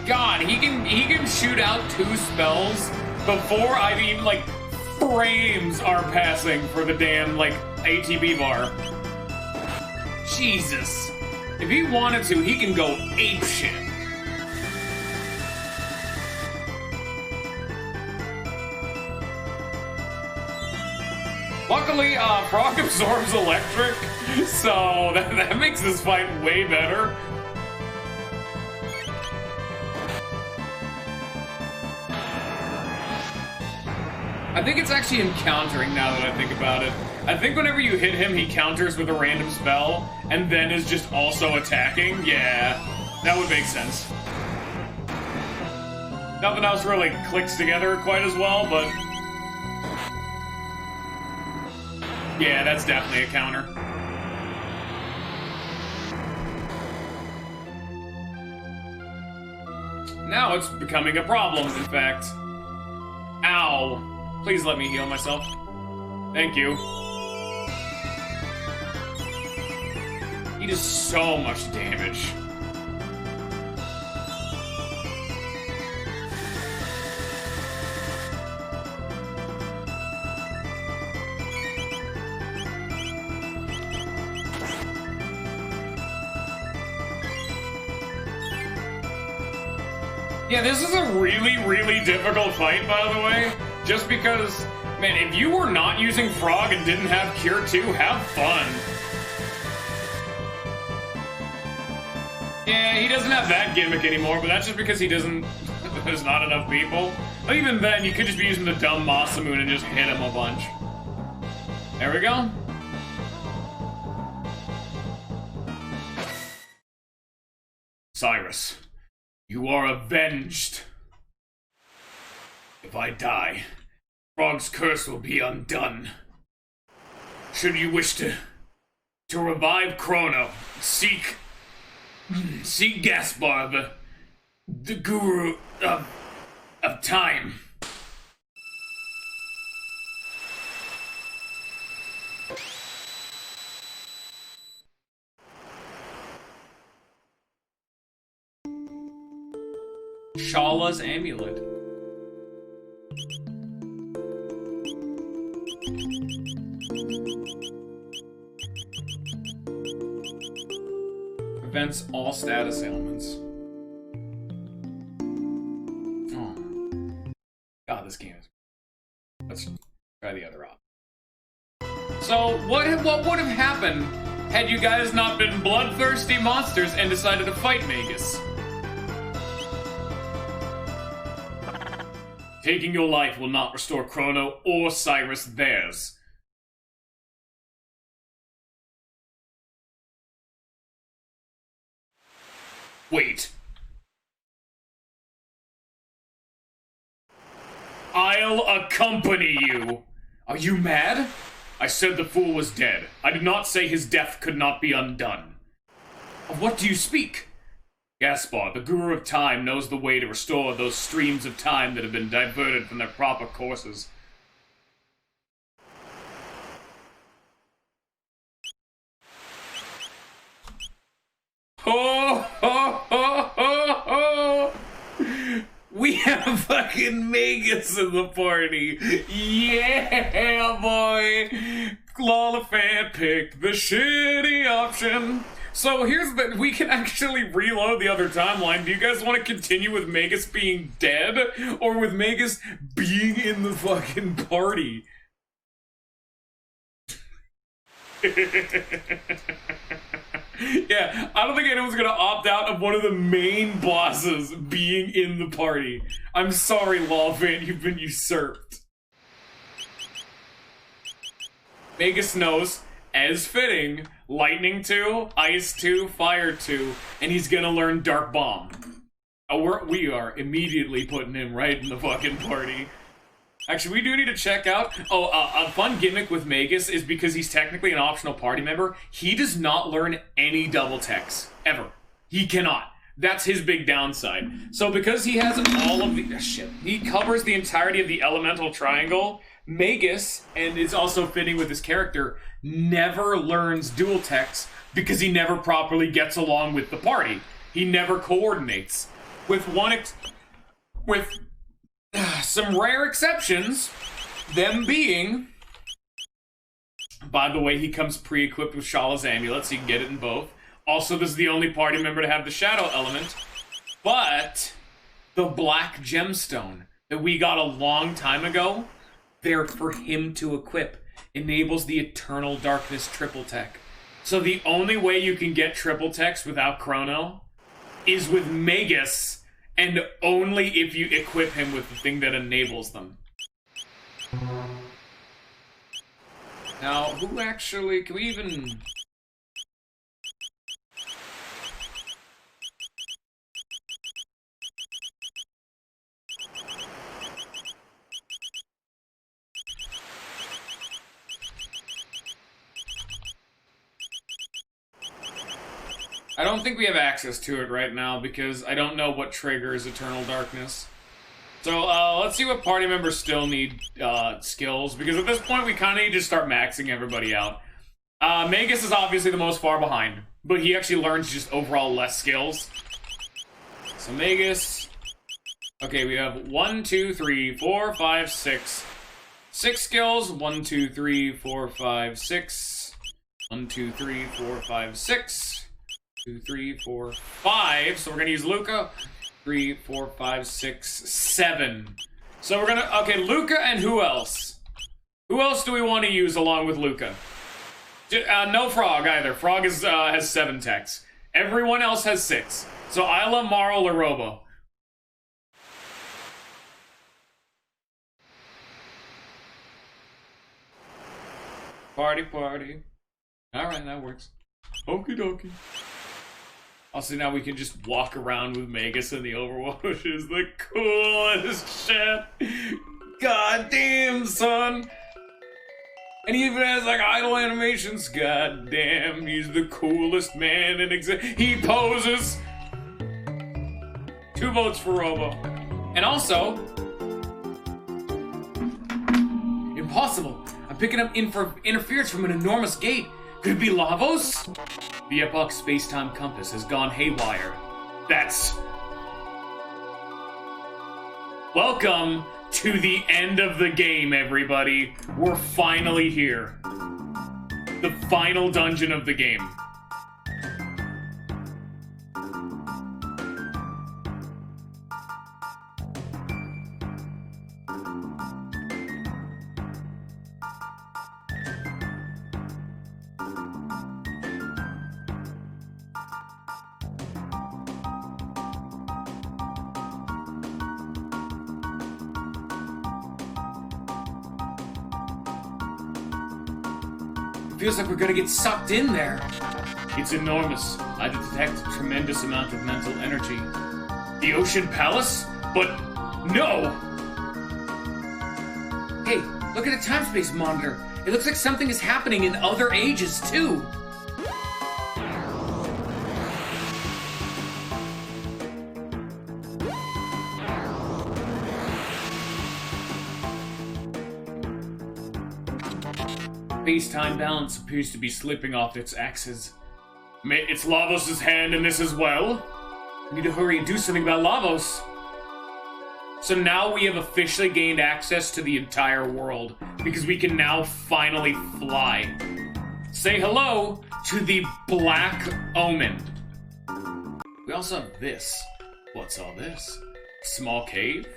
God, he can shoot out 2 spells before I've even, like, frames are passing for the damn, like, ATB bar. Jesus. If he wanted to, he can go apeshit. Luckily, Frog absorbs electric, so that makes this fight way better. I think it's actually him countering now that I think about it. I think whenever you hit him, he counters with a random spell, and then is just also attacking. Yeah, that would make sense. Nothing else really clicks together quite as well, but... yeah, that's definitely a counter. Now it's becoming a problem, in fact. Ow. Please let me heal myself. Thank you. He does so much damage. Yeah, this is a really, really difficult fight, by the way. Just because, man, if you were not using Frog and didn't have Cure 2, have fun. Yeah, he doesn't have that gimmick anymore, but that's just because he doesn't... there's not enough people. But even then, you could just be using the dumb Masamune and just hit him a bunch. There we go. Cyrus, you are avenged. If I die, Frog's curse will be undone. Should you wish to revive Crono, seek Gaspar, the guru of time. Shala's amulet. Prevents all status ailments. Oh. God, this game is... let's try the other option. So, what would have happened had you guys not been bloodthirsty monsters and decided to fight Magus? Taking your life will not restore Crono or Cyrus theirs. Wait. I'll accompany you. Are you mad? I said the fool was dead. I did not say his death could not be undone. Of what do you speak? Gaspar, the Guru of Time, knows the way to restore those streams of time that have been diverted from their proper courses. Ho, ho, ho, ho, ho! We have fucking Magus in the party! Yeah, boy! Lolifan picked the shitty option. So here's the, we can actually reload the other timeline. Do you guys want to continue with Magus being dead, or with Magus being in the fucking party? Yeah, I don't think anyone's gonna opt out of one of the main bosses being in the party. I'm sorry, Lawfan, you've been usurped. Magus knows, as fitting, Lightning 2, Ice 2, Fire 2, and he's gonna learn Dark Bomb. We are immediately putting him right in the fucking party. Actually, we do need to check out... Oh, a fun gimmick with Magus is because he's technically an optional party member, he does not learn any double techs. Ever. He cannot. That's his big downside. So because he has all of the... shit. He covers the entirety of the elemental triangle, Magus, and it's also fitting with his character, never learns dual techs because he never properly gets along with the party. He never coordinates. With some rare exceptions, them being... By the way, he comes pre-equipped with Shala's amulet, so you can get it in both. Also, this is the only party member to have the shadow element. But the black gemstone that we got a long time ago, there for him to equip, enables the Eternal Darkness triple tech. So the only way you can get triple techs without Crono is with Magus, and only if you equip him with the thing that enables them. Now, who actually... can we even... I don't think we have access to it right now because I don't know what triggers Eternal Darkness. So let's see what party members still need skills, because at this point we kind of need to start maxing everybody out. Magus is obviously the most far behind, but he actually learns just overall less skills. So Magus... Okay, we have 1, 2, 3, 4, 5, 6. 6 skills. 1, 2, 3, 4, 5, 6. 1, 2, 3, 4, 5, 6. 2, 3, 4, 5. So we're gonna use Luca. 3, 4, 5, 6, 7. So we're gonna... Okay, Luca and who else? Who else do we want to use along with Luca? No Frog either. Frog is, has 7 techs. Everyone else has 6. So Isla, Marl, Larobo. Party, party. Alright, that works. Okie dokie. Also, now we can just walk around with Magus in the Overwatch, which is the coolest shit. God damn, son. And he even has, like, idle animations. God damn, he's the coolest man in existence. He poses. 2 votes for Robo. And also... Impossible. I'm picking up interference from an enormous gate. Could it be Lavos? The Epoch space-time compass has gone haywire. That's... Welcome to the end of the game, everybody. We're finally here. The final dungeon of the game. Feels like we're gonna get sucked in there. It's enormous. I detect a tremendous amount of mental energy. The Ocean Palace? But no! Hey, look at the time-space monitor. It looks like something is happening in other ages, too. Space-time balance appears to be slipping off its axis. It's Lavos' hand in this as well? We need to hurry and do something about Lavos. So now we have officially gained access to the entire world, because we can now finally fly. Say hello to the Black Omen. We also have this. What's all this? Small cave?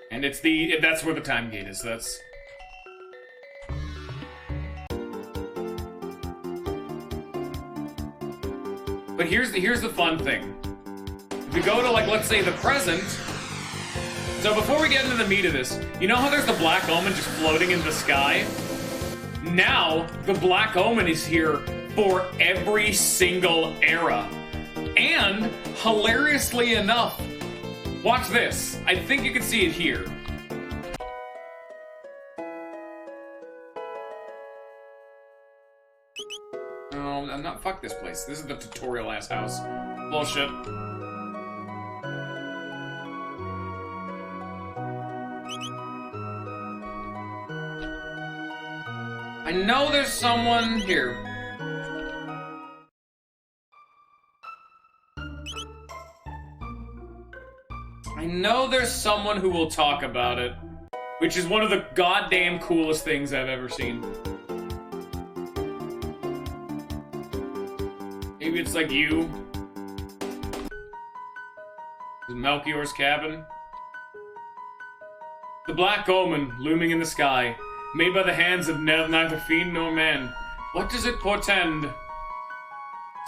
And that's where the time gate is, that's... But here's the fun thing. If we go to, like, let's say the present... So before we get into the meat of this, you know how there's the Black Omen just floating in the sky? Now, the Black Omen is here for every single era. And, hilariously enough, watch this. I think you can see it here. No, I'm not. Fuck this place. This is the tutorial ass house. Bullshit. I know there's someone here. I know there's someone who will talk about it, which is one of the goddamn coolest things I've ever seen. Maybe it's like you. Melchior's cabin. The Black Omen looming in the sky, made by the hands of neither fiend nor man. What does it portend?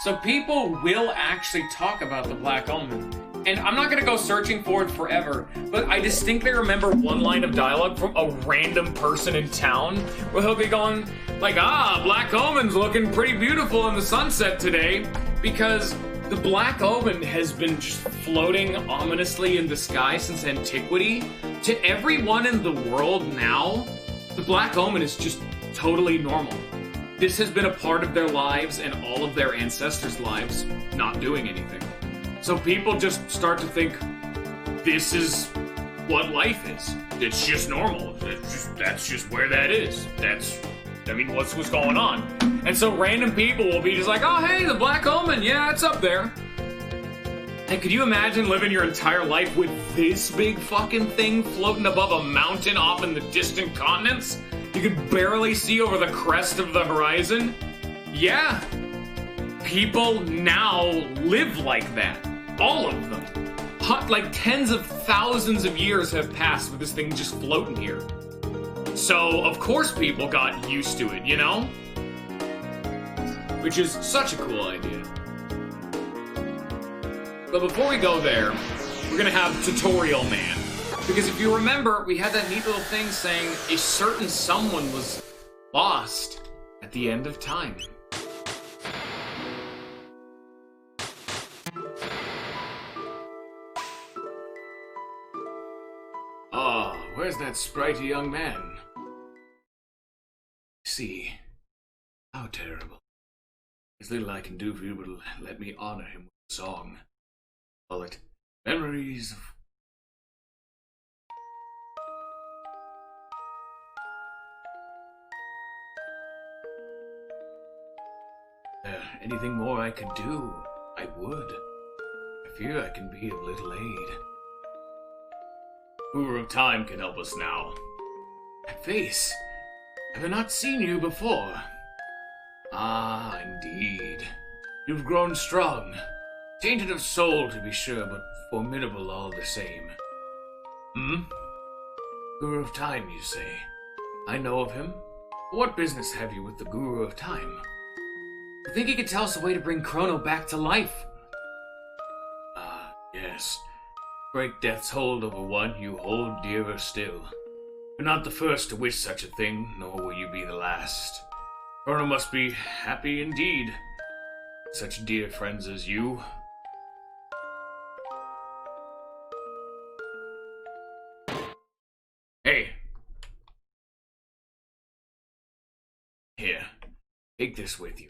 So people will actually talk about the Black Omen. And I'm not gonna go searching for it forever, but I distinctly remember one line of dialogue from a random person in town where he'll be going, like, Black Omen's looking pretty beautiful in the sunset today, because the Black Omen has been just floating ominously in the sky since antiquity. To everyone in the world now, the Black Omen is just totally normal. This has been a part of their lives and all of their ancestors' lives, not doing anything. So people just start to think, this is what life is. It's just normal. That's just where that is. What's going on? And so random people will be just like, oh, hey, the Black Omen, yeah, it's up there. And could you imagine living your entire life with this big fucking thing floating above a mountain off in the distant continents? You could barely see over the crest of the horizon? Yeah. People now live like that. All of them. Like tens of thousands of years have passed with this thing just floating here. So, of course people got used to it, you know? Which is such a cool idea. But before we go there, we're gonna have Tutorial Man. Because if you remember, we had that neat little thing saying a certain someone was lost at the end of time. Where's that sprightly young man? See, how terrible. There's little I can do for you, but let me honor him with a song. Call it Memories of... anything more I could do, I would. I fear I can be of little aid. Guru of Time can help us now. That face. Have I not seen you before? Ah, indeed. You've grown strong. Tainted of soul, to be sure, but formidable all the same. Guru of Time, you say? I know of him. What business have you with the Guru of Time? I think he could tell us a way to bring Crono back to life. Ah, yes. Break death's hold over one you hold dearer still. You're not the first to wish such a thing, nor will you be the last. Crono must be happy indeed. Such dear friends as you. Hey. Here, take this with you.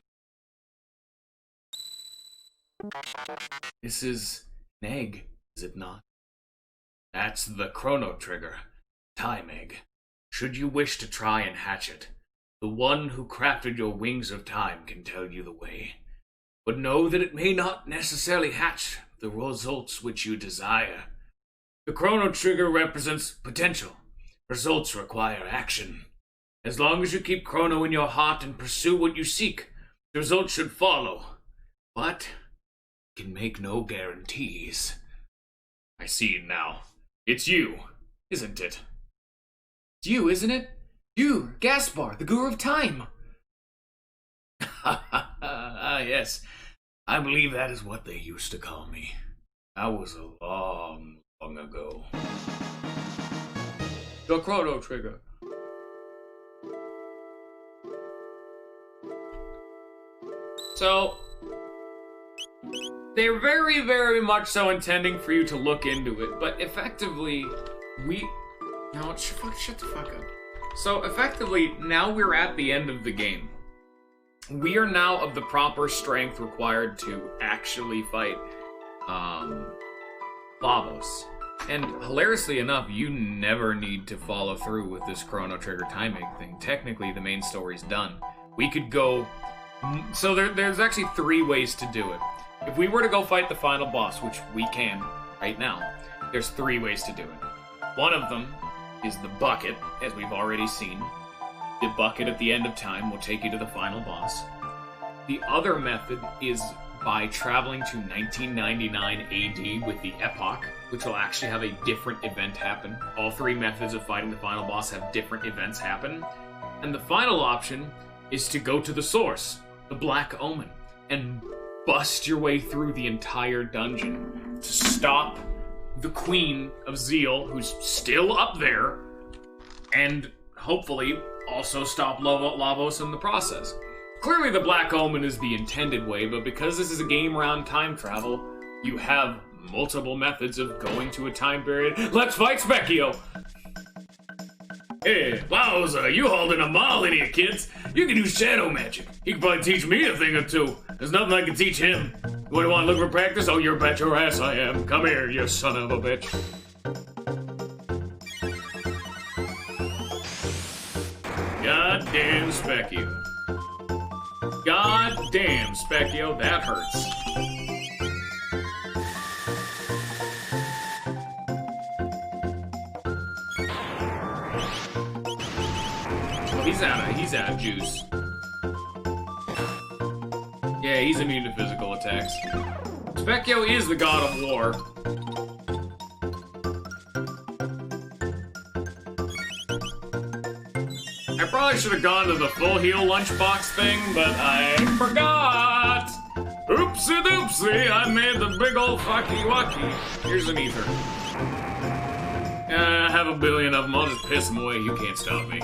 This is an egg, is it not? That's the Chrono Trigger, time egg. Should you wish to try and hatch it, the one who crafted your wings of time can tell you the way. But know that it may not necessarily hatch the results which you desire. The Chrono Trigger represents potential. Results require action. As long as you keep Crono in your heart and pursue what you seek, The result should follow, but can make no guarantees. I see it now. It's you, isn't it? It's you, isn't it? You, Gaspar, the Guru of Time. Ah, yes. I believe that is what they used to call me. That was a long, long ago. The Chrono Trigger. So, they're very, very much so intending for you to look into it, but effectively, No, shut the fuck up. So, effectively, now we're at the end of the game. We are now of the proper strength required to actually fight, Lavos. And hilariously enough, you never need to follow through with this Chrono Trigger timing thing. Technically, the main story's done. We could go... So there's actually 3 ways to do it. If we were to go fight the final boss, which we can right now, there's 3 ways to do it. One of them is the bucket, as we've already seen. The bucket at the end of time will take you to the final boss. The other method is by traveling to 1999 AD with the Epoch, which will actually have a different event happen. All 3 methods of fighting the final boss have different events happen. And the final option is to go to the source, the Black Omen, and bust your way through the entire dungeon to stop the Queen of Zeal, who's still up there, and hopefully also stop Lavos in the process. Clearly the Black Omen is the intended way, but because this is a game around time travel, you have multiple methods of going to a time period. Let's fight Specchio! Hey, wowza, you holding a mall in here, kids. You can do shadow magic. He can probably teach me a thing or two. There's nothing I can teach him. What, do you want to look for practice? Oh, you're bet your ass I am. Come here, you son of a bitch. Goddamn Specchio. Goddamn Specchio, that hurts. He's out of juice. Yeah, he's immune to physical attacks. Specchio is the god of war. I probably should have gone to the full heal lunchbox thing, but I forgot! Oopsie doopsie, I made the big ol' fucky wucky. Here's an ether. I have a billion of them, I'll just piss them away, you can't stop me.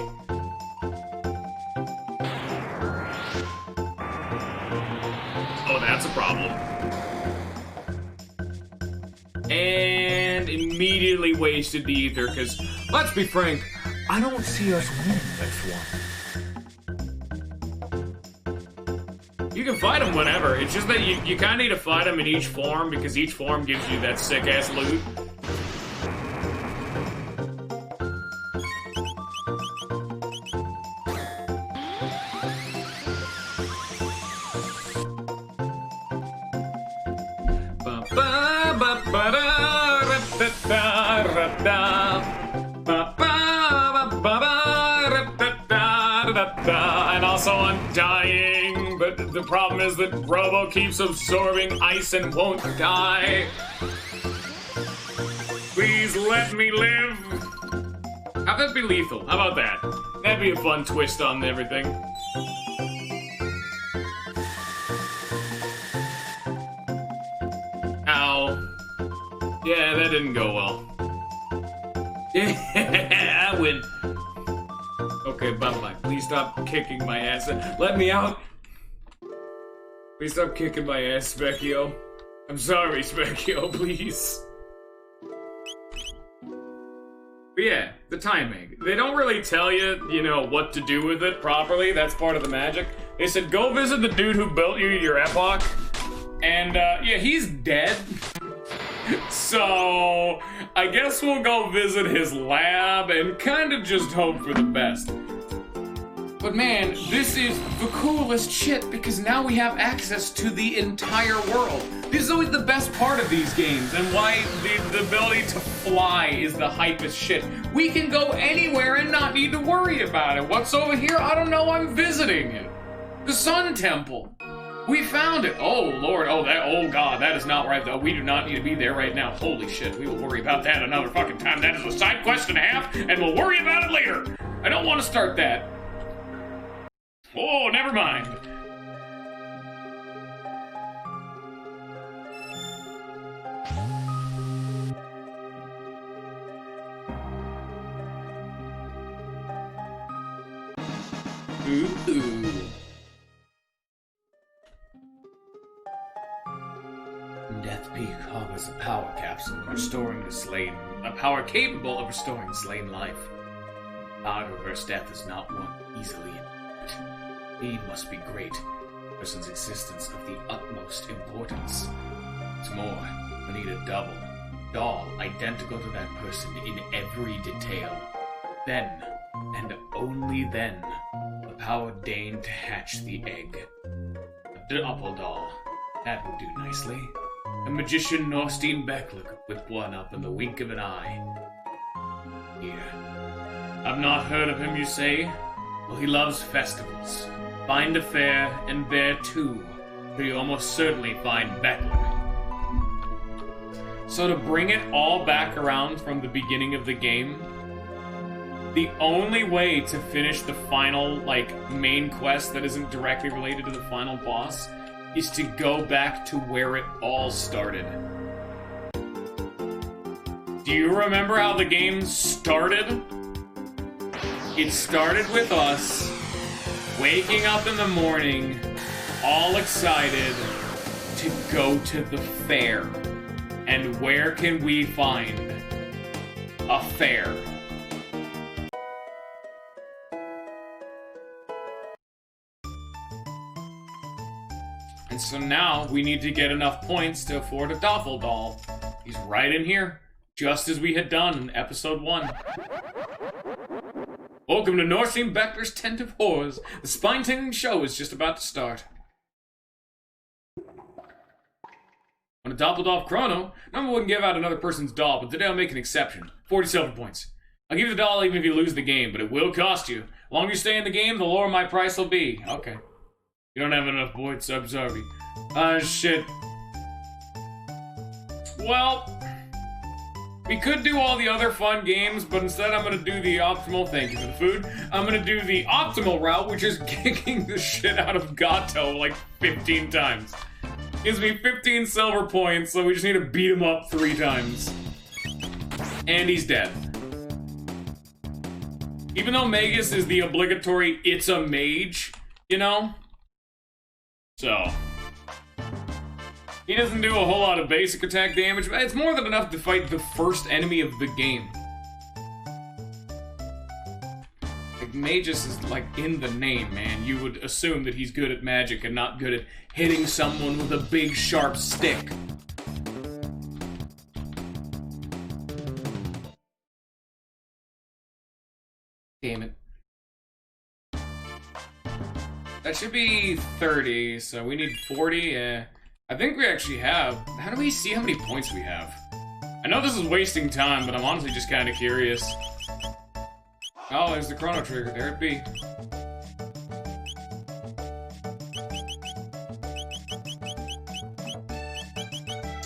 Oh, that's a problem. And immediately wasted the ether, because, let's be frank, I don't see us winning this one. You can fight them whenever, it's just that you kind of need to fight them in each form, because each form gives you that sick-ass loot. And also I'm dying, but the problem is that Robo keeps absorbing ice and won't die. Please let me live. Have that be lethal, how about that? That'd be a fun twist on everything. Ow. Yeah, that didn't go well. Yeah, I win. Okay, bye-bye. Please stop kicking my ass. Let me out. Please stop kicking my ass, Specchio. I'm sorry, Specchio, please. But yeah, the timing. They don't really tell you, you know, what to do with it properly. That's part of the magic. They said, go visit the dude who built you your Epoch. And, yeah, he's dead. So, I guess we'll go visit his lab and kind of just hope for the best. But man, this is the coolest shit because now we have access to the entire world. This is always the best part of these games and why the ability to fly is the hypest shit. We can go anywhere and not need to worry about it. What's over here? I don't know, I'm visiting it. The Sun Temple. We found it! Oh, Lord. Oh, God, that is not right, though. We do not need to be there right now. Holy shit, we will worry about that another fucking time. That is a side quest and a half, and we'll worry about it later. I don't want to start that. Oh, never mind. Ooh. Death Peak harbors a power capsule restoring the slain, a power capable of restoring slain life. Power to reverse death is not won easily. Need must be great. A person's existence of the utmost importance. What's more, we need a doll identical to that person in every detail. Then, and only then, the power deigned to hatch the egg. A doll. That would do nicely. A magician Norstein Beckler could whip one up in the wink of an eye. Here. I've not heard of him, you say? Well, he loves festivals. Find a fair, and there too, where you almost certainly find Beckler. So to bring it all back around from the beginning of the game, the only way to finish the final, main quest that isn't directly related to the final boss is to go back to where it all started. Do you remember how the game started? It started with us waking up in the morning, all excited to go to the fair. And where can we find a fair? And so now we need to get enough points to afford a doll. He's right in here, just as we had done in episode 1. Welcome to Norstein Beckler's Tent of Horrors. The spine-tingling show is just about to start. On a Doppeldoll Chrono, normally wouldn't give out another person's doll, but today I'll make an exception. 40 silver points. I'll give you the doll even if you lose the game, but it will cost you. The longer you stay in the game, the lower my price will be. Okay. You don't have enough points, I'm sorry. Shit. Well, we could do all the other fun games, but instead I'm gonna do the optimal, thank you for the food, I'm gonna do the optimal route, which is kicking the shit out of Gato like 15 times. Gives me 15 silver points, so we just need to beat him up 3 times. And he's dead. Even though Magus is the obligatory, it's a mage, you know? So, he doesn't do a whole lot of basic attack damage, but it's more than enough to fight the first enemy of the game. Like, Magus is, in the name, man. You would assume that he's good at magic and not good at hitting someone with a big, sharp stick. Damn it. That should be 30, so we need 40, yeah. I think we actually have... How do we see how many points we have? I know this is wasting time, but I'm honestly just kind of curious. Oh, there's the Chrono Trigger. There it be.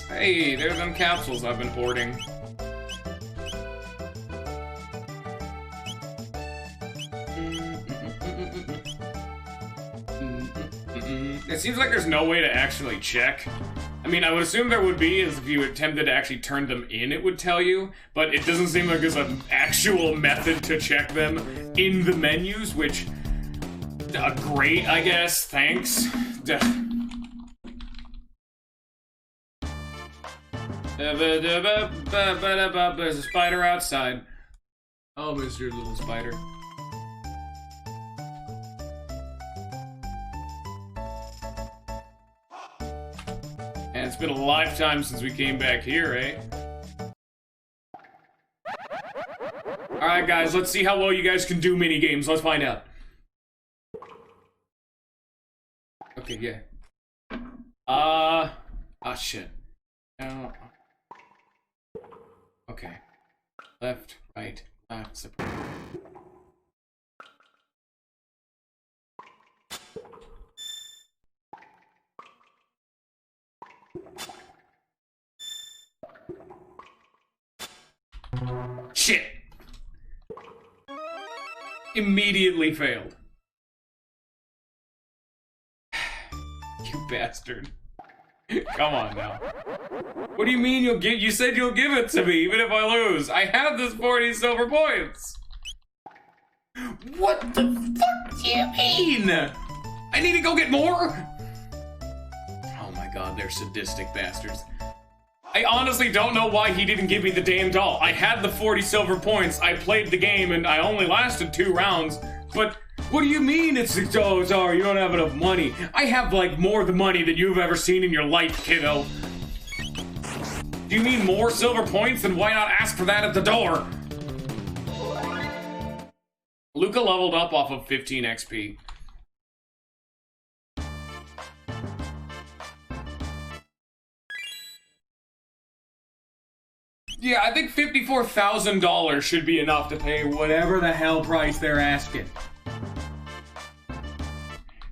Hey, there's them capsules I've been hoarding. It seems like there's no way to actually check. I mean, I would assume there would be, as if you attempted to actually turn them in, it would tell you, but it doesn't seem like there's an actual method to check them in the menus, which... great, I guess. Thanks. There's a spider outside. Oh, Mr. Little Spider. And it's been a lifetime since we came back here, eh? Alright, guys, let's see how well you guys can do mini-games. Let's find out. Okay, yeah. Oh, shit. Okay. Left, right, left, Shit! Immediately failed. You bastard. Come on now. What do you mean you'll give? You said you'll give it to me even if I lose. I have this 40 silver points. What the fuck do you mean? I need to go get more? Oh my god, they're sadistic bastards. I honestly don't know why he didn't give me the damn doll. I had the 40 silver points, I played the game, and I only lasted 2 rounds, but what do you mean it's, oh, sorry, you don't have enough money? I have, like, more of the money than you've ever seen in your life, kiddo. Do you mean more silver points? Then why not ask for that at the door? Luca leveled up off of 15 XP. Yeah, I think $54,000 should be enough to pay whatever the hell price they're asking.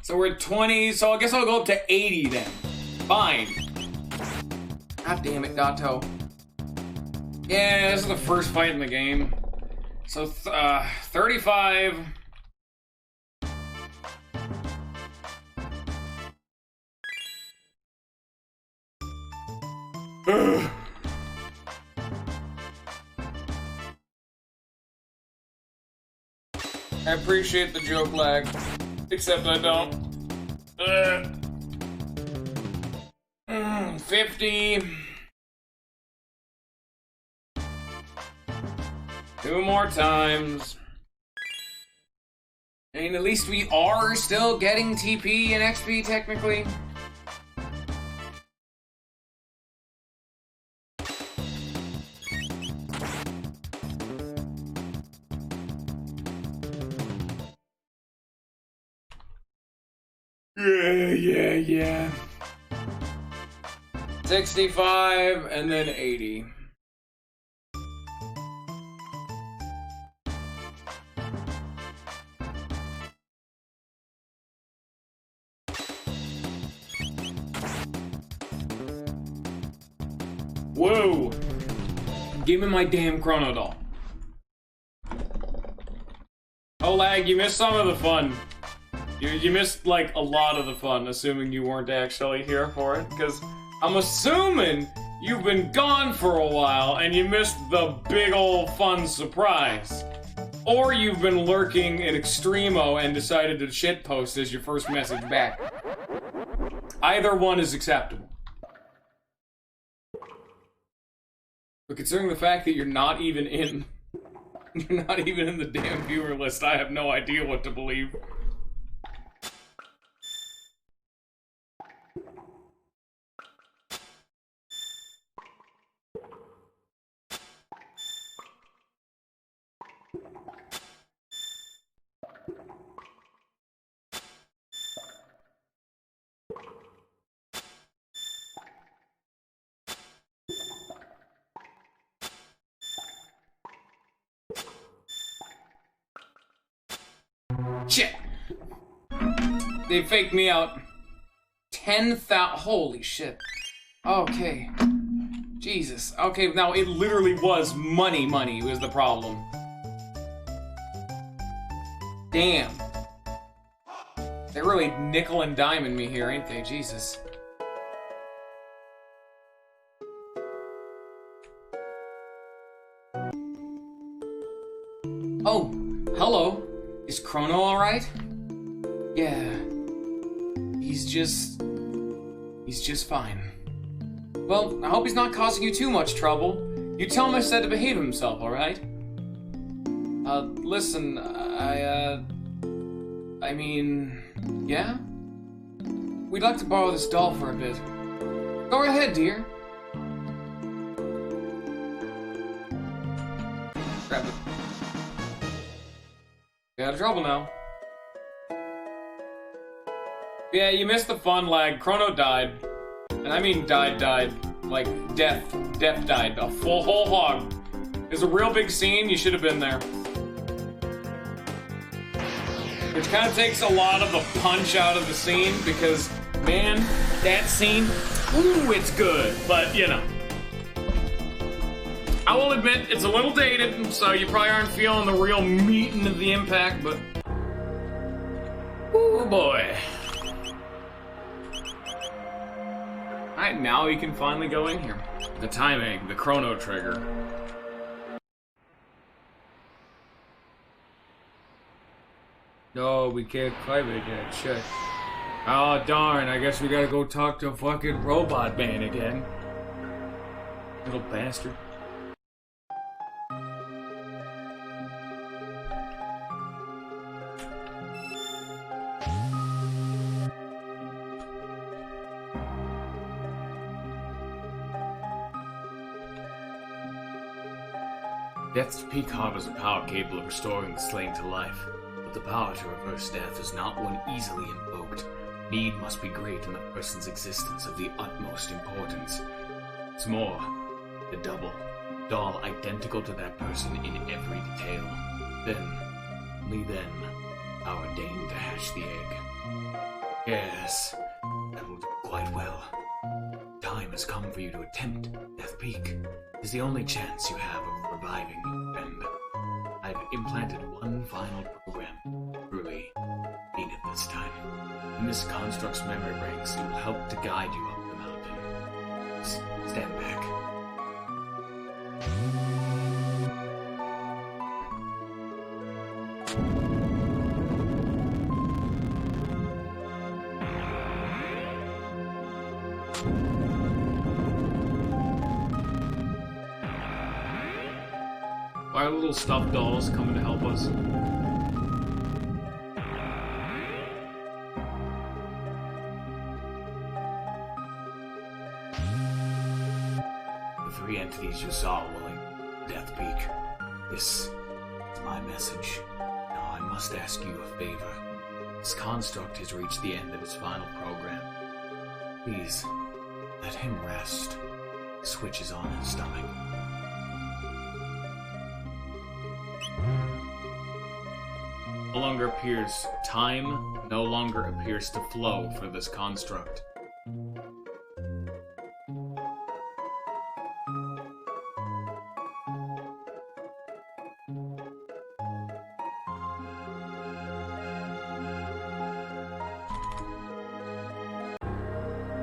So we're at 20, so I guess I'll go up to 80 then. Fine. God damn it, Gato. Yeah, this is the first fight in the game. So, 35. Ugh. I appreciate the joke lag, except I don't. 50. 2 more times. I mean, at least we are still getting TP and XP, technically. Yeah. 65 and then 80. Whoa! Give me my damn Chrono doll. Oh, lag, you missed some of the fun. You missed, like, a lot of the fun, assuming you weren't actually here for it, because I'm assuming you've been gone for a while and you missed the big ol' fun surprise. Or you've been lurking in Extremo and decided to shitpost as your first message back. Either one is acceptable. But considering the fact that you're not even in the damn viewer list, I have no idea what to believe. Shit! They faked me out. 10,000. Holy shit. Okay. Jesus. Okay, now it literally was money was the problem. Damn. They're really nickel and diming me here, ain't they? Jesus. Oh, hello. Is Crono alright? Yeah. He's just fine. Well, I hope he's not causing you too much trouble. You tell him I said to behave himself, alright? Listen, I mean, yeah? We'd like to borrow this doll for a bit. Go ahead, dear. Grab it. Get out of trouble now. Yeah, you missed the fun lag. Crono died. And I mean died. Like, death died. A full whole hog. There's a real big scene, you should have been there. Which kind of takes a lot of the punch out of the scene, because, man, that scene, ooh, it's good. But, you know. I will admit, it's a little dated, so you probably aren't feeling the real meating of the impact, but... oh boy. Alright, now we can finally go in here. The timing, the Chrono Trigger. No, we can't climb it yet, shit. Oh darn, I guess we gotta go talk to fucking Robot Man again. Little bastard. Death's Peak harbors a power capable of restoring the slain to life, but the power to reverse death is not one easily invoked. Need must be great and the person's existence of the utmost importance. It's more, the doll identical to that person in every detail. Then, only then, power deigned to hatch the egg. Yes, that will do quite well. Time has come for you to attempt Death Peak. It is the only chance you have of reviving your friend. I've implanted one final program. Truly, mean it this time. In this construct's memory banks, it will help to guide you up the mountain. Stand back. Why are little stuffed dolls coming to help us? The three entities you saw willing Death Peak. This is my message. Now I must ask you a favor. This construct has reached the end of its final program. Please, let him rest. The switch is on his stomach. No longer appears time, no longer appears to flow for this construct.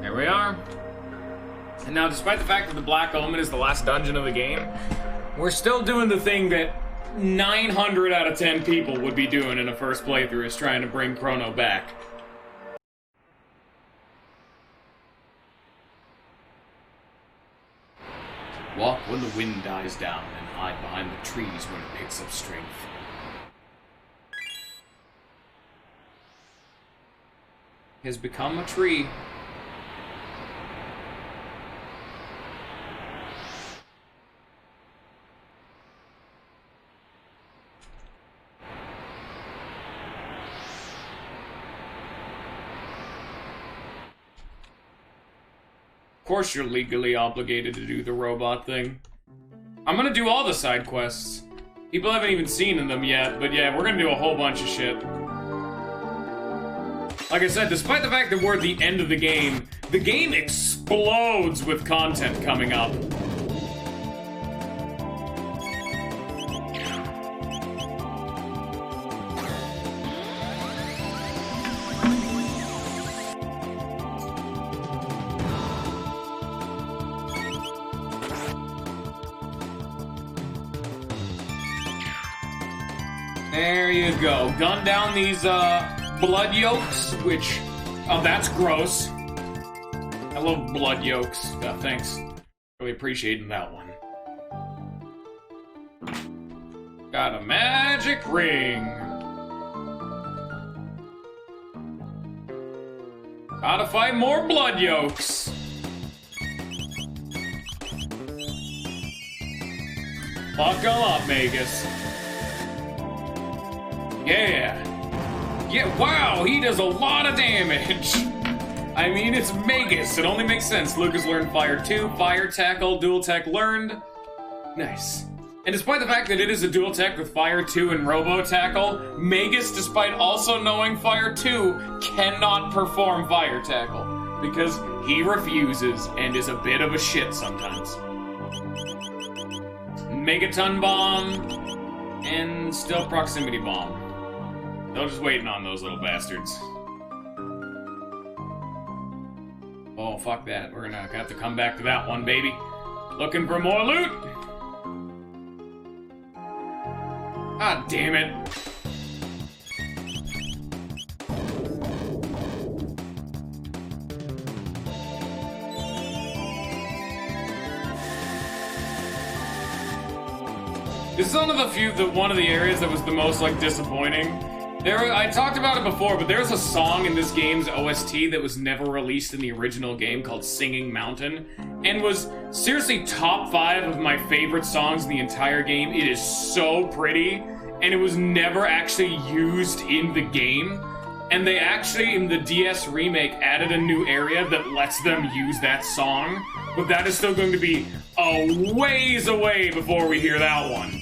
There we are. And now, despite the fact that the Black Omen is the last dungeon of the game, we're still doing the thing that 900 out of 10 people would be doing in a first playthrough, is trying to bring Crono back. Walk when the wind dies down and hide behind the trees when it picks up strength. He has become a tree. Of course you're legally obligated to do the robot thing. I'm gonna do all the side quests. People haven't even seen them yet, but yeah, we're gonna do a whole bunch of shit. Like I said, despite the fact that we're at the end of the game explodes with content coming up. There you go. Gun down these, blood yolks, which... oh, that's gross. I love blood yolks. Thanks. Really appreciating that one. Got a magic ring. Gotta fight more blood yolks. Fuck 'em up, Magus. Yeah. Yeah, wow, he does a lot of damage. I mean, it's Magus. It only makes sense. Lucas learned Fire 2, Fire Tackle, Dual Tech learned. Nice. And despite the fact that it is a dual tech with Fire 2 and Robo Tackle, Magus, despite also knowing Fire 2, cannot perform Fire Tackle. Because he refuses and is a bit of a shit sometimes. Megaton Bomb, and still Proximity Bomb. Still just waiting on those little bastards. Oh, fuck that. We're gonna have to come back to that one, baby. Looking for more loot! God damn it. This is one of the areas that was the most, like, disappointing. I talked about it before, but there's a song in this game's OST that was never released in the original game called Singing Mountain, and was seriously top 5 of my favorite songs in the entire game. It is so pretty, and it was never actually used in the game. And they actually, in the DS remake, added a new area that lets them use that song, but that is still going to be a ways away before we hear that one.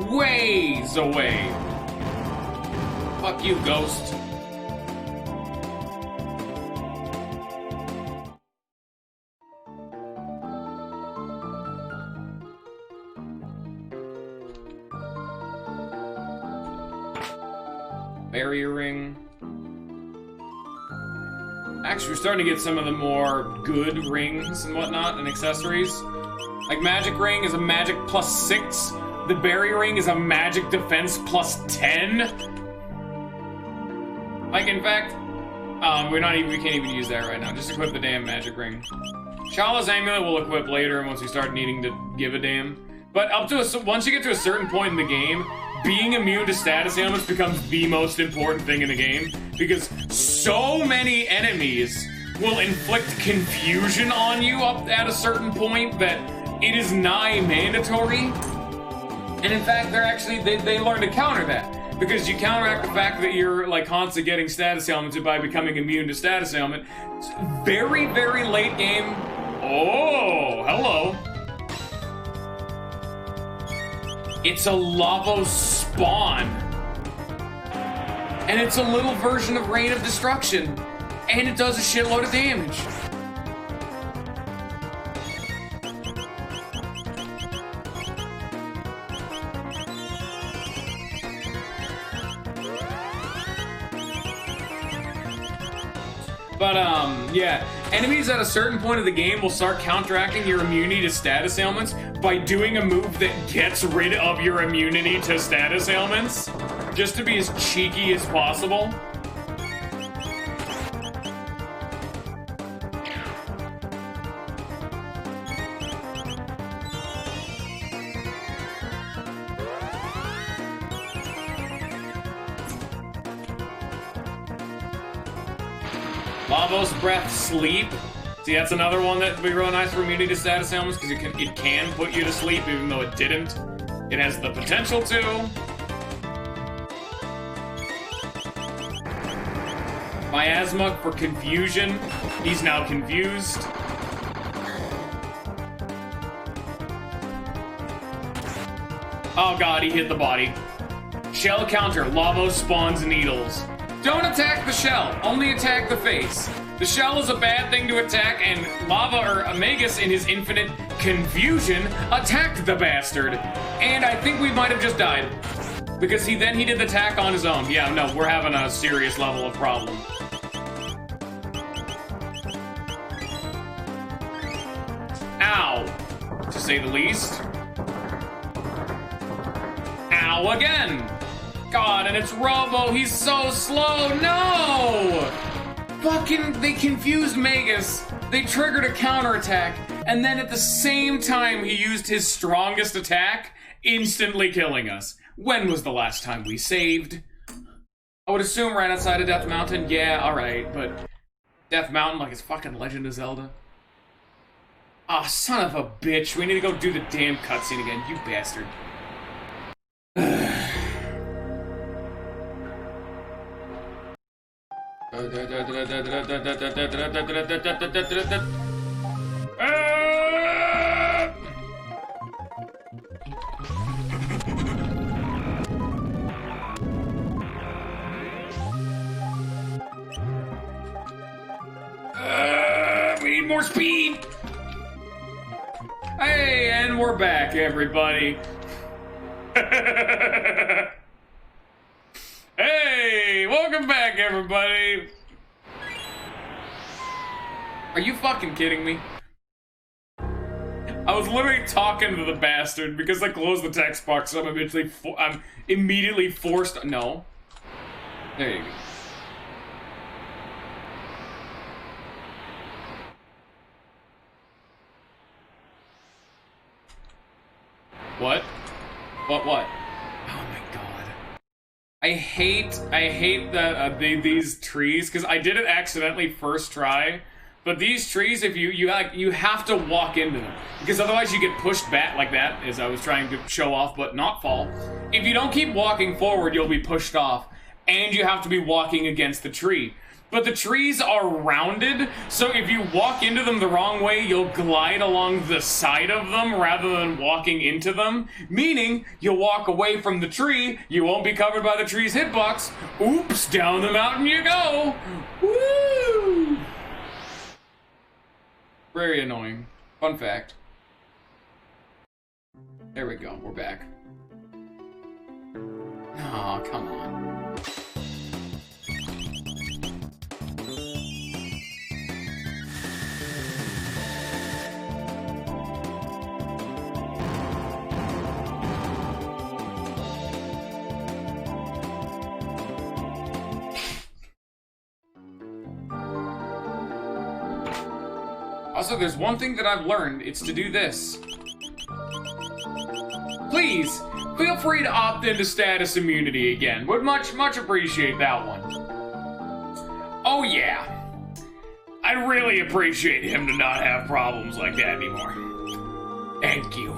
Ways away. Fuck you, Ghost. Barrier ring. Actually, we're starting to get some of the more good rings and whatnot and accessories. Like Magic Ring is a Magic +6. The Barrier Ring is a Magic Defense +10. Like, in fact, we can't even use that right now. Just equip the damn Magic Ring. Shala's Amulet we'll equip later once we start needing to give a damn. But once you get to a certain point in the game, being immune to status ailments becomes the most important thing in the game, because so many enemies will inflict confusion on you up at a certain point that it is nigh mandatory. And in fact, they learn to counter that, because you counteract the fact that you're, like, constantly getting status ailments by becoming immune to status ailment. It's very, very late game. Oh, hello. It's a Lavos spawn. And it's a little version of Rain of Destruction. And it does a shitload of damage. But, yeah. Enemies at a certain point of the game will start counteracting your immunity to status ailments by doing a move that gets rid of your immunity to status ailments, just to be as cheeky as possible. Lavos Breath Sleep. See, that's another one that would be real nice for immunity to status ailments, because it can put you to sleep even though it didn't. It has the potential to. Miasma for confusion. He's now confused. Oh god, he hit the body. Shell counter. Lavos spawns needles. Don't attack the shell, only attack the face. The shell is a bad thing to attack, and Magus, in his infinite confusion, attacked the bastard. And I think we might have just died. Because he did the attack on his own. Yeah, no, we're having a serious level of problem. Ow, to say the least. Ow again. God, and it's Robo, he's so slow, no! Fucking, they confused Magus, they triggered a counterattack, and then at the same time he used his strongest attack, instantly killing us. When was the last time we saved? I would assume right outside of Death Mountain, yeah, alright, but Death Mountain like it's fucking Legend of Zelda. Ah, oh, son of a bitch, we need to go do the damn cutscene again, you bastard. We need more speed. we're back, everybody. Hey, welcome back, everybody. Are you fucking kidding me? I was literally talking to the bastard because I closed the text box, so I'm immediately forced. No. There you go. What? What? Oh my god. I hate that these trees, because I did it accidentally first try. But these trees, if you have to walk into them, because otherwise you get pushed back like that, as I was trying to show off but not fall. If you don't keep walking forward, you'll be pushed off, and you have to be walking against the tree. But the trees are rounded, so if you walk into them the wrong way, you'll glide along the side of them rather than walking into them, meaning you'll walk away from the tree, you won't be covered by the tree's hitbox. Oops, down the mountain you go! Woo! Very annoying. Fun fact. There we go, we're back. Aw, come on. Also, there's one thing that I've learned, it's to do this. Please, feel free to opt into status immunity again. Would much appreciate that one. Oh yeah. I'd really appreciate him to not have problems like that anymore. Thank you.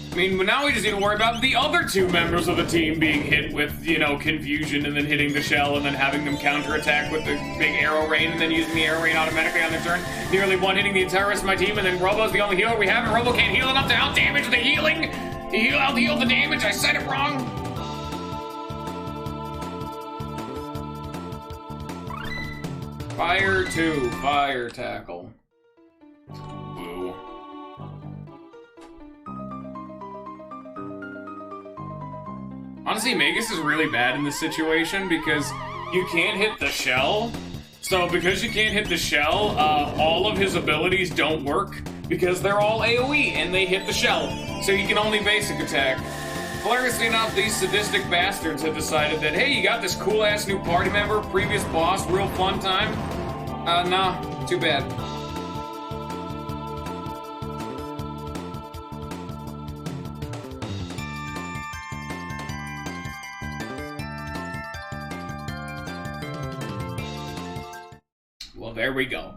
I mean, now we just need to worry about the other two members of the team being hit with, you know, confusion and then hitting the shell and then having them counterattack with the big arrow rain and then using the arrow rain automatically on their turn. Nearly one-hitting the entire rest of my team, and then Robo's the only healer we have, and Robo can't heal enough to out-damage the healing. Out-heal the damage, I said it wrong. Fire 2, fire tackle. Boo. Honestly, Magus is really bad in this situation because you can't hit the shell. So because you can't hit the shell, all of his abilities don't work because they're all AoE and they hit the shell. So he can only basic attack. Hilariously enough, these sadistic bastards have decided that, hey, you got this cool-ass new party member, previous boss, real fun time. Nah, too bad. Well, there we go.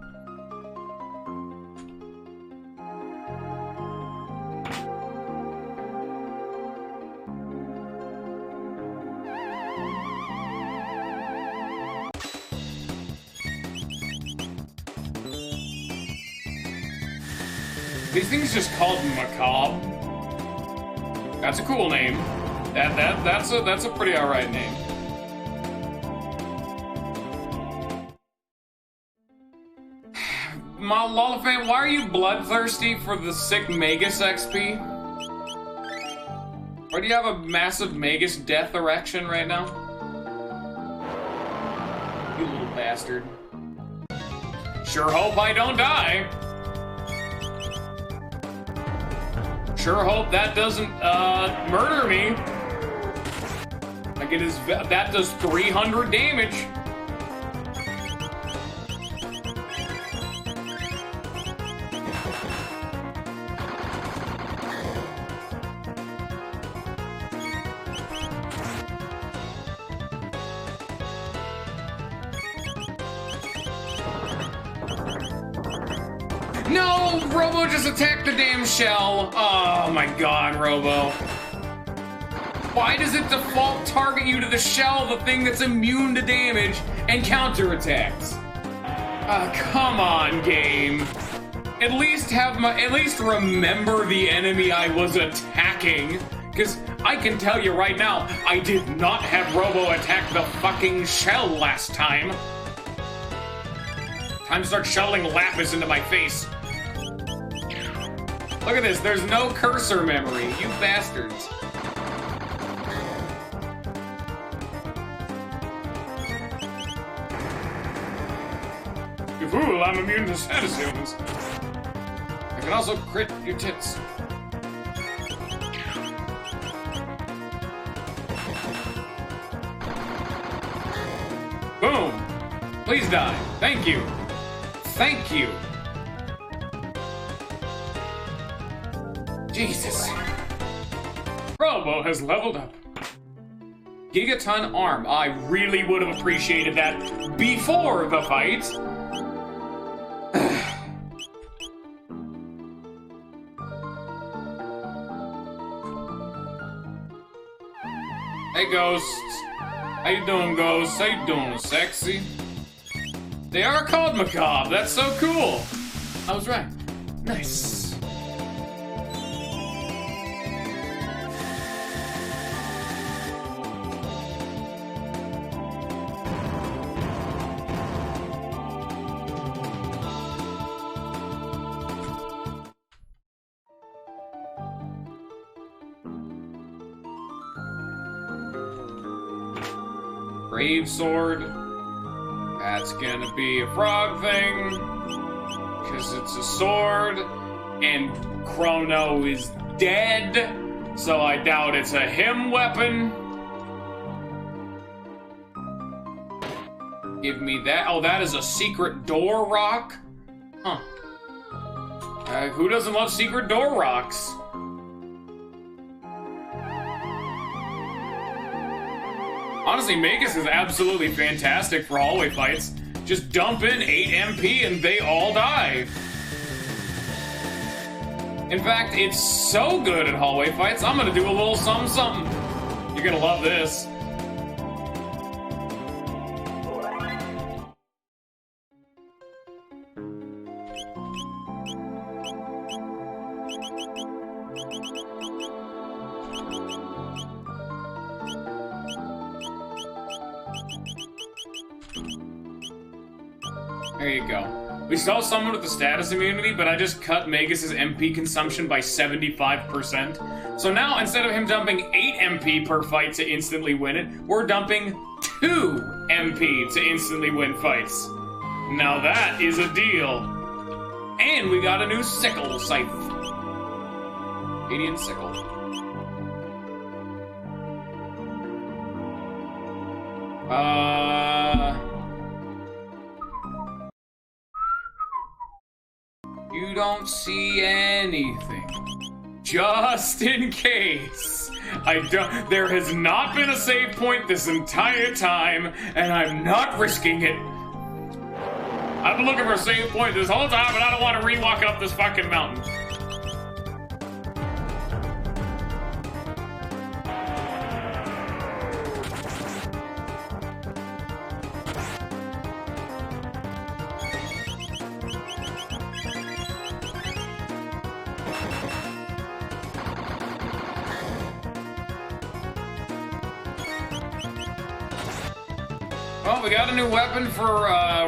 These things just called Macabre. That's a cool name. That's a pretty alright name. Lollifan, why are you bloodthirsty for the sick Magus XP? Or do you have a massive Magus death erection right now? You little bastard. Sure hope I don't die. Sure hope that doesn't, murder me. Like it is, that does 300 damage. No! Robo just attacked the damn shell! Oh my god, Robo. Why does it default target you to the shell, the thing that's immune to damage and counterattacks? Come on, game. At least remember the enemy I was attacking. because I can tell you right now, I did not have Robo attack the fucking shell last time. Time to start shoveling lapis into my face. Look at this, there's no cursor memory, you bastards. You fool, I'm immune to status ailments. I can also crit your tits. Boom! Please die. Thank you. Thank you. Jesus. Robo has leveled up. Gigaton arm. I really would have appreciated that before the fight. Hey, ghosts. How you doing, ghosts? How you doing, sexy? They are called macabre. That's so cool. I was right. Nice. Brave sword. That's gonna be a frog thing. Because it's a sword. And Crono is dead. So I doubt it's a him weapon. Give me that. Oh, that is a secret door rock? Huh. Who doesn't love secret door rocks? Honestly, Magus is absolutely fantastic for hallway fights. Just dump in 8 MP and they all die. In fact, it's so good at hallway fights, I'm gonna do a little something. You're gonna love this. There you go. We saw someone with the status immunity, but I just cut Magus's MP consumption by 75%. So now, instead of him dumping 8 MP per fight to instantly win it, we're dumping 2 MP to instantly win fights. Now that is a deal. And we got a new sickle scythe. Canadian sickle. You don't see anything. Just in case. There has not been a save point this entire time, and I'm not risking it. I've been looking for a save point this whole time, but I don't want to re-walk up this fucking mountain. Well, we got a new weapon for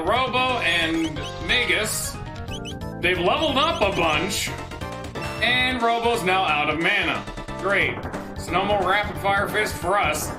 Robo and Magus. They've leveled up a bunch, and Robo's now out of mana. Great. So no more rapid fire fist for us.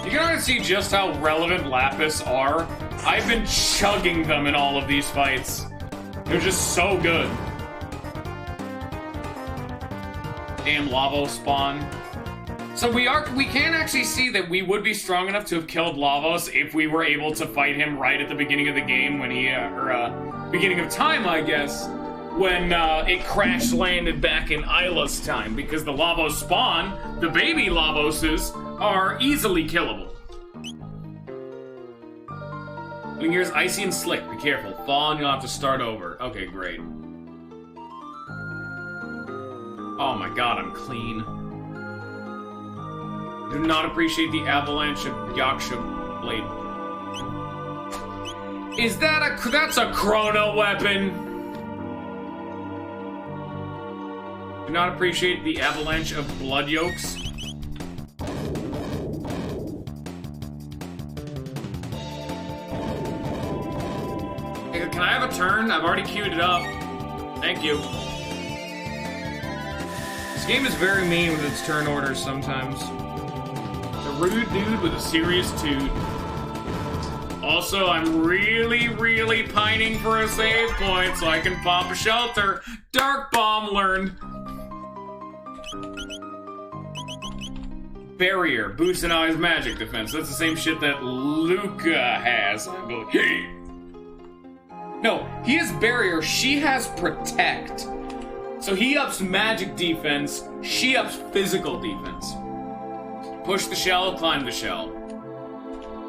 You can already see just how relevant Lapis are. I've been chugging them in all of these fights. They're just so good. Damn Lavo spawn. So we can actually see that we would be strong enough to have killed Lavos if we were able to fight him right at the beginning of the game when he, beginning of time, I guess, when it crash landed back in Isla's time, because the Lavos spawn, the baby Lavoses, are easily killable. When here's icy and slick, be careful. Fall and you'll have to start over. Okay, great. Oh my god, I'm clean. Do not appreciate the avalanche of Yaksha blade. That's a Chrono weapon! Do not appreciate the avalanche of blood yolks. Hey, can I have a turn? I've already queued it up. Thank you. This game is very mean with its turn orders sometimes. It's a rude dude with a serious toot. Also, I'm really pining for a save point so I can pop a shelter. Dark Bomb learned. Barrier, boosts an eye's magic defense. That's the same shit that Luca has, I believe. No, he has Barrier, she has Protect. So he ups magic defense, she ups physical defense. Push the shell, climb the shell.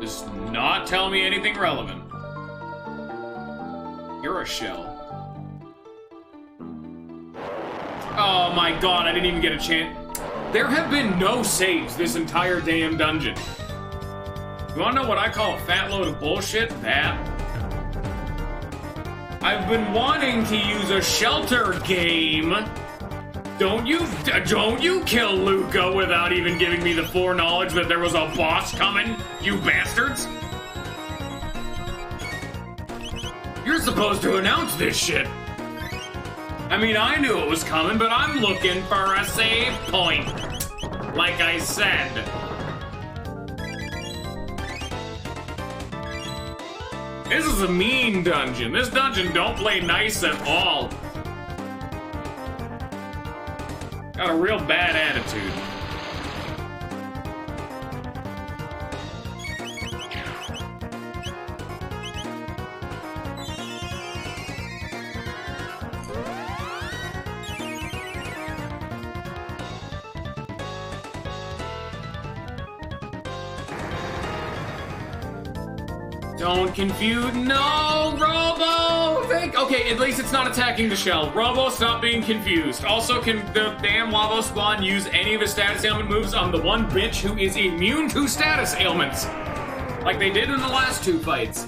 Does not tell me anything relevant. You're a shell. Oh my god, I didn't even get a chance. There have been no saves this entire damn dungeon. You wanna know what I call a fat load of bullshit? That. I've been wanting to use a shelter game. Don't you kill Luca without even giving me the foreknowledge that there was a boss coming, you bastards! You're supposed to announce this shit. I mean, I knew it was coming, but I'm looking for a save point. Like I said. This is a mean dungeon. This dungeon don't play nice at all. Got a real bad attitude. Don't confuse. No, Robo! Okay, at least it's not attacking the shell. Robo, stop being confused. Also, can the damn Lavo Spawn use any of his status ailment moves on the one bitch who is immune to status ailments? Like they did in the last two fights.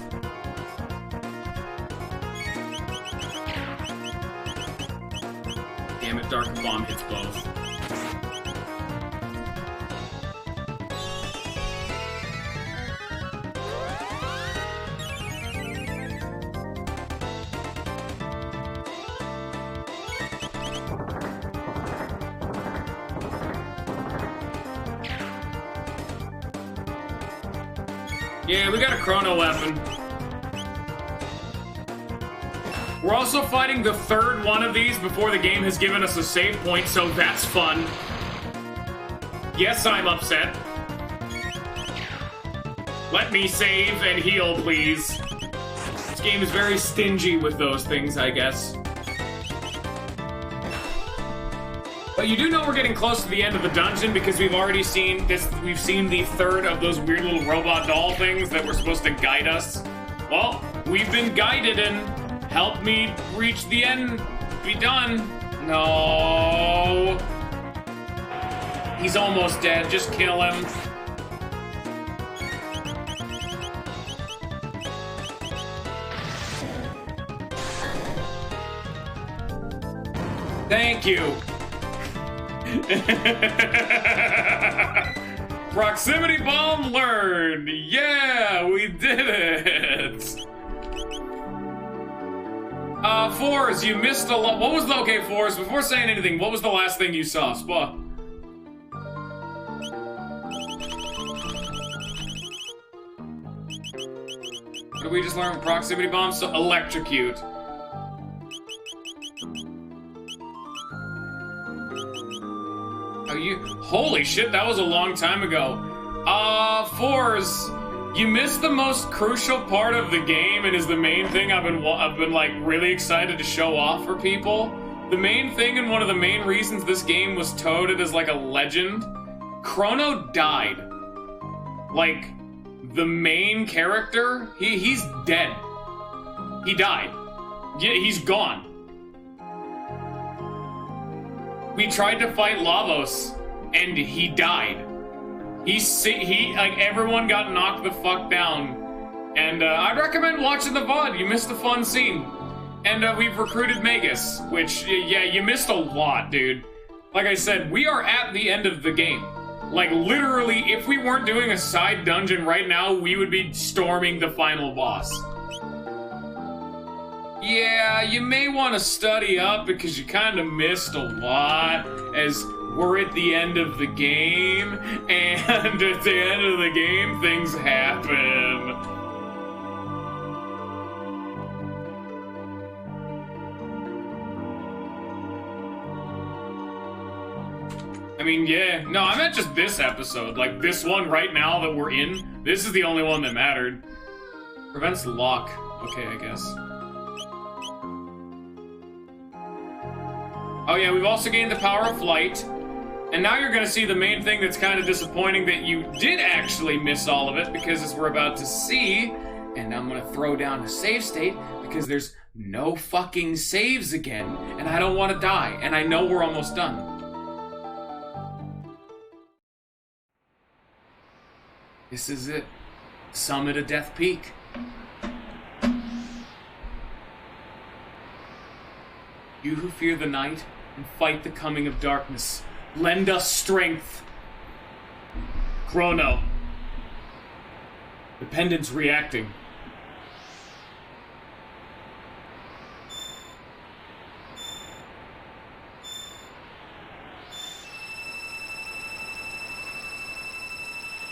Damn it, Dark Bomb hits both. Yeah, we got a Chrono weapon. We're also fighting the third one of these before the game has given us a save point, so that's fun. Yes, I'm upset. Let me save and heal, please. This game is very stingy with those things, I guess. But you do know we're getting close to the end of the dungeon because we've already seen this. We've seen the third of those weird little robot doll things that were supposed to guide us. Well, we've been guided and help me reach the end. Be done. No. He's almost dead. Just kill him. Thank you. Proximity bomb learned! Yeah, we did it! Fours, you missed a lot. What was the... Okay, Fours, before saying anything, what was the last thing you saw? What did we just learn? Proximity bomb? So, electrocute. Holy shit, that was a long time ago. Fours, you missed the most crucial part of the game and is the main thing I've been like really excited to show off for people. The main thing and one of the main reasons this game was touted as like a legend, Crono died. Like, the main character, he's dead. He died. Yeah, he's gone. We tried to fight Lavos, and he died. Like, everyone got knocked the fuck down. And, I'd recommend watching the VOD. You missed a fun scene. And, we've recruited Magus, which, yeah, you missed a lot, dude. Like I said, we are at the end of the game. Like, literally, if we weren't doing a side dungeon right now, we would be storming the final boss. Yeah, you may want to study up because you kind of missed a lot, as we're at the end of the game, and at the end of the game, things happen. I mean, yeah. No, I meant just this episode. Like, this one right now that we're in, this is the only one that mattered. Prevents lock. Okay, I guess. Oh yeah, we've also gained the power of flight. And now you're gonna see the main thing that's kind of disappointing, that you did actually miss all of it, because as we're about to see, and I'm gonna throw down a save state, because there's no fucking saves again, and I don't want to die, and I know we're almost done. This is it. Summit of Death Peak. You who fear the night and fight the coming of darkness, lend us strength. Crono. The pendant's reacting.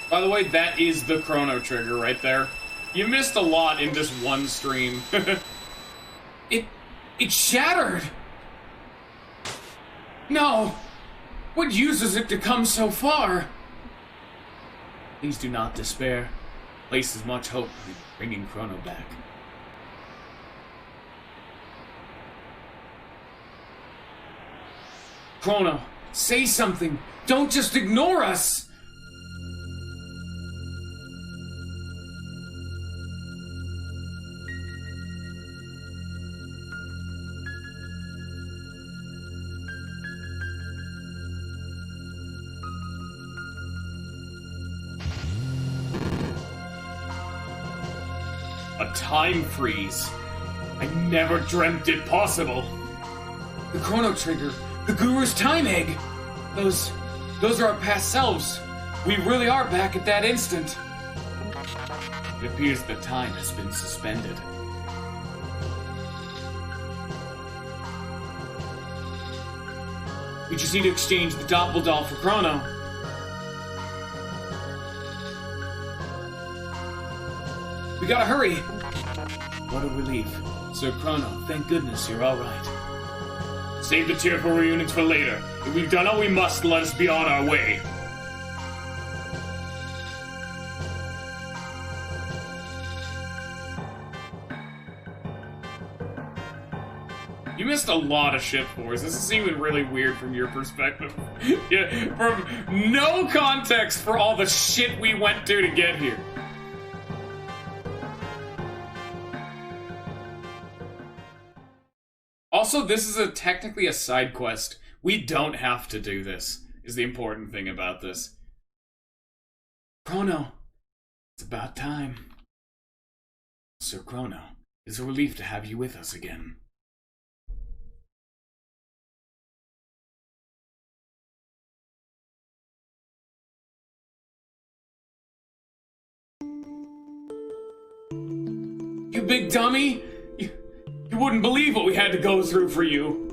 By the way, that is the Chrono Trigger right there. You missed a lot in just one stream. It shattered! No! What uses it to come so far? Please do not despair. Place as much hope in bringing Crono back. Crono, say something! Don't just ignore us! A time freeze. I never dreamt it possible. The Chrono Trigger, the Guru's time egg. Those are our past selves. We really are back at that instant. It appears that time has been suspended. We just need to exchange the Doppeldoll for Crono. We gotta hurry! What a relief. Sir Crono, thank goodness you're alright. Save the tearful reunions for later. If we've done all we must, let us be on our way. You missed a lot of shit, Force. This is even really weird from your perspective. Yeah, from no context for all the shit we went through to get here. Also, this is technically a side quest. We don't have to do this, is the important thing about this. Crono, it's about time. Sir Crono, it's a relief to have you with us again. You big dummy! You wouldn't believe what we had to go through for you.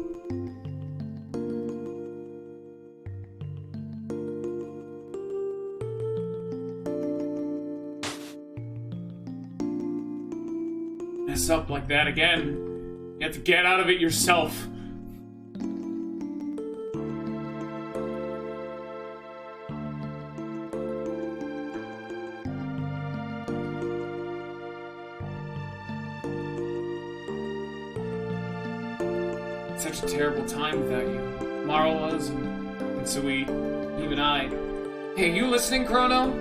Mess up like that again. You have to get out of it yourself. Such a terrible time without you. Mara was, and Sweet, even I. Hey, you listening, Crono?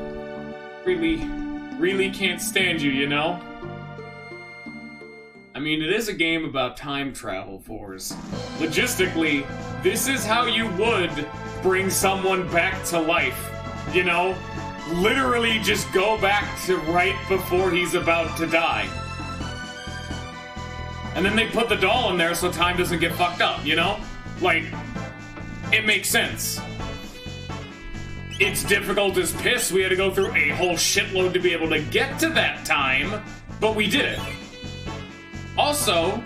really can't stand you, you know? I mean, it is a game about time travel, Force. Logistically, this is how you would bring someone back to life, you know? Literally just go back to right before he's about to die. And then they put the doll in there so time doesn't get fucked up, you know? Like, it makes sense. It's difficult as piss. We had to go through a whole shitload to be able to get to that time, but we did it. Also,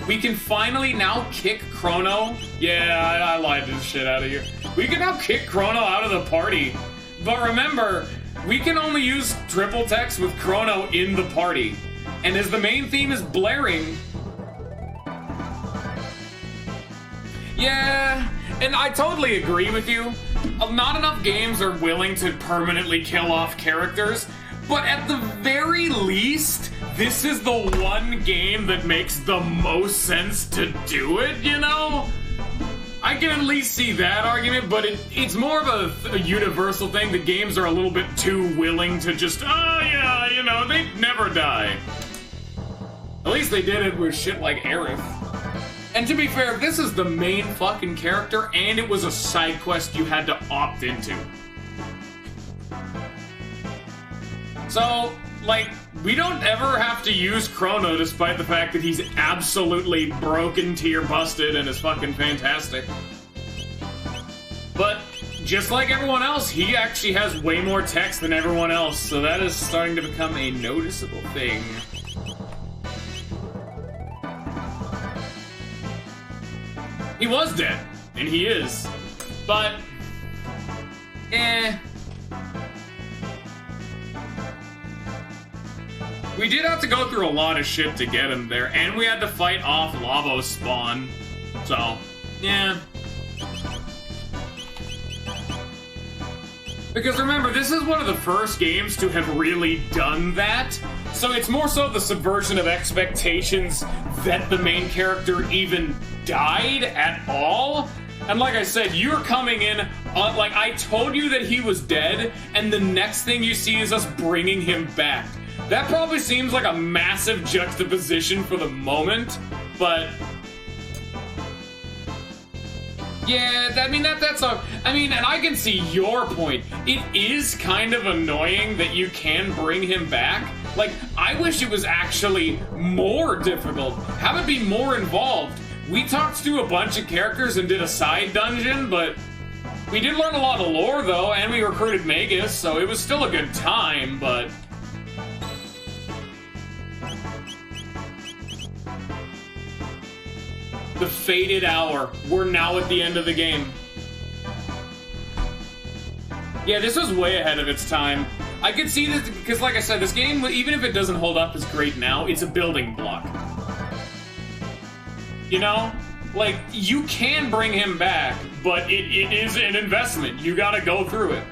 we can finally now kick Crono. Yeah, I lied this shit out of you. We can now kick Crono out of the party. But remember, we can only use triple text with Crono in the party. And as the main theme is blaring... Yeah, and I totally agree with you. Not enough games are willing to permanently kill off characters, but at the very least, this is the one game that makes the most sense to do it, you know? I can at least see that argument, but it's more of a universal thing. The games are a little bit too willing to just, oh yeah, you know, they never die. At least they did it with shit like Aerith. And to be fair, this is the main fucking character, and it was a side quest you had to opt into. So, like, we don't ever have to use Crono despite the fact that he's absolutely broken, tear-busted, and is fucking fantastic. But, just like everyone else, he actually has way more text than everyone else, so that is starting to become a noticeable thing. He was dead, and he is, but, we did have to go through a lot of shit to get him there, and we had to fight off Lavos spawn, so, yeah. Because remember, this is one of the first games to have really done that, so it's more so the subversion of expectations that the main character even died at all. And like I said, you're coming in, like I told you that he was dead, and the next thing you see is us bringing him back. That probably seems like a massive juxtaposition for the moment, but... yeah, I mean, that's a... I mean, and I can see your point. It is kind of annoying that you can bring him back. Like, I wish it was actually more difficult. Have it be more involved. We talked to a bunch of characters and did a side dungeon, but we did learn a lot of lore, though, and we recruited Magus, so it was still a good time, but... the fated hour. We're now at the end of the game. Yeah, this was way ahead of its time. I could see this, because like I said, this game, even if it doesn't hold up as great now, it's a building block. You know? Like, you can bring him back, but it is an investment. You gotta go through it.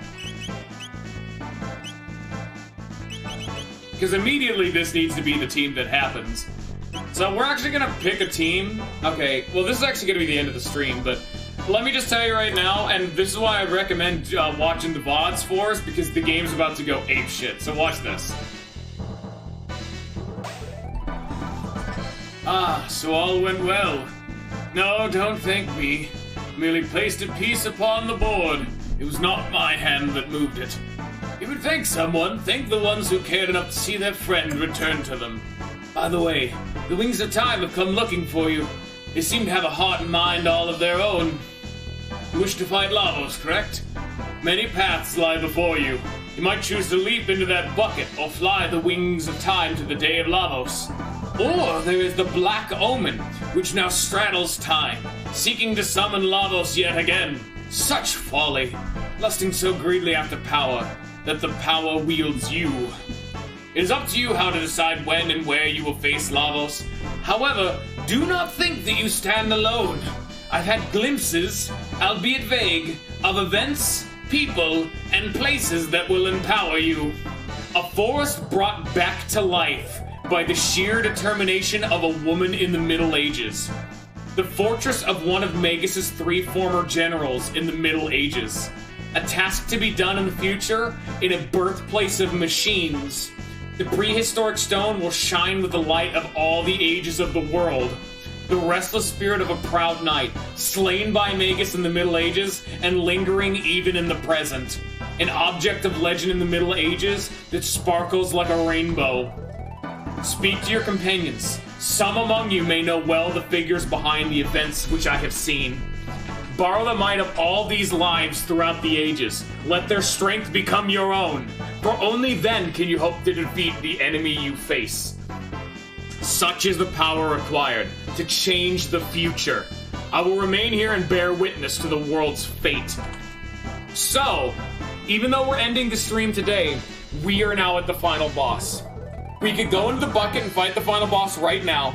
Because immediately this needs to be the team that happens. So we're actually gonna pick a team. Okay, well this is actually gonna be the end of the stream, but let me just tell you right now, and this is why I recommend watching the VODs for us, because the game's about to go apeshit, so watch this. Ah, so all went well. No, don't thank me. Merely placed a piece upon the board. It was not my hand that moved it. If you would thank someone, thank the ones who cared enough to see their friend return to them. By the way, the Wings of Time have come looking for you. They seem to have a heart and mind all of their own. You wish to fight Lavos, correct? Many paths lie before you. You might choose to leap into that bucket or fly the Wings of Time to the day of Lavos. Or there is the Black Omen, which now straddles time, seeking to summon Lavos yet again. Such folly, lusting so greedily after power, that the power wields you. It is up to you how to decide when and where you will face Lavos. However, do not think that you stand alone. I've had glimpses, albeit vague, of events, people, and places that will empower you. A forest brought back to life by the sheer determination of a woman in the Middle Ages. The fortress of one of Magus's 3 former generals in the Middle Ages. A task to be done in the future, in a birthplace of machines. The prehistoric stone will shine with the light of all the ages of the world. The restless spirit of a proud knight, slain by Magus in the Middle Ages, and lingering even in the present. An object of legend in the Middle Ages that sparkles like a rainbow. Speak to your companions. Some among you may know well the figures behind the events which I have seen. Borrow the might of all these lives throughout the ages. Let their strength become your own, for only then can you hope to defeat the enemy you face. Such is the power required to change the future. I will remain here and bear witness to the world's fate. So, even though we're ending the stream today, we are now at the final boss. We could go into the bucket and fight the final boss right now.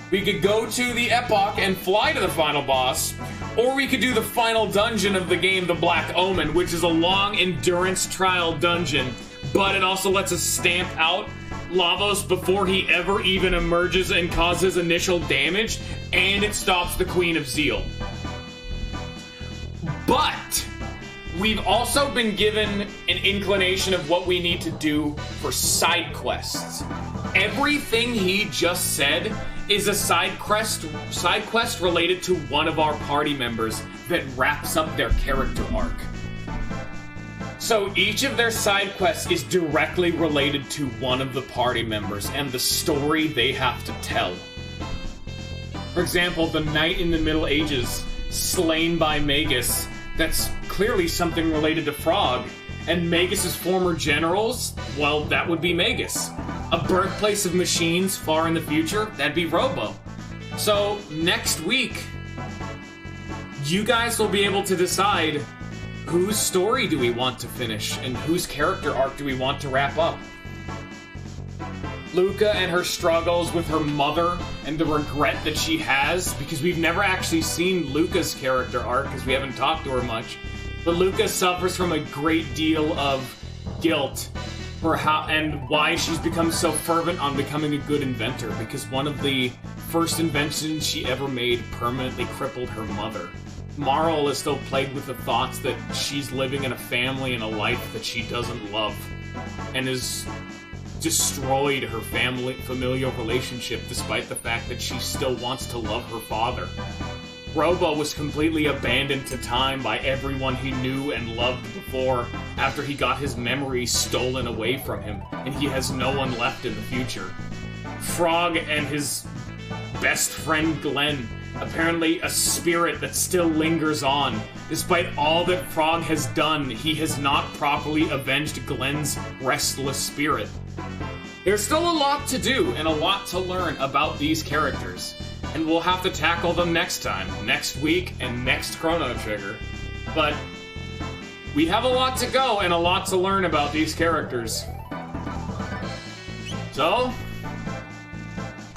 We could go to the Epoch and fly to the final boss. Or we could do the final dungeon of the game, the Black Omen, which is a long endurance trial dungeon. But it also lets us stamp out Lavos before he ever even emerges and causes initial damage. And it stops the Queen of Zeal. But we've also been given an inclination of what we need to do for side quests. Everything he just said is a side quest related to one of our party members that wraps up their character arc. So each of their side quests is directly related to one of the party members and the story they have to tell. For example, the Knight in the Middle Ages, slain by Magus. That's clearly something related to Frog. And Magus's former generals, well, that would be Magus. A birthplace of machines far in the future, that'd be Robo. So, next week, you guys will be able to decide whose story do we want to finish and whose character arc do we want to wrap up. Luca and her struggles with her mother and the regret that she has, because we've never actually seen Luca's character arc because we haven't talked to her much. But Luca suffers from a great deal of guilt for how and why she's become so fervent on becoming a good inventor, because one of the first inventions she ever made permanently crippled her mother. Marl is still plagued with the thoughts that she's living in a family and a life that she doesn't love, and has destroyed her familial relationship despite the fact that she still wants to love her father. Robo was completely abandoned to time by everyone he knew and loved before after he got his memories stolen away from him, and he has no one left in the future. Frog and his best friend Glenn, apparently a spirit that still lingers on. Despite all that Frog has done, he has not properly avenged Glenn's restless spirit. There's still a lot to do and a lot to learn about these characters, and we'll have to tackle them next time, next week, and next Chrono Trigger. But we have a lot to go and a lot to learn about these characters. So,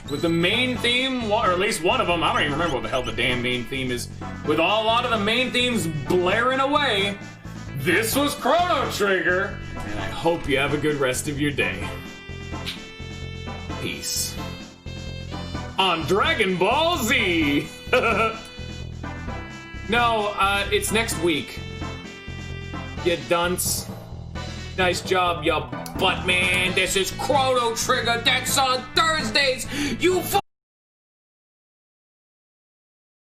with the main theme, or at least one of them, I don't even remember what the hell the damn main theme is, with a lot of the main themes blaring away, this was Chrono Trigger, and I hope you have a good rest of your day. Peace. On Dragon Ball Z! No, it's next week. You dunce. Nice job, ya butt man. This is Chrono Trigger. That's on Thursdays. You